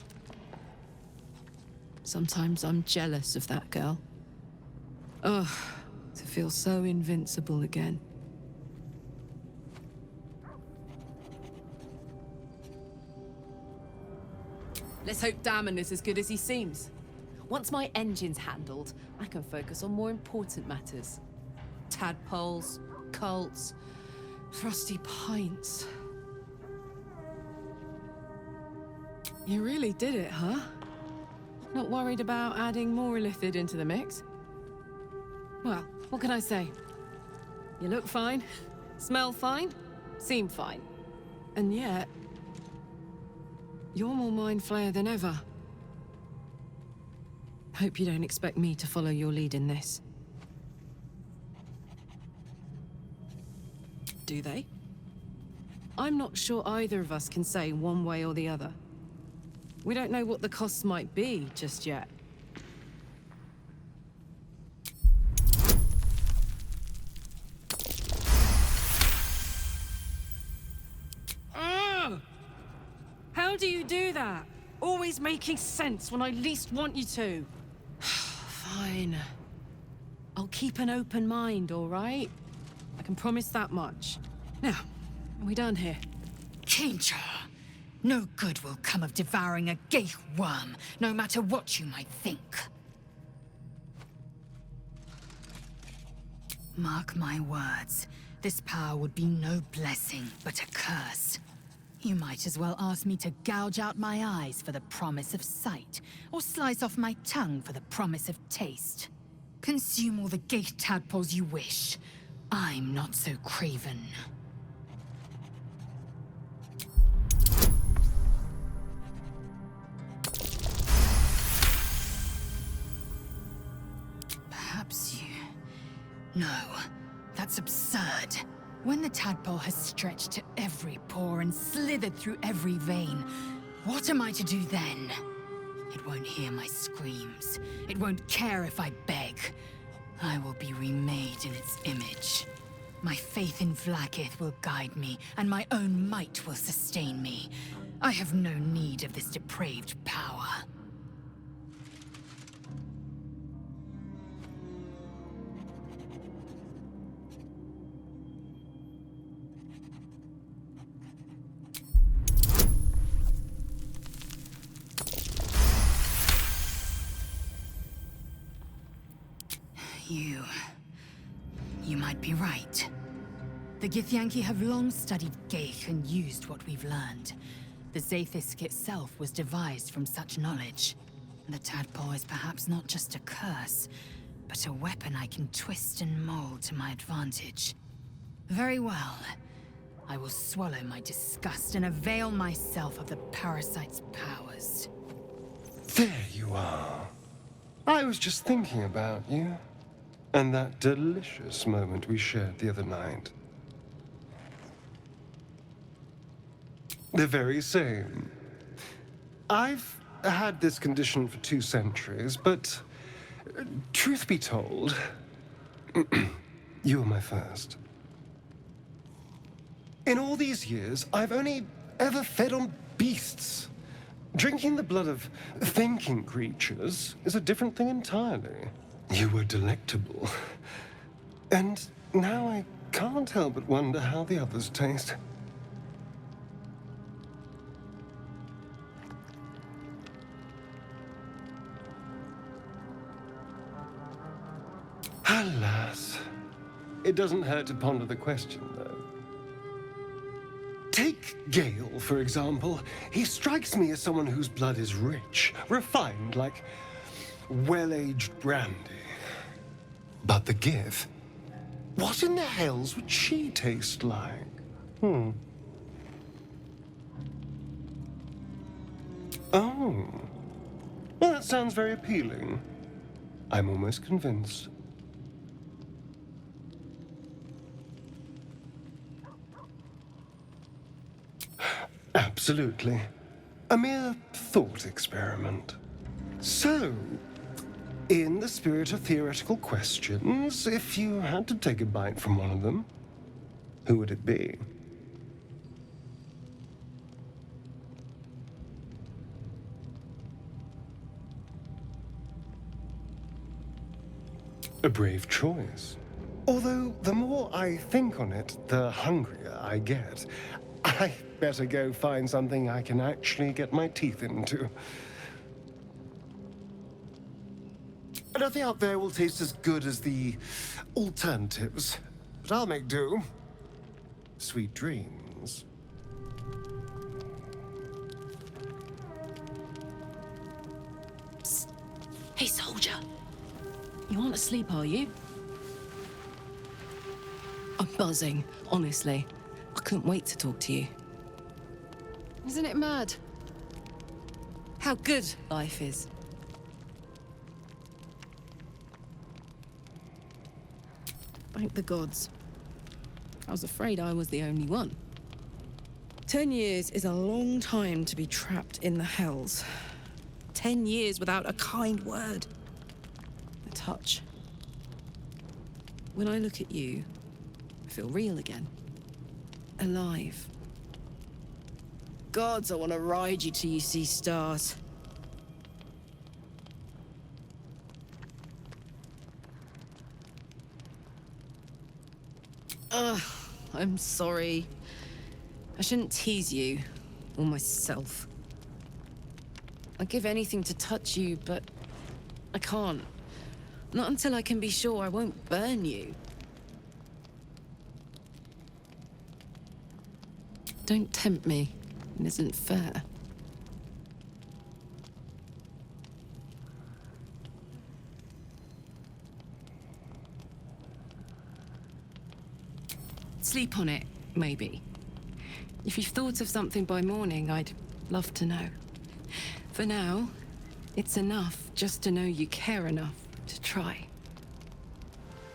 Sometimes I'm jealous of that girl. Ugh, to feel so invincible again. Let's hope Damon is as good as he seems. Once my engine's handled, I can focus on more important matters. Tadpoles, cults, frosty pints. You really did it, huh? Not worried about adding more illithid into the mix? Well, what can I say? You look fine, smell fine, seem fine. And yet, you're more mind flayer than ever. Hope you don't expect me to follow your lead in this. Do they? I'm not sure either of us can say one way or the other. We don't know what the costs might be just yet. How do you do that? Always making sense when I least want you to. Fine. I'll keep an open mind, all right? I can promise that much. Now, are we done here? Danger! No good will come of devouring a geich worm, no matter what you might think. Mark my words, this power would be no blessing, but a curse. You might as well ask me to gouge out my eyes for the promise of sight, or slice off my tongue for the promise of taste. Consume all the geich tadpoles you wish. I'm not so craven. Perhaps you... No, that's absurd. When the tadpole has stretched to every pore and slithered through every vein, what am I to do then? It won't hear my screams. It won't care if I beg. I will be remade in its image. My faith in Vlaakith will guide me, and my own might will sustain me. I have no need of this depraved power. You might be right. The Githyanki have long studied Geich and used what we've learned. The Zaithisk itself was devised from such knowledge. The tadpole is perhaps not just a curse, but a weapon I can twist and mold to my advantage. Very well. I will swallow my disgust and avail myself of the parasite's powers. There you are. I was just thinking about you. And that delicious moment we shared the other night. The very same. I've had this condition for 2 centuries, but truth be told, you were my first. In all these years, I've only ever fed on beasts. Drinking the blood of thinking creatures is a different thing entirely. You were delectable. And now I can't help but wonder how the others taste. Alas. It doesn't hurt to ponder the question, though. Take Gale, for example. He strikes me as someone whose blood is rich, refined, like well-aged brandy. But the Gith? What in the hells would she taste like? Oh. Well, that sounds very appealing. I'm almost convinced. Absolutely. A mere thought experiment. So, in the spirit of theoretical questions, if you had to take a bite from one of them, who would it be? A brave choice. Although, the more I think on it, the hungrier I get. I better go find something I can actually get my teeth into. Nothing out there will taste as good as the alternatives, but I'll make do. Sweet dreams. Psst. Hey, soldier. You aren't asleep, are you? I'm buzzing, honestly. I couldn't wait to talk to you. Isn't it mad? How good life is. Thank the gods. I was afraid I was the only one. 10 years is a long time to be trapped in the hells. 10 years without a kind word. A touch. When I look at you, I feel real again. Alive. Gods, I want to ride you till you see stars. I'm sorry. I shouldn't tease you, or myself. I'd give anything to touch you, but I can't. Not until I can be sure I won't burn you. Don't tempt me. It isn't fair. Sleep on it, maybe. If you've thought of something by morning, I'd love to know. For now, it's enough just to know you care enough to try.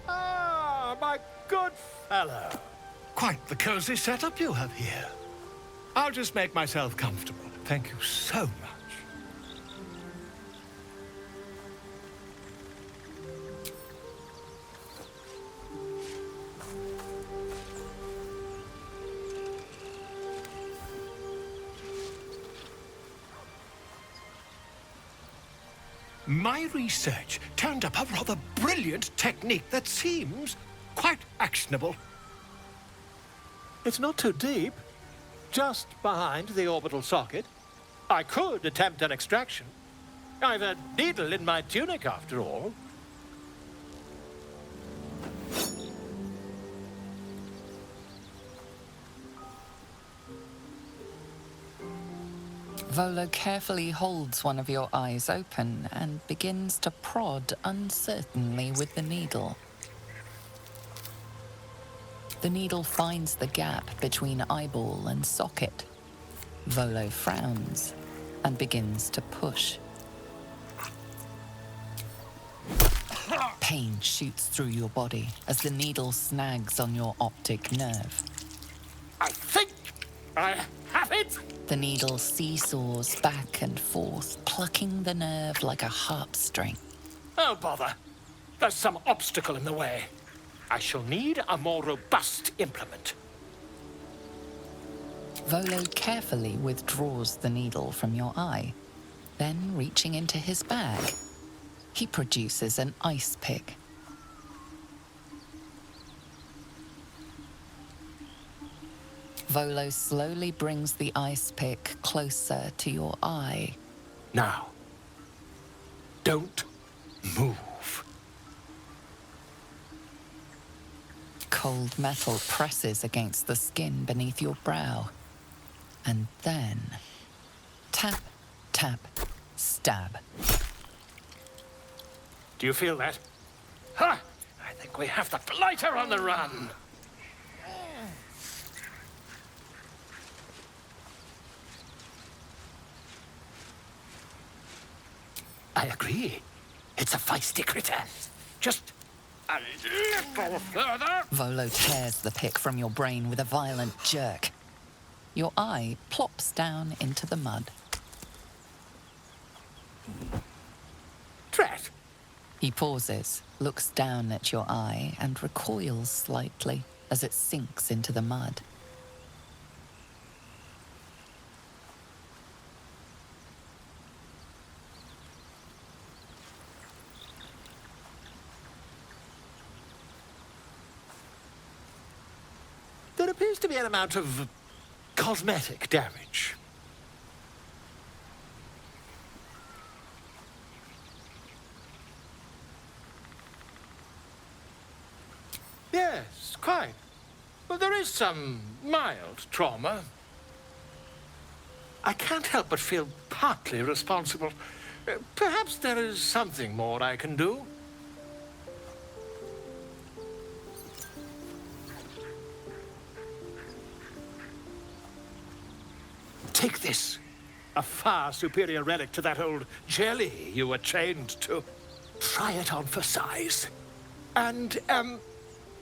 Ah, my good fellow. Quite the cozy setup you have here. I'll just make myself comfortable. Thank you so much. My research turned up a rather brilliant technique that seems quite actionable. It's not too deep, just behind the orbital socket. I could attempt an extraction. I've a needle in my tunic, after all. Volo carefully holds one of your eyes open and begins to prod uncertainly with the needle. The needle finds the gap between eyeball and socket. Volo frowns and begins to push. Pain shoots through your body as the needle snags on your optic nerve. I think I have it! The needle seesaws back and forth, plucking the nerve like a harp string. Oh, bother. There's some obstacle in the way. I shall need a more robust implement. Volo carefully withdraws the needle from your eye. Then, reaching into his bag, he produces an ice pick. Volo slowly brings the ice pick closer to your eye. Now, don't move. Cold metal presses against the skin beneath your brow. And then, tap, tap, stab. Do you feel that? Ha! I think we have the blighter on the run. I agree. It's a feisty critter. Just a little further. Volo tears the pick from your brain with a violent jerk. Your eye plops down into the mud. Drat! He pauses, looks down at your eye, and recoils slightly as it sinks into the mud. There appears to be an amount of cosmetic damage. Yes, quite. But there is some mild trauma. I can't help but feel partly responsible. Perhaps there is something more I can do. Take this. A far superior relic to that old jelly you were chained to. Try it on for size. And,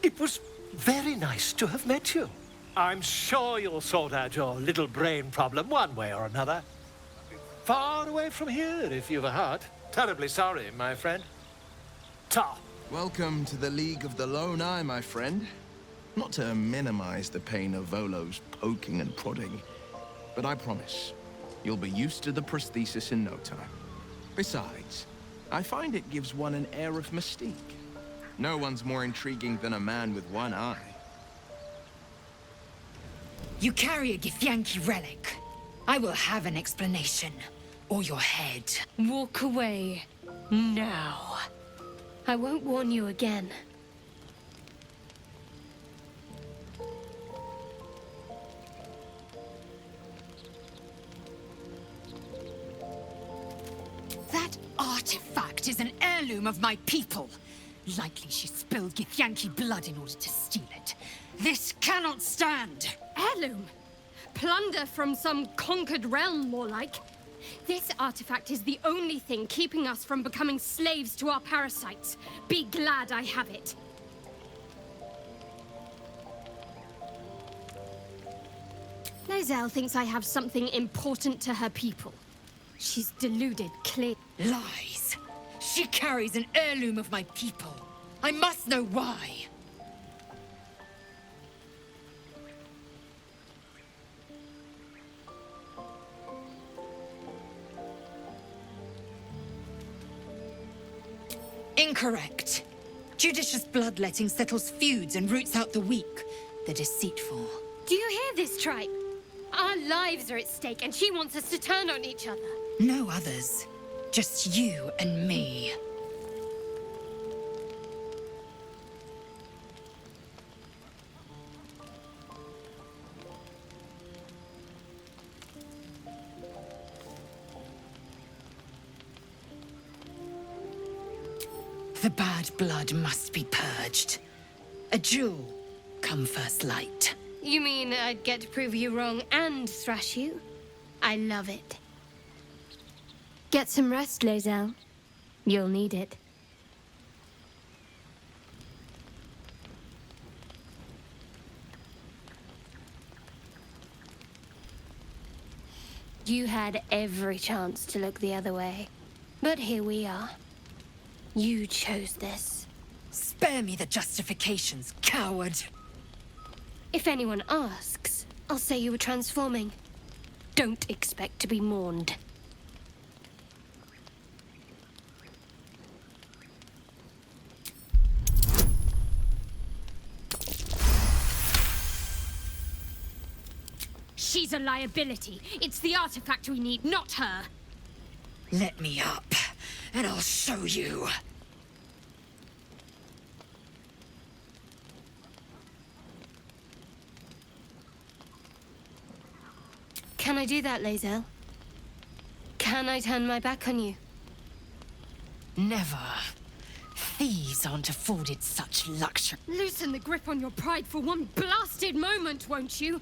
it was very nice to have met you. I'm sure you'll sort out your little brain problem one way or another. Far away from here, if you've a heart. Terribly sorry, my friend. Ta. Welcome to the League of the Lone Eye, my friend. Not to minimize the pain of Volo's poking and prodding, but I promise, you'll be used to the prosthesis in no time. Besides, I find it gives one an air of mystique. No one's more intriguing than a man with one eye. You carry a Githyanki relic. I will have an explanation. Or your head. Walk away. Now. I won't warn you again. That artifact is an heirloom of my people. Likely she spilled Githyanki blood in order to steal it. This cannot stand! Heirloom? Plunder from some conquered realm, more like. This artifact is the only thing keeping us from becoming slaves to our parasites. Be glad I have it. Lozelle thinks I have something important to her people. She's deluded, clear. Lies! She carries an heirloom of my people. I must know why. Incorrect. Judicious bloodletting settles feuds and roots out the weak, the deceitful. Do you hear this, Tripe? Our lives are at stake, and she wants us to turn on each other. No others. Just you and me. The bad blood must be purged. A jewel, come first light. You mean I'd get to prove you wrong and thrash you? I love it. Get some rest, Lae'zel. You'll need it. You had every chance to look the other way. But here we are. You chose this. Spare me the justifications, coward! If anyone asks, I'll say you were transforming. Don't expect to be mourned. She's a liability. It's the artifact we need, not her. Let me up, and I'll show you. Can I do that, Lae'zel? Can I turn my back on you? Never. Thieves aren't afforded such luxury. Loosen the grip on your pride for one blasted moment, won't you?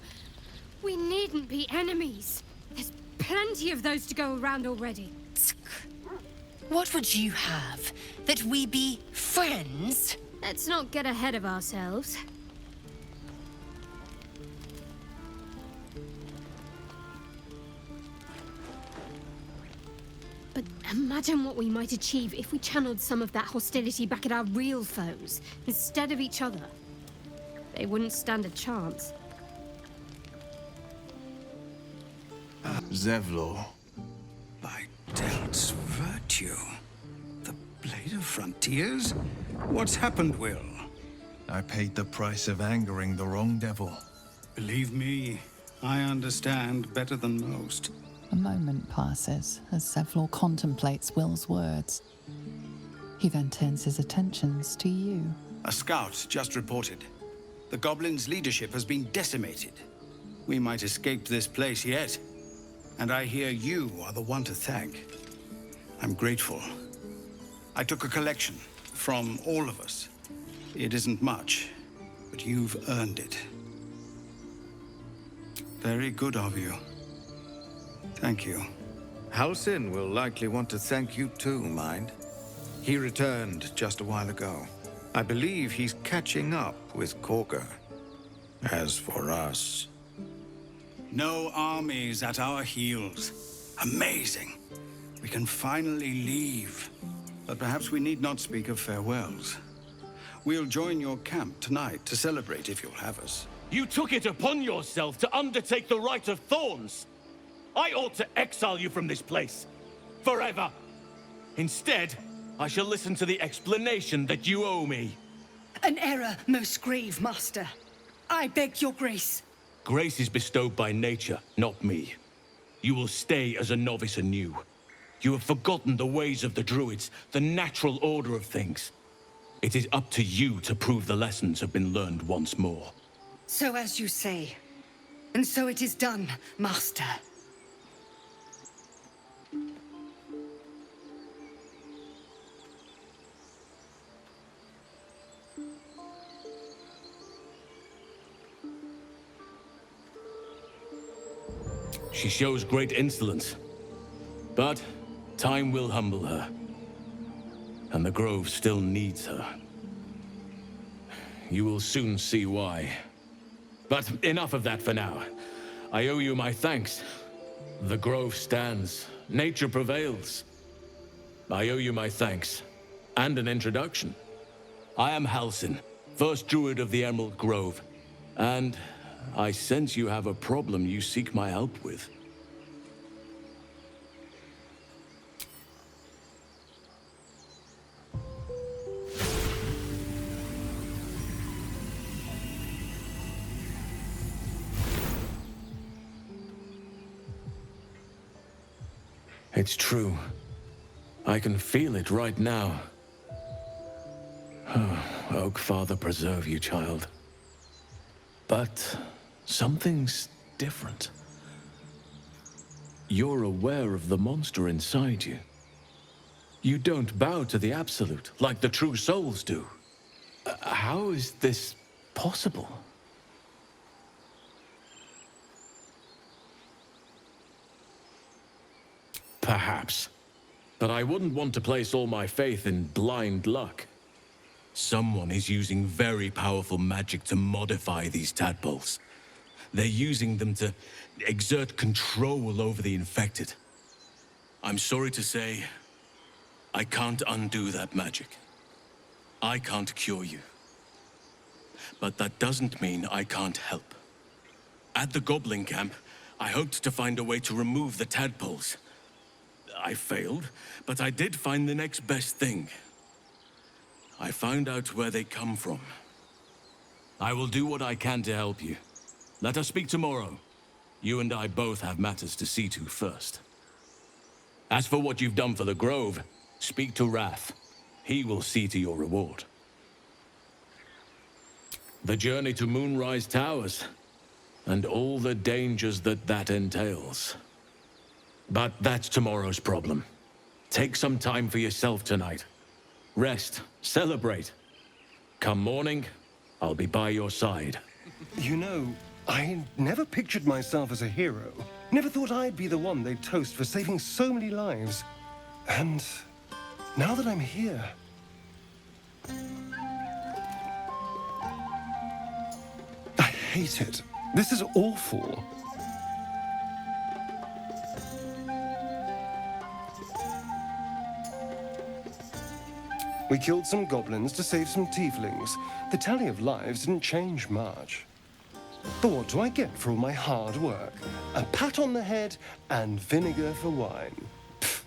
We needn't be enemies. There's plenty of those to go around already. What would you have? That we be friends? Let's not get ahead of ourselves. But imagine what we might achieve if we channeled some of that hostility back at our real foes, instead of each other. They wouldn't stand a chance. Zevlor. By Delt's virtue. The Blade of Frontiers? What's happened, Will? I paid the price of angering the wrong devil. Believe me, I understand better than most. A moment passes as Zevlor contemplates Will's words. He then turns his attentions to you. A scout just reported. The Goblins' leadership has been decimated. We might escape this place yet. And I hear you are the one to thank. I'm grateful. I took a collection from all of us. It isn't much, but you've earned it. Very good of you. Thank you. Halsin will likely want to thank you too, mind. He returned just a while ago. I believe he's catching up with Korga. As for us... No armies at our heels. Amazing. We can finally leave. But perhaps we need not speak of farewells. We'll join your camp tonight to celebrate if you'll have us. You took it upon yourself to undertake the Rite of Thorns. I ought to exile you from this place. Forever. Instead, I shall listen to the explanation that you owe me. An error, most grave master. I beg your grace. Grace is bestowed by nature, not me. You will stay as a novice anew. You have forgotten the ways of the Druids, the natural order of things. It is up to you to prove the lessons have been learned once more. So as you say. And so it is done, master. She shows great insolence. But time will humble her. And the Grove still needs her. You will soon see why. But enough of that for now. I owe you my thanks. The Grove stands. Nature prevails. I owe you my thanks. And an introduction. I am Halsin, first Druid of the Emerald Grove. And I sense you have a problem you seek my help with. It's true. I can feel it right now. Oak Father preserve you, child. But something's different. You're aware of the monster inside you. You don't bow to the Absolute like the true souls do. How is this possible? Perhaps. But I wouldn't want to place all my faith in blind luck. Someone is using very powerful magic to modify these tadpoles. They're using them to exert control over the infected. I'm sorry to say, I can't undo that magic. I can't cure you. But that doesn't mean I can't help. At the Goblin camp, I hoped to find a way to remove the tadpoles. I failed, but I did find the next best thing. I found out where they come from. I will do what I can to help you. Let us speak tomorrow. You and I both have matters to see to first. As for what you've done for the Grove, speak to Wrath. He will see to your reward. The journey to Moonrise Towers, and all the dangers that entails. But that's tomorrow's problem. Take some time for yourself tonight. Rest, celebrate. Come morning, I'll be by your side. You know, I never pictured myself as a hero. Never thought I'd be the one they'd toast for saving so many lives. And now that I'm here... I hate it. This is awful. We killed some goblins to save some tieflings. The tally of lives didn't change much. But what do I get for all my hard work? A pat on the head and vinegar for wine. Pfft.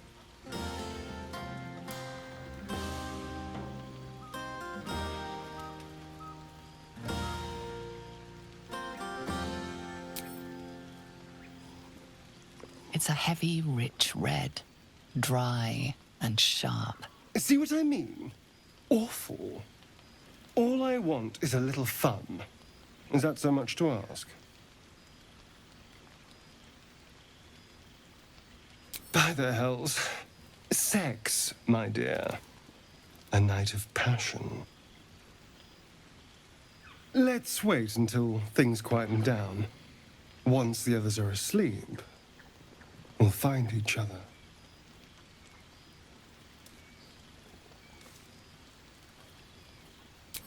It's a heavy, rich red, dry and sharp. See what I mean? Awful. All I want is a little fun. Is that so much to ask? By the hells. Sex, my dear. A night of passion. Let's wait until things quieten down. Once the others are asleep, we'll find each other.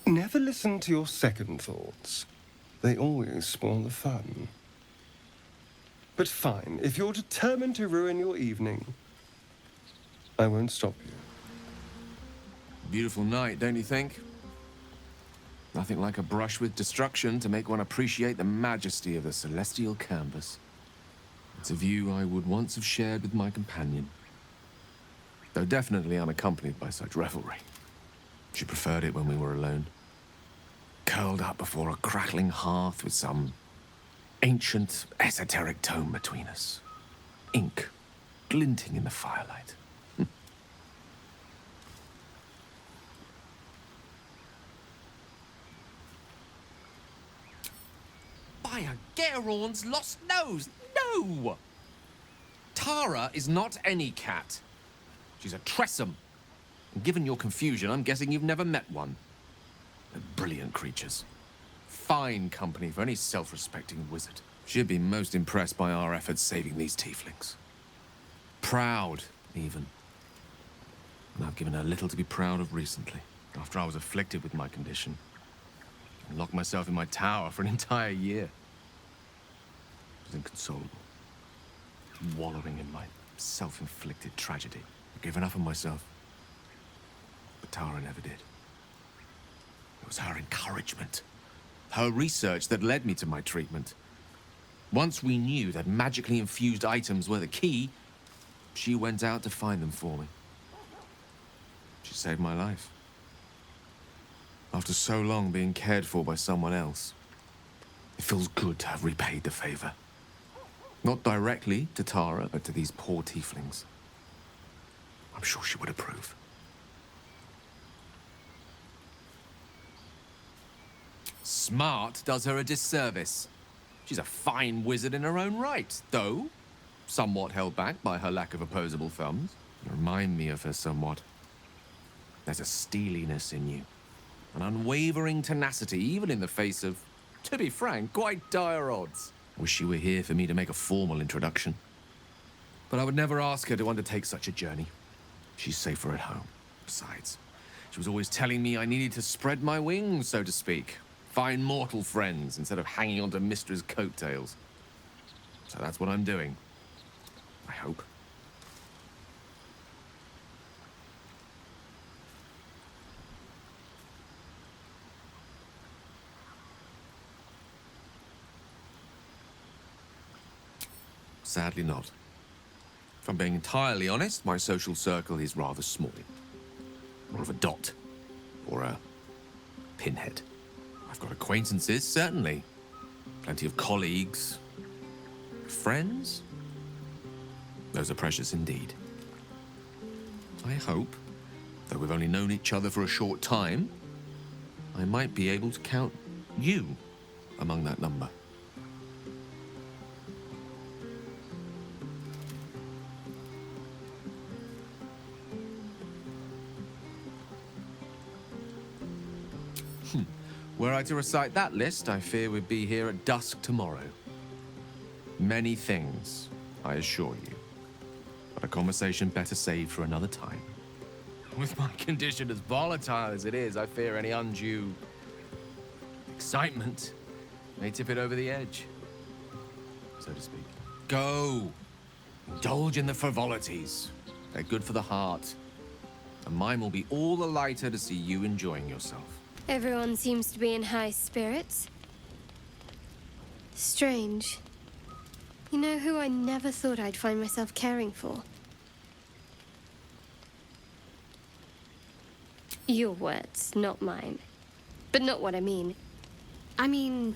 Never listen to your second thoughts. They always spoil the fun. But fine, if you're determined to ruin your evening, I won't stop you. Beautiful night, don't you think? Nothing like a brush with destruction to make one appreciate the majesty of the celestial canvas. It's a view I would once have shared with my companion, though definitely unaccompanied by such revelry. She preferred it when we were alone, curled up before a crackling hearth with some ancient, esoteric tome between us. Ink glinting in the firelight. By a Gerorn's lost nose! No! Tara is not any cat. She's a Tressum. And given your confusion, I'm guessing you've never met one. They're brilliant creatures. Fine company for any self-respecting wizard. She'd be most impressed by our efforts saving these tieflings. Proud, even. And I've given her little to be proud of recently, after I was afflicted with my condition. And locked myself in my tower for an entire year. I was inconsolable. Wallowing in my self-inflicted tragedy. I've given up on myself. But Tara never did. It was her encouragement, her research that led me to my treatment. Once we knew that magically infused items were the key, she went out to find them for me. She saved my life. After so long being cared for by someone else, it feels good to have repaid the favor. Not directly to Tara, but to these poor tieflings. I'm sure she would approve. Smart does her a disservice. She's a fine wizard in her own right, though somewhat held back by her lack of opposable thumbs. You remind me of her somewhat. There's a steeliness in you, an unwavering tenacity, even in the face of, to be frank, quite dire odds. Wish she were here for me to make a formal introduction. But I would never ask her to undertake such a journey. She's safer at home. Besides, she was always telling me I needed to spread my wings, so to speak. Find mortal friends instead of hanging onto Mistra's coattails. So that's what I'm doing. I hope. Sadly not. If I'm being entirely honest, my social circle is rather small. More of a dot. Or a pinhead. I've got acquaintances, certainly. Plenty of colleagues. Friends? Those are precious indeed. I hope, though we've only known each other for a short time, I might be able to count you among that number. Were I to recite that list, I fear we'd be here at dusk tomorrow. Many things, I assure you. But a conversation better saved for another time. With my condition as volatile as it is, I fear any undue excitement may tip it over the edge, so to speak. Go! Indulge in the frivolities. They're good for the heart. And mine will be all the lighter to see you enjoying yourself. Everyone seems to be in high spirits. Strange. You know who I never thought I'd find myself caring for? Your words, not mine. But not what I mean. I mean,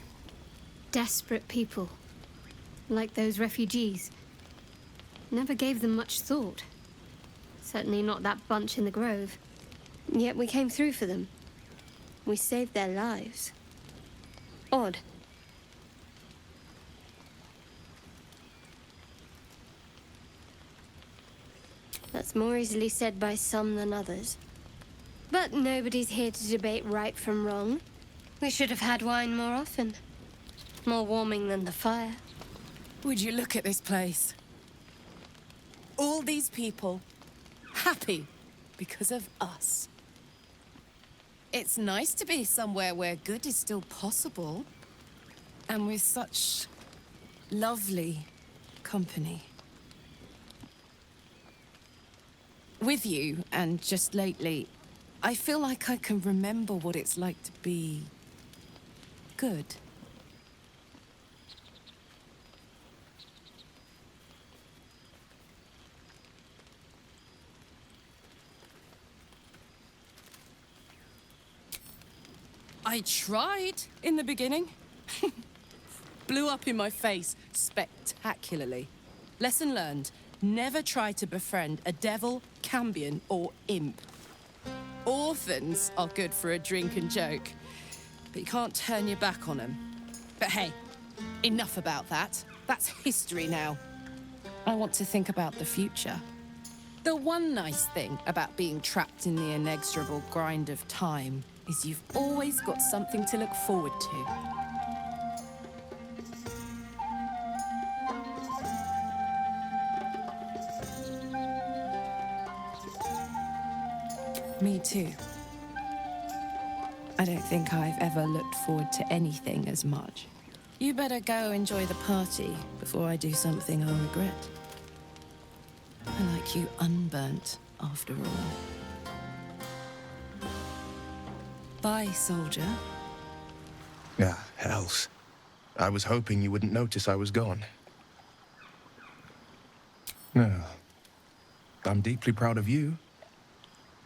desperate people. Like those refugees. Never gave them much thought. Certainly not that bunch in the grove. Yet we came through for them. We saved their lives. Odd. That's more easily said by some than others. But nobody's here to debate right from wrong. We should have had wine more often. More warming than the fire. Would you look at this place? All these people, happy because of us. It's nice to be somewhere where good is still possible. And with such lovely company. With you, and just lately, I feel like I can remember what it's like to be good. I tried in the beginning. Blew up in my face spectacularly. Lesson learned, never try to befriend a devil, cambion, or imp. Orphans are good for a drink and joke, but you can't turn your back on them. But hey, enough about that. That's history now. I want to think about the future. The one nice thing about being trapped in the inexorable grind of time is you've always got something to look forward to. Me too. I don't think I've ever looked forward to anything as much. You better go enjoy the party before I do something I'll regret. I like you unburnt, after all. Bye, soldier. Ah, hells. I was hoping you wouldn't notice I was gone. No. I'm deeply proud of you.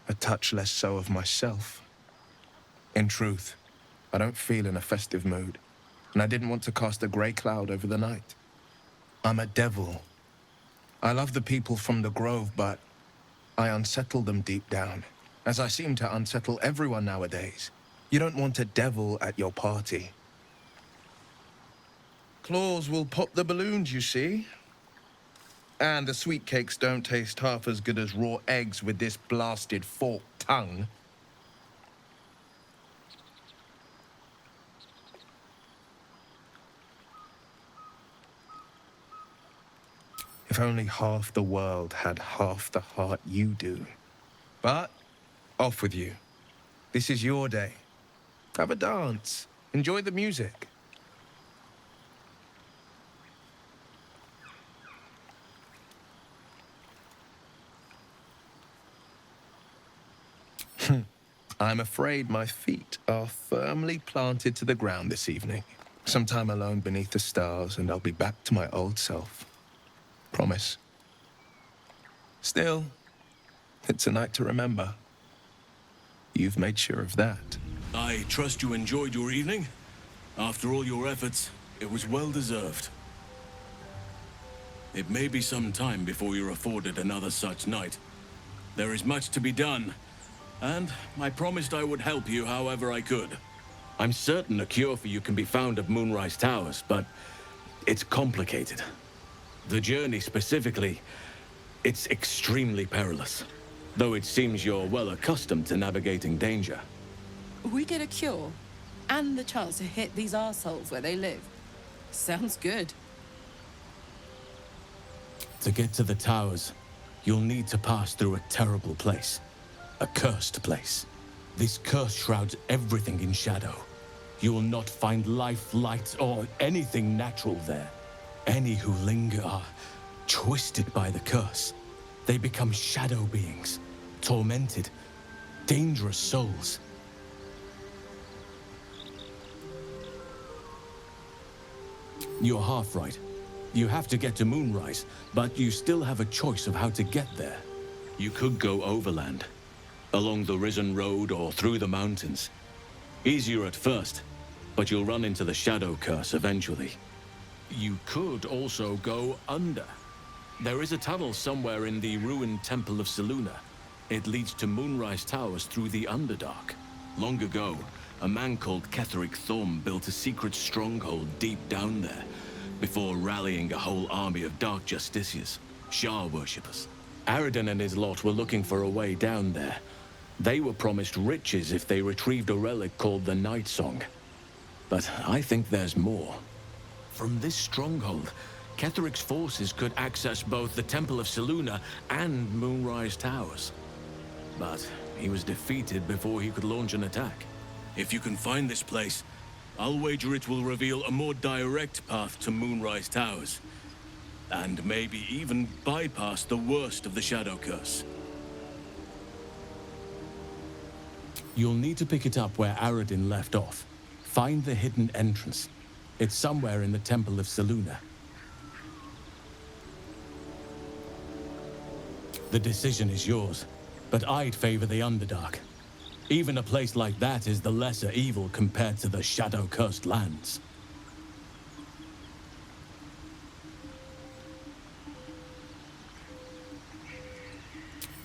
A touch less so of myself. In truth, I don't feel in a festive mood, and I didn't want to cast a grey cloud over the night. I'm a devil. I love the people from the Grove, but I unsettle them deep down, as I seem to unsettle everyone nowadays. You don't want a devil at your party. Claws will pop the balloons, you see. And the sweet cakes don't taste half as good as raw eggs with this blasted forked tongue. If only half the world had half the heart you do. But, off with you. This is your day. Have a dance. Enjoy the music. I'm afraid my feet are firmly planted to the ground this evening. Some time alone beneath the stars, and I'll be back to my old self. Promise. Still, it's a night to remember. You've made sure of that. I trust you enjoyed your evening. After all your efforts, it was well deserved. It may be some time before you're afforded another such night. There is much to be done, and I promised I would help you however I could. I'm certain a cure for you can be found at Moonrise Towers, but it's complicated. The journey specifically, it's extremely perilous, though it seems you're well accustomed to navigating danger. We get a cure, and the chance to hit these arseholes where they live. Sounds good. To get to the towers, you'll need to pass through a terrible place. A cursed place. This curse shrouds everything in shadow. You will not find life, light, or anything natural there. Any who linger are twisted by the curse. They become shadow beings, tormented, dangerous souls. You're half right. You have to get to Moonrise, but you still have a choice of how to get there. You could go overland, along the Risen Road or through the mountains. Easier at first, but you'll run into the shadow curse eventually. You could also go under. There is a tunnel somewhere in the ruined Temple of Selûne. It leads to Moonrise Towers through the Underdark. Long ago, a man called Ketheric Thorm built a secret stronghold deep down there, before rallying a whole army of Dark Justiciars, Shah worshippers. Aradin and his lot were looking for a way down there. They were promised riches if they retrieved a relic called the Night Song. But I think there's more. From this stronghold, Ketheric's forces could access both the Temple of Selûne and Moonrise Towers. But he was defeated before he could launch an attack. If you can find this place, I'll wager it will reveal a more direct path to Moonrise Towers. And maybe even bypass the worst of the Shadow Curse. You'll need to pick it up where Aradin left off. Find the hidden entrance. It's somewhere in the Temple of Selûne. The decision is yours, but I'd favor the Underdark. Even a place like that is the lesser evil compared to the shadow-cursed lands.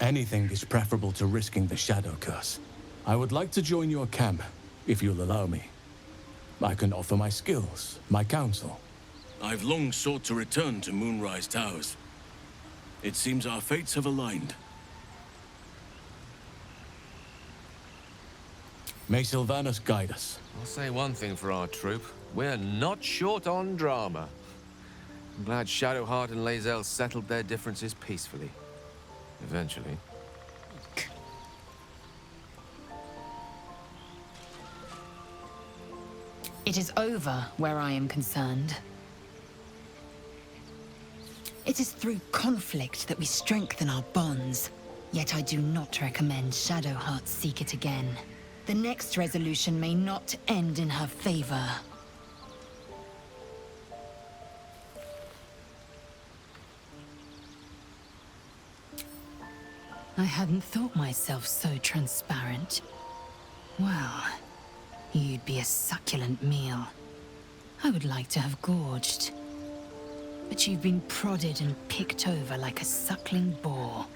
Anything is preferable to risking the shadow curse. I would like to join your camp, if you'll allow me. I can offer my skills, my counsel. I've long sought to return to Moonrise Towers. It seems our fates have aligned. May Sylvanus guide us. I'll say one thing for our troop. We're not short on drama. I'm glad Shadowheart and Lae'zel settled their differences peacefully. Eventually. It is over where I am concerned. It is through conflict that we strengthen our bonds. Yet I do not recommend Shadowheart seek it again. The next resolution may not end in her favor. I hadn't thought myself so transparent. Well, you'd be a succulent meal. I would like to have gorged. But you've been prodded and picked over like a suckling boar.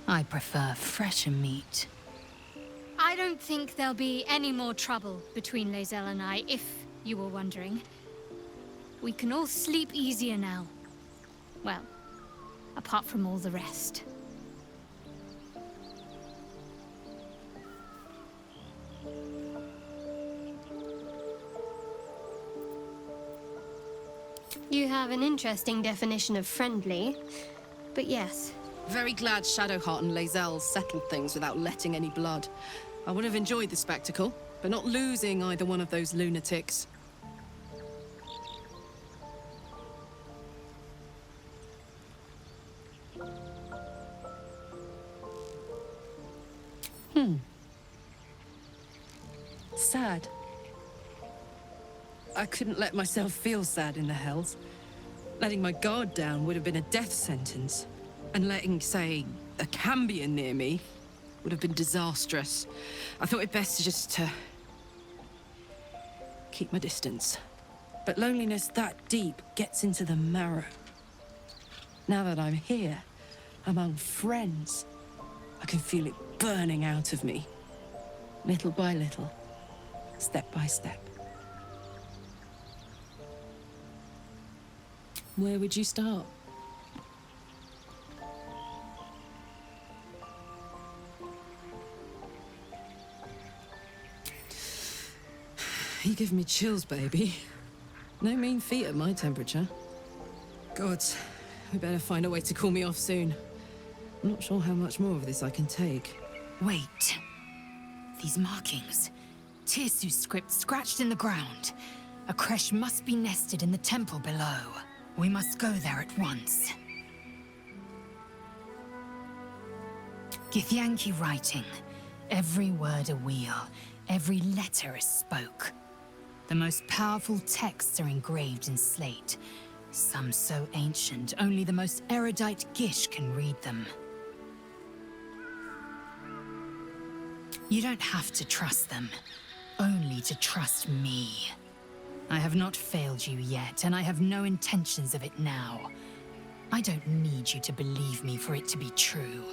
I prefer fresher meat. I don't think there'll be any more trouble between Lae'zel and I, if you were wondering. We can all sleep easier now. Well, apart from all the rest. You have an interesting definition of friendly, but yes. Very glad Shadowheart and Lae'zel settled things without letting any blood. I would have enjoyed the spectacle, but not losing either one of those lunatics. Sad. I couldn't let myself feel sad in the Hells. Letting my guard down would have been a death sentence. And letting, say, a Cambion near me would have been disastrous. I thought it best to just, keep my distance. But loneliness that deep gets into the marrow. Now that I'm here, among friends, I can feel it burning out of me. Little by little, step by step. Where would you start? You give me chills, baby. No mean feat at my temperature. Gods, we better find a way to cool me off soon. I'm not sure how much more of this I can take. Wait. These markings. Tirsu's script scratched in the ground. A creche must be nested in the temple below. We must go there at once. Githyanki writing. Every word a wheel, every letter a spoke. The most powerful texts are engraved in slate. Some so ancient, only the most erudite Gish can read them. You don't have to trust them, only to trust me. I have not failed you yet, and I have no intentions of it now. I don't need you to believe me for it to be true.